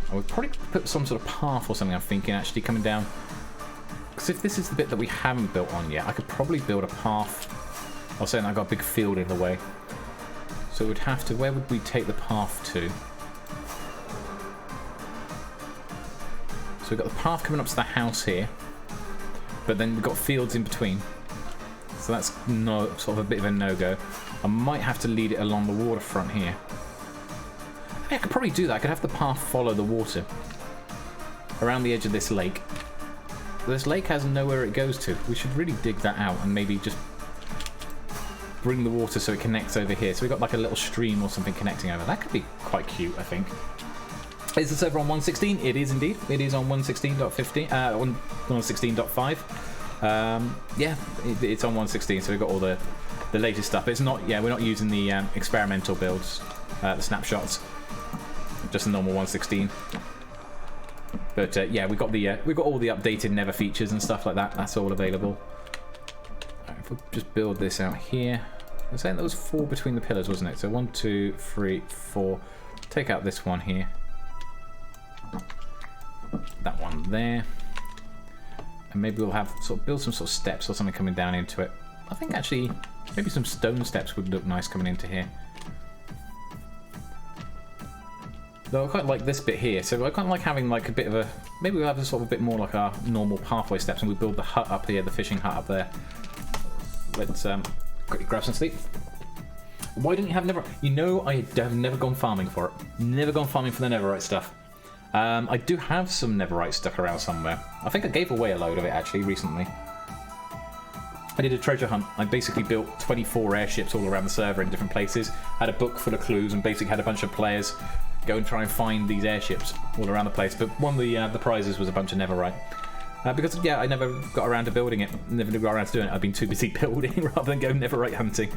And we'll probably put some sort of path or something, I'm thinking, actually coming down. Because if this is the bit that we haven't built on yet, I could probably build a path. I was saying I've got a big field in the way. So we'd have to, where would we take the path to? So we've got the path coming up to the house here, but then we've got fields in between. So that's sort of a bit of a no-go. I might have to lead it along the waterfront here. I could probably do that. I could have the path follow the water around the edge of this lake. This lake has nowhere it goes to. We should really dig that out and maybe just bring the water so it connects over here. So we've got like a little stream or something connecting over. That could be quite cute, I think. Is the server on 1.16? It is indeed. It is on 1.16.15, 1.16.5. Yeah, it's on 1.16, so we've got all the latest stuff. It's not. Yeah, we're not using the experimental builds, the snapshots. Just the normal 1.16. But yeah, we've got all the updated Never features and stuff like that. That's all available. Right, if we just build this out here. I was saying there was 4 between the pillars, wasn't it? So 1, 2, 3, 4. Take out this one here. That one there. And maybe we'll have build some sort of steps or something coming down into it. I think actually maybe some stone steps would look nice coming into here. Though I quite like this bit here, so I quite like having like a bit of a. Maybe we'll have a sort of a bit more like our normal pathway steps, and we build the hut up here, the fishing hut up there. Let's quickly grab some sleep. Why don't you have netherite? You know, I have never gone farming for it. Never gone farming for the netherite stuff. I do have some netherite stuck around somewhere. I think I gave away a load of it, actually, recently. I did a treasure hunt. I basically built 24 airships all around the server in different places. Had a book full of clues and basically had a bunch of players go and try and find these airships all around the place. But one of the prizes was a bunch of netherite. Because, yeah, I never got around to building it. Never got around to doing it. I've been too busy building rather than go netherite hunting.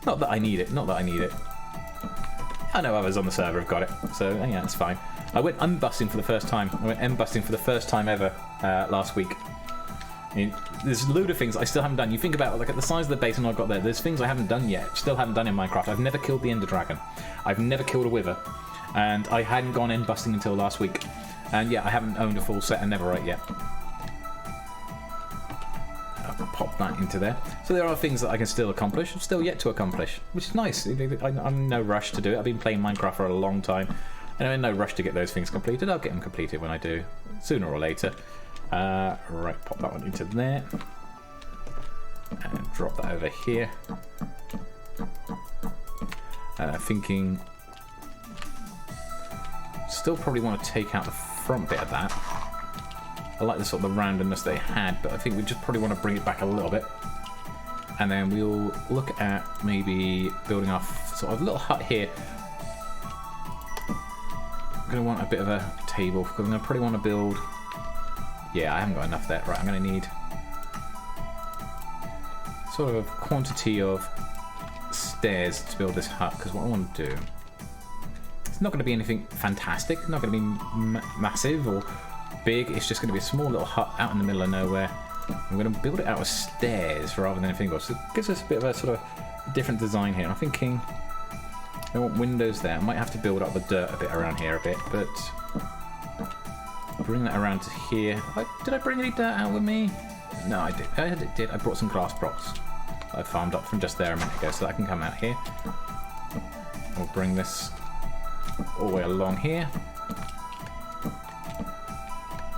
Not that I need it. Not that I need it. I know others on the server have got it. So, yeah, it's fine. I went unbusting for the first time. I went busting for the first time ever last week. I mean, there's a load of things I still haven't done. You think about, like, at the size of the basin I've got there, there's things I haven't done yet. Still haven't done in Minecraft. I've never killed the Ender Dragon. I've never killed a Wither. And I hadn't gone end busting until last week. And yeah, I haven't owned a full set of netherite yet. I'll pop that into there. So there are things that I can still accomplish. I'm still yet to accomplish, which is nice. I'm in no rush to do it. I've been playing Minecraft for a long time. And I'm in no rush to get those things completed. I'll get them completed when I do, sooner or later. Right, pop that one into there. And drop that over here. Thinking... Still probably want to take out the front bit of that. I like the sort of the randomness they had, but I think we just probably want to bring it back a little bit. And then we'll look at maybe building our sort of little hut here. I'm going to want a bit of a table, because I'm going to probably want to build... Yeah, I haven't got enough there. Right, I'm going to need sort of a quantity of stairs to build this hut, because what I want to do... It's not going to be anything fantastic, not going to be massive or big, it's just going to be a small little hut out in the middle of nowhere. I'm going to build it out of stairs rather than anything else. So it gives us a bit of a sort of different design here. I'm thinking I want windows there. I might have to build up the dirt a bit around here a bit, but bring that around to here. Did I bring any dirt out with me? No, I did. I brought some glass blocks I farmed up from just there a minute ago, so that I can come out here. We'll bring this all the way along here.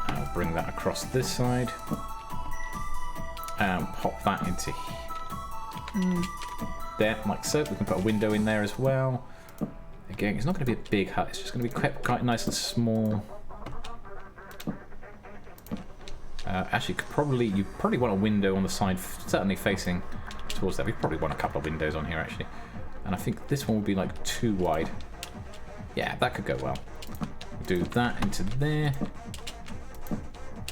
I'll bring that across this side. And pop that into there, like so. We can put a window in there as well. Again, it's not going to be a big hut. It's just going to be quite nice and small. Actually, you probably want a window on the side, certainly facing towards that. We probably want a couple of windows on here, actually. And I think this one will be like too wide. Yeah, that could go well. Do that into there.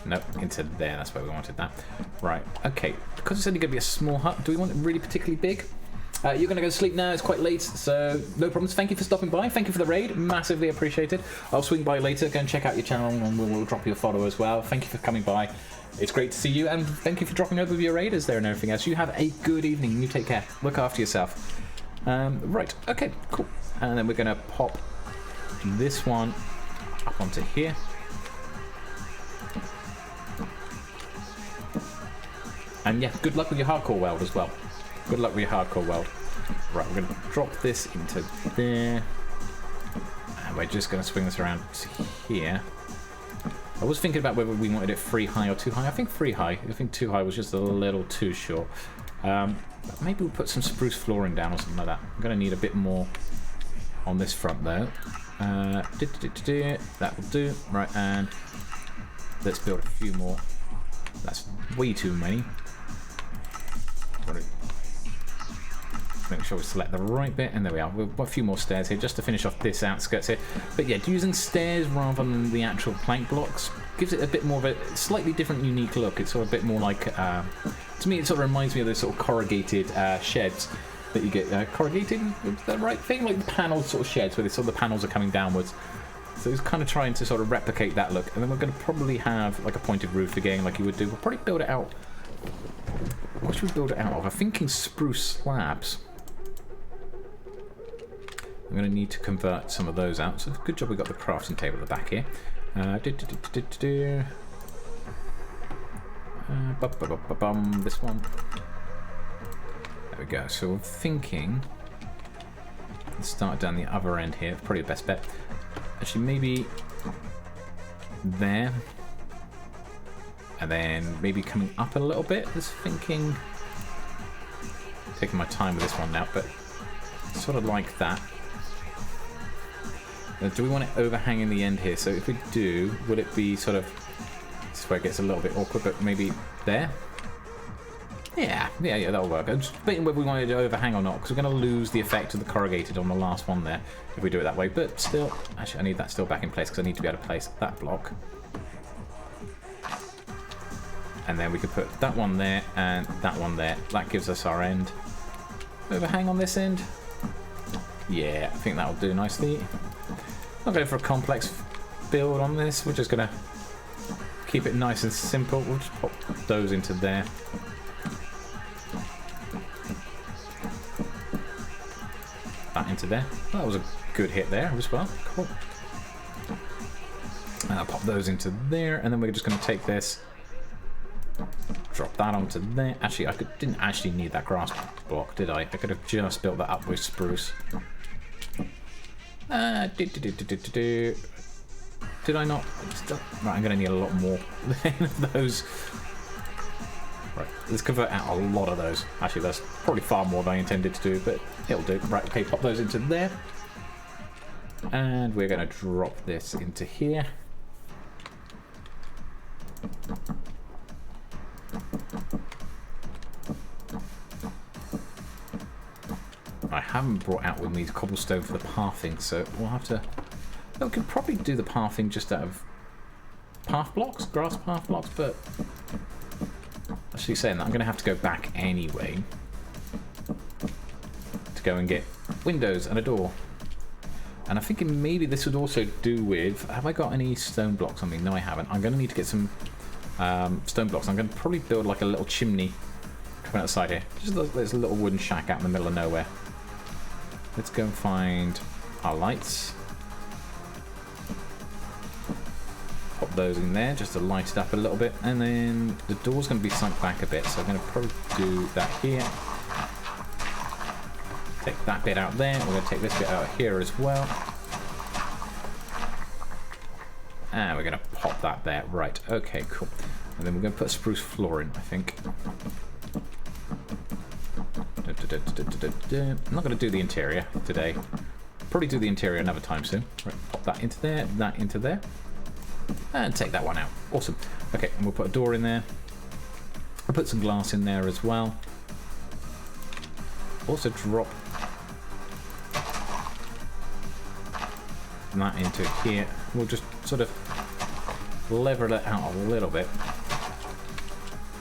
Nope, into there. That's where we wanted that. Right, okay. Because it's only going to be a small hut, do we want it really particularly big? You're going to go to sleep now. It's quite late, so no problems. Thank you for stopping by. Thank you for the raid. Massively appreciated. I'll swing by later. Go and check out your channel, and we'll drop you a follow as well. Thank you for coming by. It's great to see you, and thank you for dropping over with your raiders there and everything else. You have a good evening. You take care. Look after yourself. Right, okay, cool. And then we're going to pop this one up onto here. And yeah, good luck with your hardcore weld as well. Good luck with your hardcore weld. Right, we're going to drop this into there. And we're just going to swing this around to here. I was thinking about whether we wanted it 3 high or 2 high. I think 3 high. I think 2 high was just a little too short. Maybe we'll put some spruce flooring down or something like that. I'm going to need a bit more on this front though. That will do. Right, and let's build a few more. That's way too many. Make sure we select the right bit, and there we are. We've got a few more stairs here just to finish off this outskirts here. But yeah, using stairs rather than the actual plank blocks gives it a bit more of a slightly different, unique look. It's sort of a bit more like, to me, it sort of reminds me of those sort of corrugated sheds that you get. Corrugated, is that the right thing? Like the panel sort of sheds where the panels are coming downwards. So it's kind of trying to sort of replicate that look. And then we're going to probably have like a pointed roof again, like you would do. We'll probably build it out. What should we build it out of? I'm thinking spruce slabs. I'm going to need to convert some of those out. So good job we got the crafting table at the back here. This one. There we go. So I'm thinking... Let's start down the other end here. Probably the best bet. Actually, maybe... There. And then maybe coming up a little bit. Just thinking... taking my time with this one now, but sort of like that. Now, do we want it overhanging the end here? So if we do, would it be sort of... This is where it gets a little bit awkward, but maybe there? Yeah, that'll work. I'm just debating whether we wanted to overhang or not, because we're going to lose the effect of the corrugated on the last one there if we do it that way. But still, actually, I need that still back in place because I need to be able to place that block. And then we could put that one there and that one there. That gives us our end. Overhang on this end. Yeah, I think that'll do nicely. Not going for a complex build on this. We're just going to keep it nice and simple. We'll just pop those into there. That into there. That was a good hit there as well. Cool. And I'll pop those into there, and then we're just going to take this, drop that onto there. Actually, didn't actually need that grass block, did I? I could have just built that up with spruce. Did I not? Right, I'm going to need a lot more of those. Right, let's convert out a lot of those. Actually, that's probably far more than I intended to do, but it'll do. Right, okay, pop those into there. And we're going to drop this into here. I haven't brought out with me cobblestone for the pathing, so we'll have to... We could probably do the pathing just out of path blocks, grass path blocks, but actually saying that, I'm going to have to go back anyway to go and get windows and a door. And I'm thinking maybe this would also do with... Have I got any stone blocks on me? No, I haven't. I'm going to need to get some stone blocks. I'm going to probably build like a little chimney coming outside here. There's a little wooden shack out in the middle of nowhere. Let's go and find our lights. Pop those in there just to light it up a little bit. And then the door's going to be sunk back a bit, so I'm going to probably do that here. Take that bit out there. We're going to take this bit out here as well. And we're going to pop that there. Right, okay, cool. And then we're going to put spruce floor in, I think. I'm not going to do the interior today. Probably do the interior another time soon. Right, pop that into there, that into there. And take that one out. Awesome. Okay, and we'll put a door in there. I'll put some glass in there as well. Also drop that into here. We'll just sort of lever it out a little bit.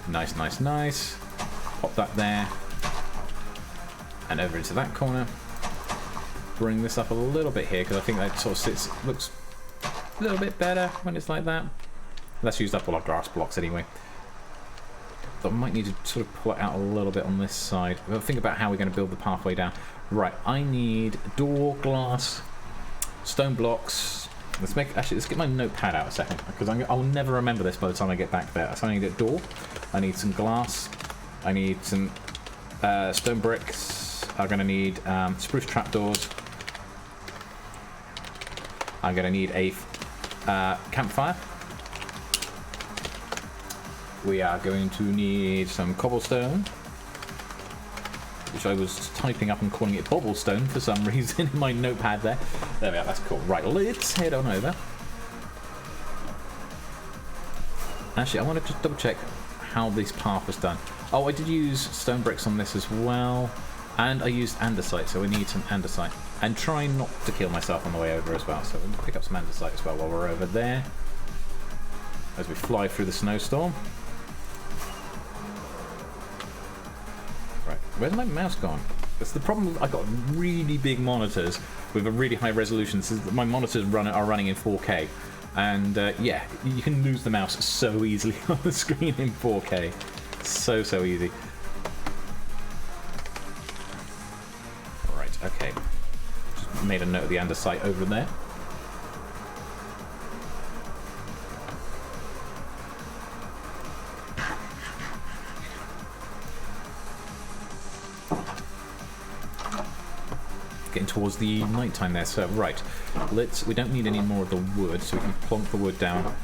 Nice, nice, nice. Pop that there. And over into that corner. Bring this up a little bit here, because I think that sort of looks a little bit better when it's like that. Let's use up all our grass blocks anyway. But I might need to sort of pull it out a little bit on this side. We'll think about how we're going to build the pathway down. Right, I need door, glass, stone blocks. Let's get my notepad out a second, because I'll never remember this by the time I get back there. So I need a door, I need some glass, I need some stone bricks, I'm going to need spruce trapdoors, I'm going to need a campfire, we are going to need some cobblestone, which I was typing up and calling it bobblestone for some reason in my notepad there. There we are, that's cool. Right, let's head on over. Actually, I want to just double check how this path was done. Oh, I did use stone bricks on this as well. And I used andesite, so we need some andesite. And try not to kill myself on the way over as well. So we'll pick up some andesite as well while we're over there. As we fly through the snowstorm. Right, where's my mouse gone? That's the problem. I've got really big monitors with a really high resolution. So my monitors are running in 4K. And yeah, you can lose the mouse so easily on the screen in 4K. So easy. Right, okay. Just made a note of the andesite over there. Getting towards the night time there, so right, we don't need any more of the wood, so we can plonk the wood down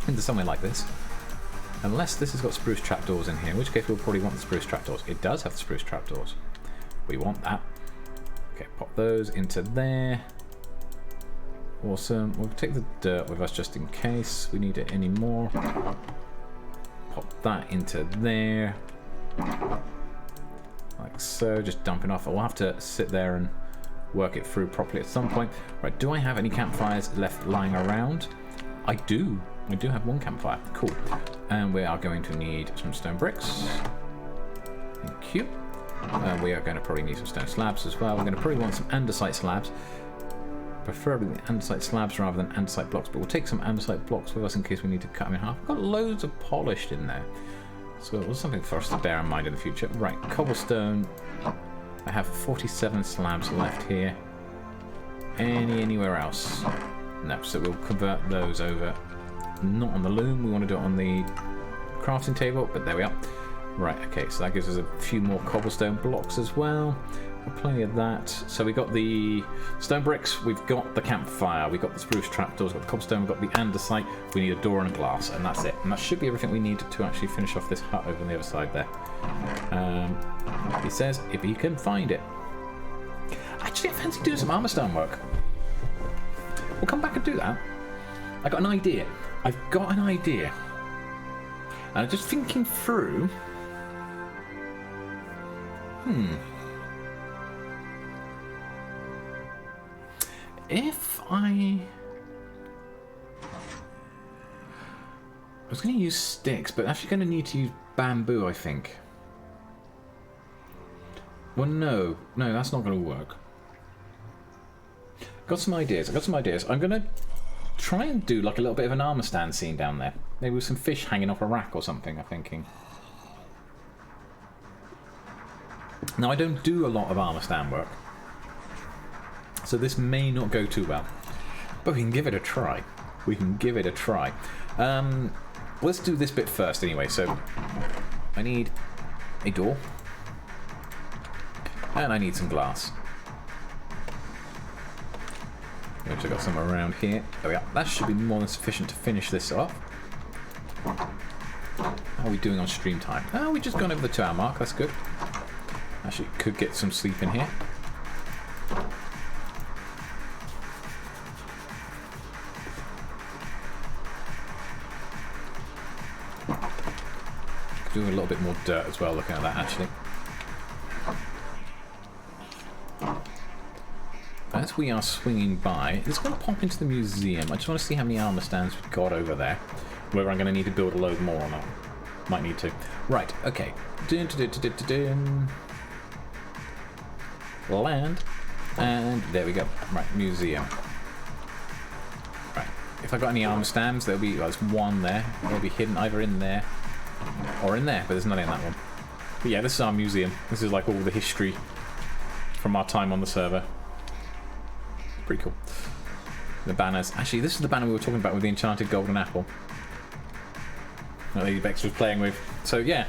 into somewhere like this. Unless this has got spruce trapdoors in here, in which case we'll probably want the spruce trapdoors. It does have the spruce trapdoors. We want that. Okay, pop those into there. Awesome. We'll take the dirt with us just in case we need it anymore. Pop that into there. Like so, just dumping off. We'll have to sit there and work it through properly at some point. Right, do I have any campfires left lying around? I do. I do have one campfire. Cool. And we are going to need some stone bricks. Thank you. We are going to probably need some stone slabs as well. We're going to probably want some andesite slabs. Preferably the andesite slabs rather than andesite blocks, but we'll take some andesite blocks with us in case we need to cut them in half. We've got loads of polished in there, so it was something for us to bear in mind in the future. Right, cobblestone. I have 47 slabs left here. Anywhere else? No, so we'll convert those over. Not on the loom, we want to do it on the crafting table, but there we are. Right, okay, so that gives us a few more cobblestone blocks as well. Plenty of that. So we got the stone bricks, we've got the campfire, we've got the spruce trapdoors, we've got the cobblestone, we've got the andesite, we need a door and a glass, and that's it. And that should be everything we need to actually finish off this hut over on the other side there. He says, if he can find it. Actually, I fancy doing some armor stone work. We'll come back and do that. I got an idea. I've got an idea. And I'm just thinking through. If I was going to use sticks, but actually going to need to use bamboo, I think. Well, no, that's not going to work. Got some ideas. I'm going to try and do like a little bit of an armor stand scene down there. Maybe with some fish hanging off a rack or something, I'm thinking. Now, I don't do a lot of armor stand work, so this may not go too well. But we can give it a try. Let's do this bit first anyway. So, I need a door. And I need some glass. Which I got some around here. There we are. That should be more than sufficient to finish this off. How are we doing on stream time? Oh, we've just gone over the 2-hour mark. That's good. Actually, could get some sleep in here. Could do a little bit more dirt as well, looking at that, actually. As we are swinging by, let's go and pop into the museum. I just want to see how many armor stands we've got over there. Whether I'm going to need to build a load more or not. Might need to. Right, okay. Land. And there we go. Right, museum. Right. If I've got any armor stands, there'll be, well, there's one there. They'll be hidden either in there or in there, but there's none in that one. But yeah, this is our museum. This is like all the history from our time on the server. Pretty cool. The banners. Actually, this is the banner we were talking about with the enchanted golden apple that Lady Bex was playing with. So yeah,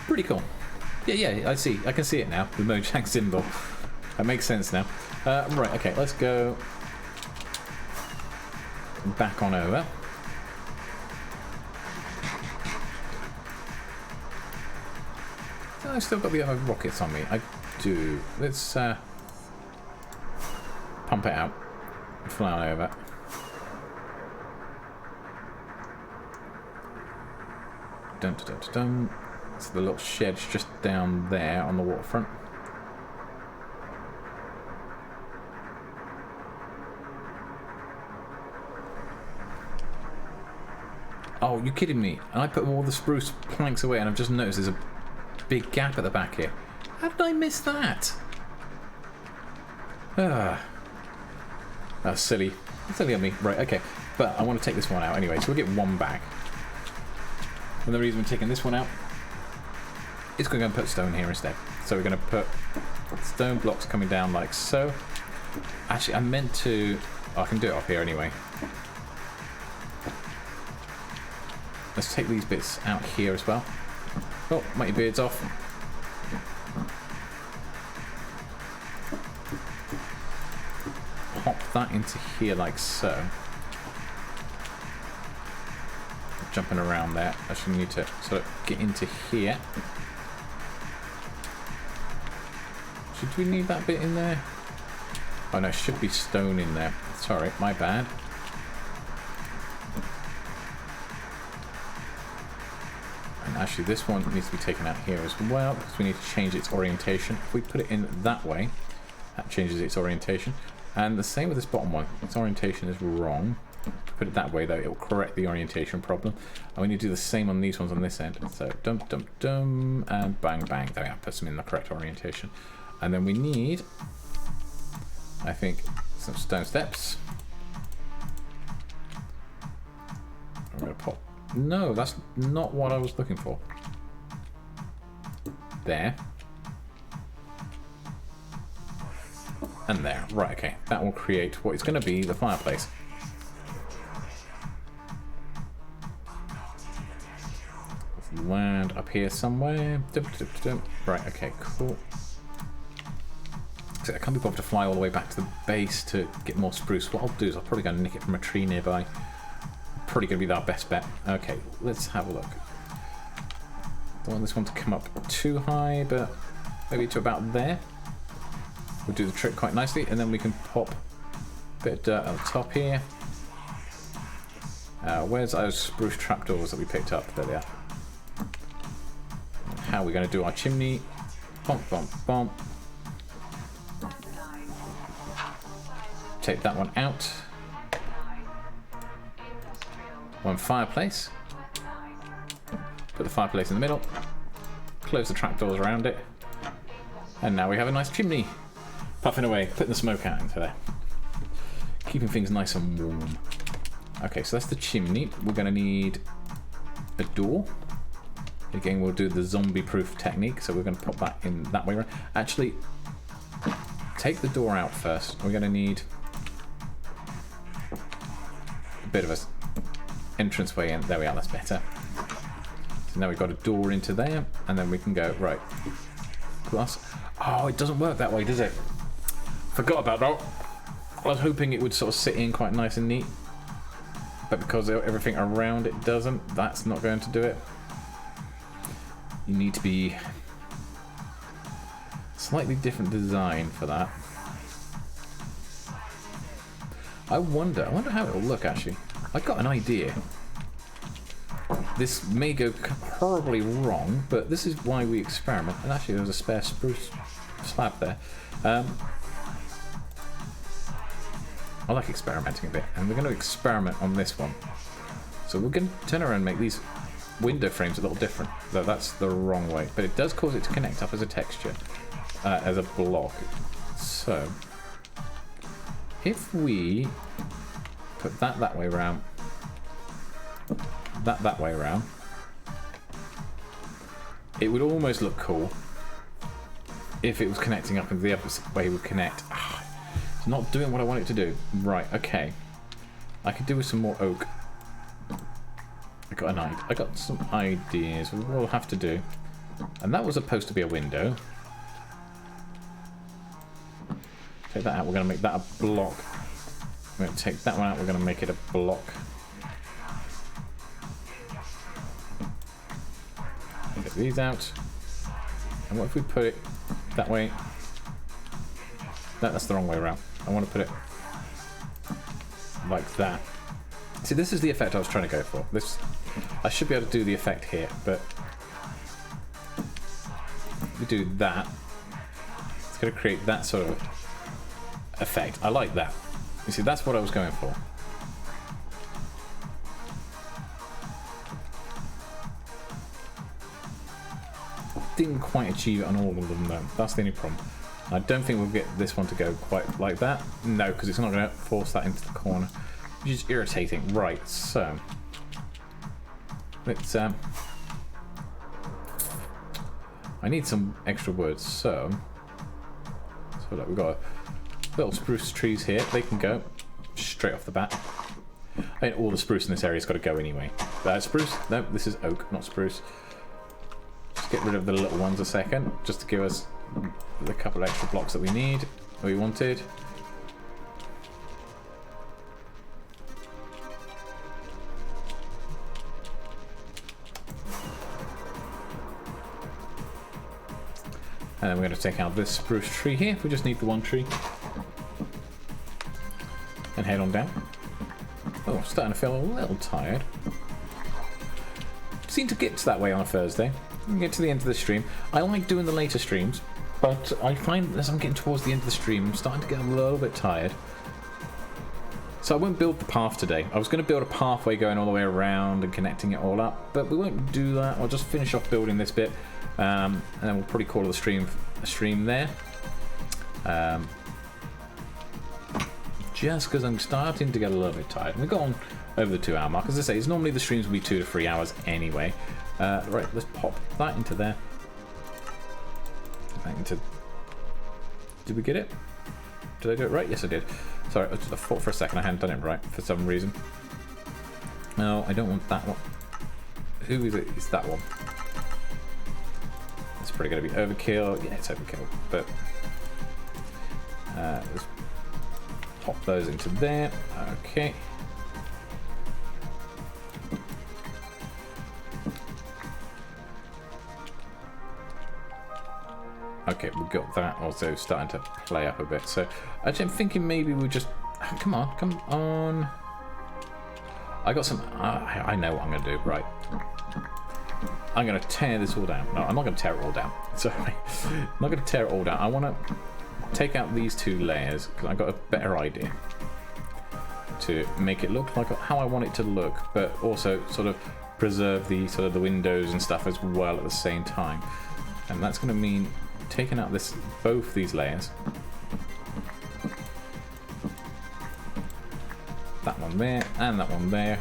pretty cool. Yeah, I see. I can see it now. The Mojang symbol. That makes sense now. Right. Okay. Let's go back on over. I've still got the other rockets on me. I do. Let's pump it out. Fly on over. Dun, dun, dun, dun, dun. So the little shed's just down there on the waterfront. Oh, you're kidding me. And I put all the spruce planks away and I've just noticed there's a big gap at the back here. How did I miss that? That's silly. Silly of me. Right, okay. But I want to take this one out anyway, so we'll get one back. And the reason we're taking this one out is going to put stone here instead. So we're going to put stone blocks coming down like so. Actually, I meant to... Oh, I can do it off here anyway. Let's take these bits out here as well. Oh, mighty beard's off. Pop that into here like so. jumping around there. I should need to sort of get into here. Should we need that bit in there? Oh no, should be stone in there. Sorry, my bad. And actually this one needs to be taken out here as well, because we need to change its orientation. If we put it in that way, that changes its orientation. And the same with this bottom one. Its orientation is wrong. Put it that way though, it will correct the orientation problem. And we need to do the same on these ones on this end. So dump, dump, dump, and bang, bang. There we are, puts them in the correct orientation. And then we need, I think, some stone steps. I'm going to pop. No, that's not what I was looking for. There. And there. Right, okay. That will create what is going to be the fireplace. Land up here somewhere. Right, okay, cool. So I can't be bothered to fly all the way back to the base to get more spruce. What I'll do is I'll probably go and nick it from a tree nearby. Probably going to be our best bet. Okay, let's have a look. Don't want this one to come up too high, but maybe to about there. We'll do the trick quite nicely, and then we can pop a bit of dirt on the top here. Where's those spruce trapdoors that we picked up? There they are. And how are we going to do our chimney? Bump, bump, bump. Take that one out. One fireplace. Put the fireplace in the middle. Close the trapdoors around it. And now we have a nice chimney. Puffing away, putting the smoke out into there. Keeping things nice and warm. Okay, so that's the chimney. We're going to need a door. Again, we'll do the zombie-proof technique, so we're going to pop that in that way around. Actually, take the door out first. We're going to need a bit of an entranceway in. There we are, that's better. So now we've got a door into there, and then we can go, right. Plus, oh, it doesn't work that way, does it? Forgot about that. I was hoping it would sort of sit in quite nice and neat. But because everything around it doesn't, that's not going to do it. You need to be slightly different design for that. I wonder how it'll look actually. I got an idea. This may go horribly wrong, but this is why we experiment. And actually, there's a spare spruce slab there. I like experimenting a bit, and we're going to experiment on this one. So we're going to turn around and make these window frames a little different, though that's the wrong way. But it does cause it to connect up as a texture, as a block. So if we put that way around, that way around, it would almost look cool if it was connecting up in the other way it would connect. It's not doing what I want it to do. Right, okay. I could do with some more oak. I got some ideas. We'll have to do. And that was supposed to be a window. Take that out. We're going to make that a block. We're going to take that one out. We're going to make it a block. Get these out. And what if we put it that way? That's the wrong way around. I want to put it like that. See, this is the effect I was trying to go for. This, I should be able to do the effect here, but if we do that, it's going to create that sort of effect. I like that. You see, that's what I was going for. Didn't quite achieve it on all of them though. That's the only problem. I don't think we'll get this one to go quite like that. No, because it's not going to force that into the corner, which is irritating. Right, so let's I need some extra wood, so look, we've got little spruce trees here. They can go straight off the bat. I mean, all the spruce in this area has got to go anyway. Spruce? No, this is oak, not spruce. Just get rid of the little ones a second, just to give us the couple extra blocks that we need, that we wanted. And then we're going to take out this spruce tree here. We just need the one tree. And head on down. Oh, starting to feel a little tired. Seem to get to that way on a Thursday. We can get to the end of the stream. I like doing the later streams, but I find as I'm getting towards the end of the stream, I'm starting to get a little bit tired. So I won't build the path today. I was going to build a pathway going all the way around and connecting it all up, but we won't do that. I'll just finish off building this bit, and then we'll probably call the stream a stream there. Just because I'm starting to get a little bit tired. We've gone over the 2 hour mark. As I say, it's normally the streams will be 2 to 3 hours anyway. Right, let's pop that into there. That into... Did we get it? Did I do it right? Yes, I did. Sorry, I thought for a second I hadn't done it right for some reason. No, I don't want that one. Who is it? It's that one. It's probably going to be overkill. Yeah, it's overkill. But let's pop those into there. Okay. Okay, we've got that also starting to play up a bit. So actually I'm thinking maybe we'll just... Come on. I got some... I know what I'm going to do. Right. I'm going to tear this all down. No, I'm not going to tear it all down. Sorry. I'm not going to tear it all down. I want to take out these 2 layers because I've got a better idea to make it look like how I want it to look, but also sort of preserve the sort of the windows and stuff as well at the same time. And that's going to mean taking out both these layers. That one there and that one there.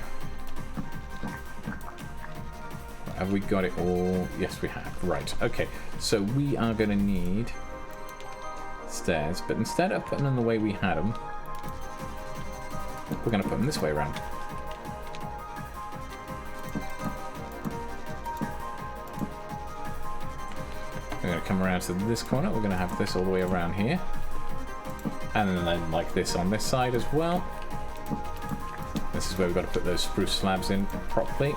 Have we got it all? Yes, we have. Right. Okay. So we are going to need stairs, but instead of putting them the way we had them, we're going to put them this way around. We're going to come around to this corner. We're going to have this all the way around here. And then like this on this side as well. This is where we've got to put those spruce slabs in properly.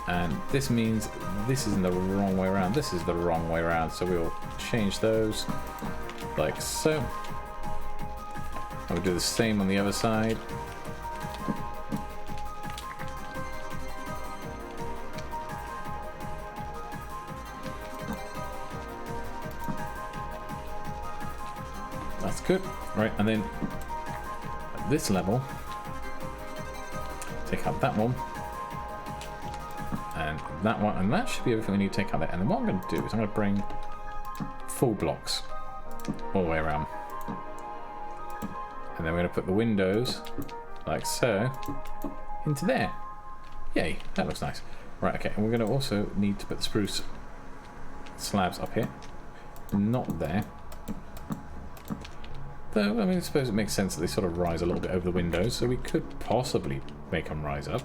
And this means this isn't the wrong way around. This is the wrong way around. So we'll change those like so. And we'll do the same on the other side. That's good. Right, and then at this level, take out that one. And that one, and that should be everything we need to take out there. And then what I'm going to do is I'm going to bring full blocks all the way around. And then we're going to put the windows, like so, into there. Yay, that looks nice. Right, okay, and we're going to also need to put the spruce slabs up here. Not there. Though, I mean, I suppose it makes sense that they sort of rise a little bit over the windows, so we could possibly make them rise up.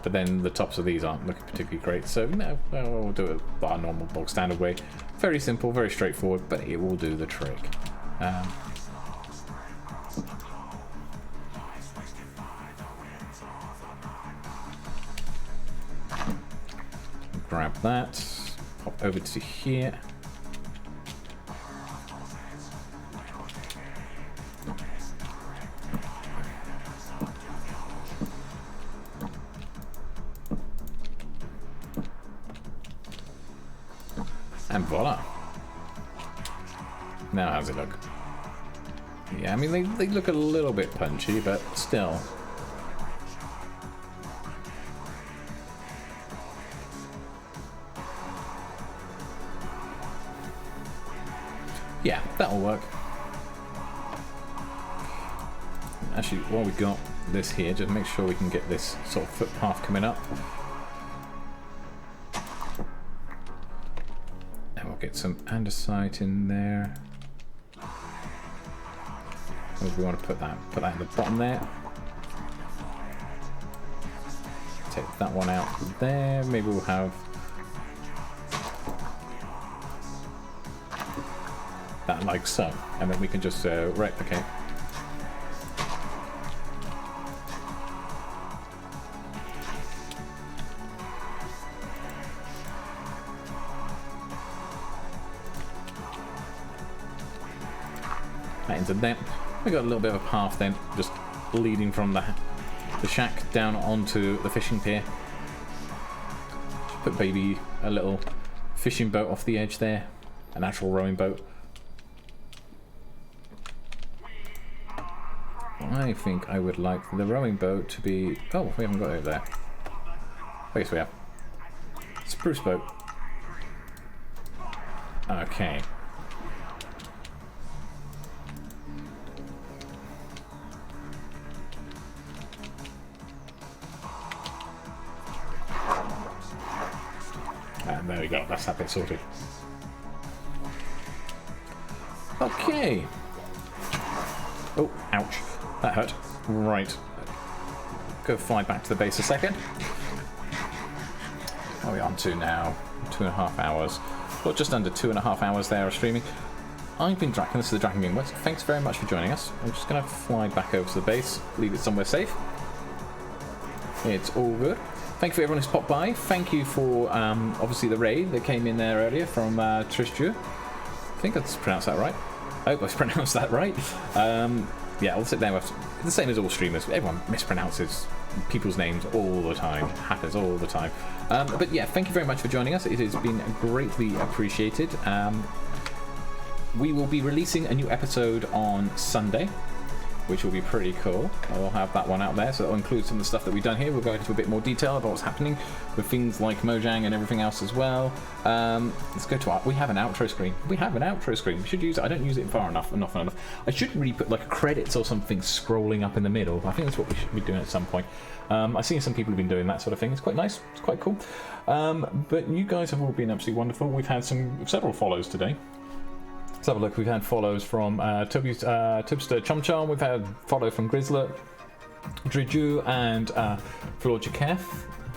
But then the tops of these aren't looking particularly great, so no, we'll do it our normal bog standard way. Very simple, very straightforward, but it will do the trick. Grab that, pop over to here. And voila. Now how's it look? Yeah, I mean they look a little bit punchy, but still. Yeah, that'll work. Actually, while we got this here, just make sure we can get this sort of footpath coming up. Get some andesite in there. Where do we want to put that? Put that in the bottom there. Take that one out there. Maybe we'll have that like so, and then we can just replicate. That into there. We got a little bit of a path then, just leading from the shack down onto the fishing pier. Just put maybe a little fishing boat off the edge there, an actual rowing boat. I think I would like the rowing boat to be... Oh, we haven't got it there. I guess we have. Spruce boat. Okay. And there we go, that's that bit sorted. Okay. Oh, ouch. That hurt. Right. Go fly back to the base a second. What are we on to now? 2.5 hours. Well, just under 2.5 hours there of streaming. I've been Draken, this is the DrakenWerks. Thanks very much for joining us. I'm just going to fly back over to the base, leave it somewhere safe. It's all good. Thank you for everyone who's popped by. Thank you for, obviously, the raid that came in there earlier from Tristju. I think that's pronounced that right. I hope I pronounced that right. Yeah, I'll sit there with the same as all streamers. Everyone mispronounces people's names all the time. Happens all the time. But yeah, thank you very much for joining us. It has been greatly appreciated. We will be releasing a new episode on Sunday, which will be pretty cool. I'll have that one out there, so it'll include some of the stuff that we've done here. We'll go into a bit more detail about what's happening with things like Mojang and everything else as well. Let's go to we have an outro screen. We have an outro screen. We should use it. I don't use it far enough. I should really put like credits or something scrolling up in the middle. I think that's what we should be doing at some point. I've seen some people have been doing that sort of thing. It's quite nice. It's quite cool. But you guys have all been absolutely wonderful. We've had several follows today. Let's have a look. We've had follows from Tubster Chomchom. We've had follow from Grizzler, Driju, and Florjakef.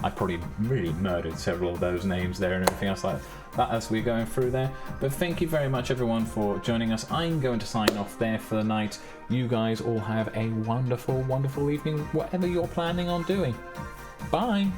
I probably really murdered several of those names there and everything else like that as we're going through there. But thank you very much, everyone, for joining us. I'm going to sign off there for the night. You guys all have a wonderful, wonderful evening, whatever you're planning on doing. Bye.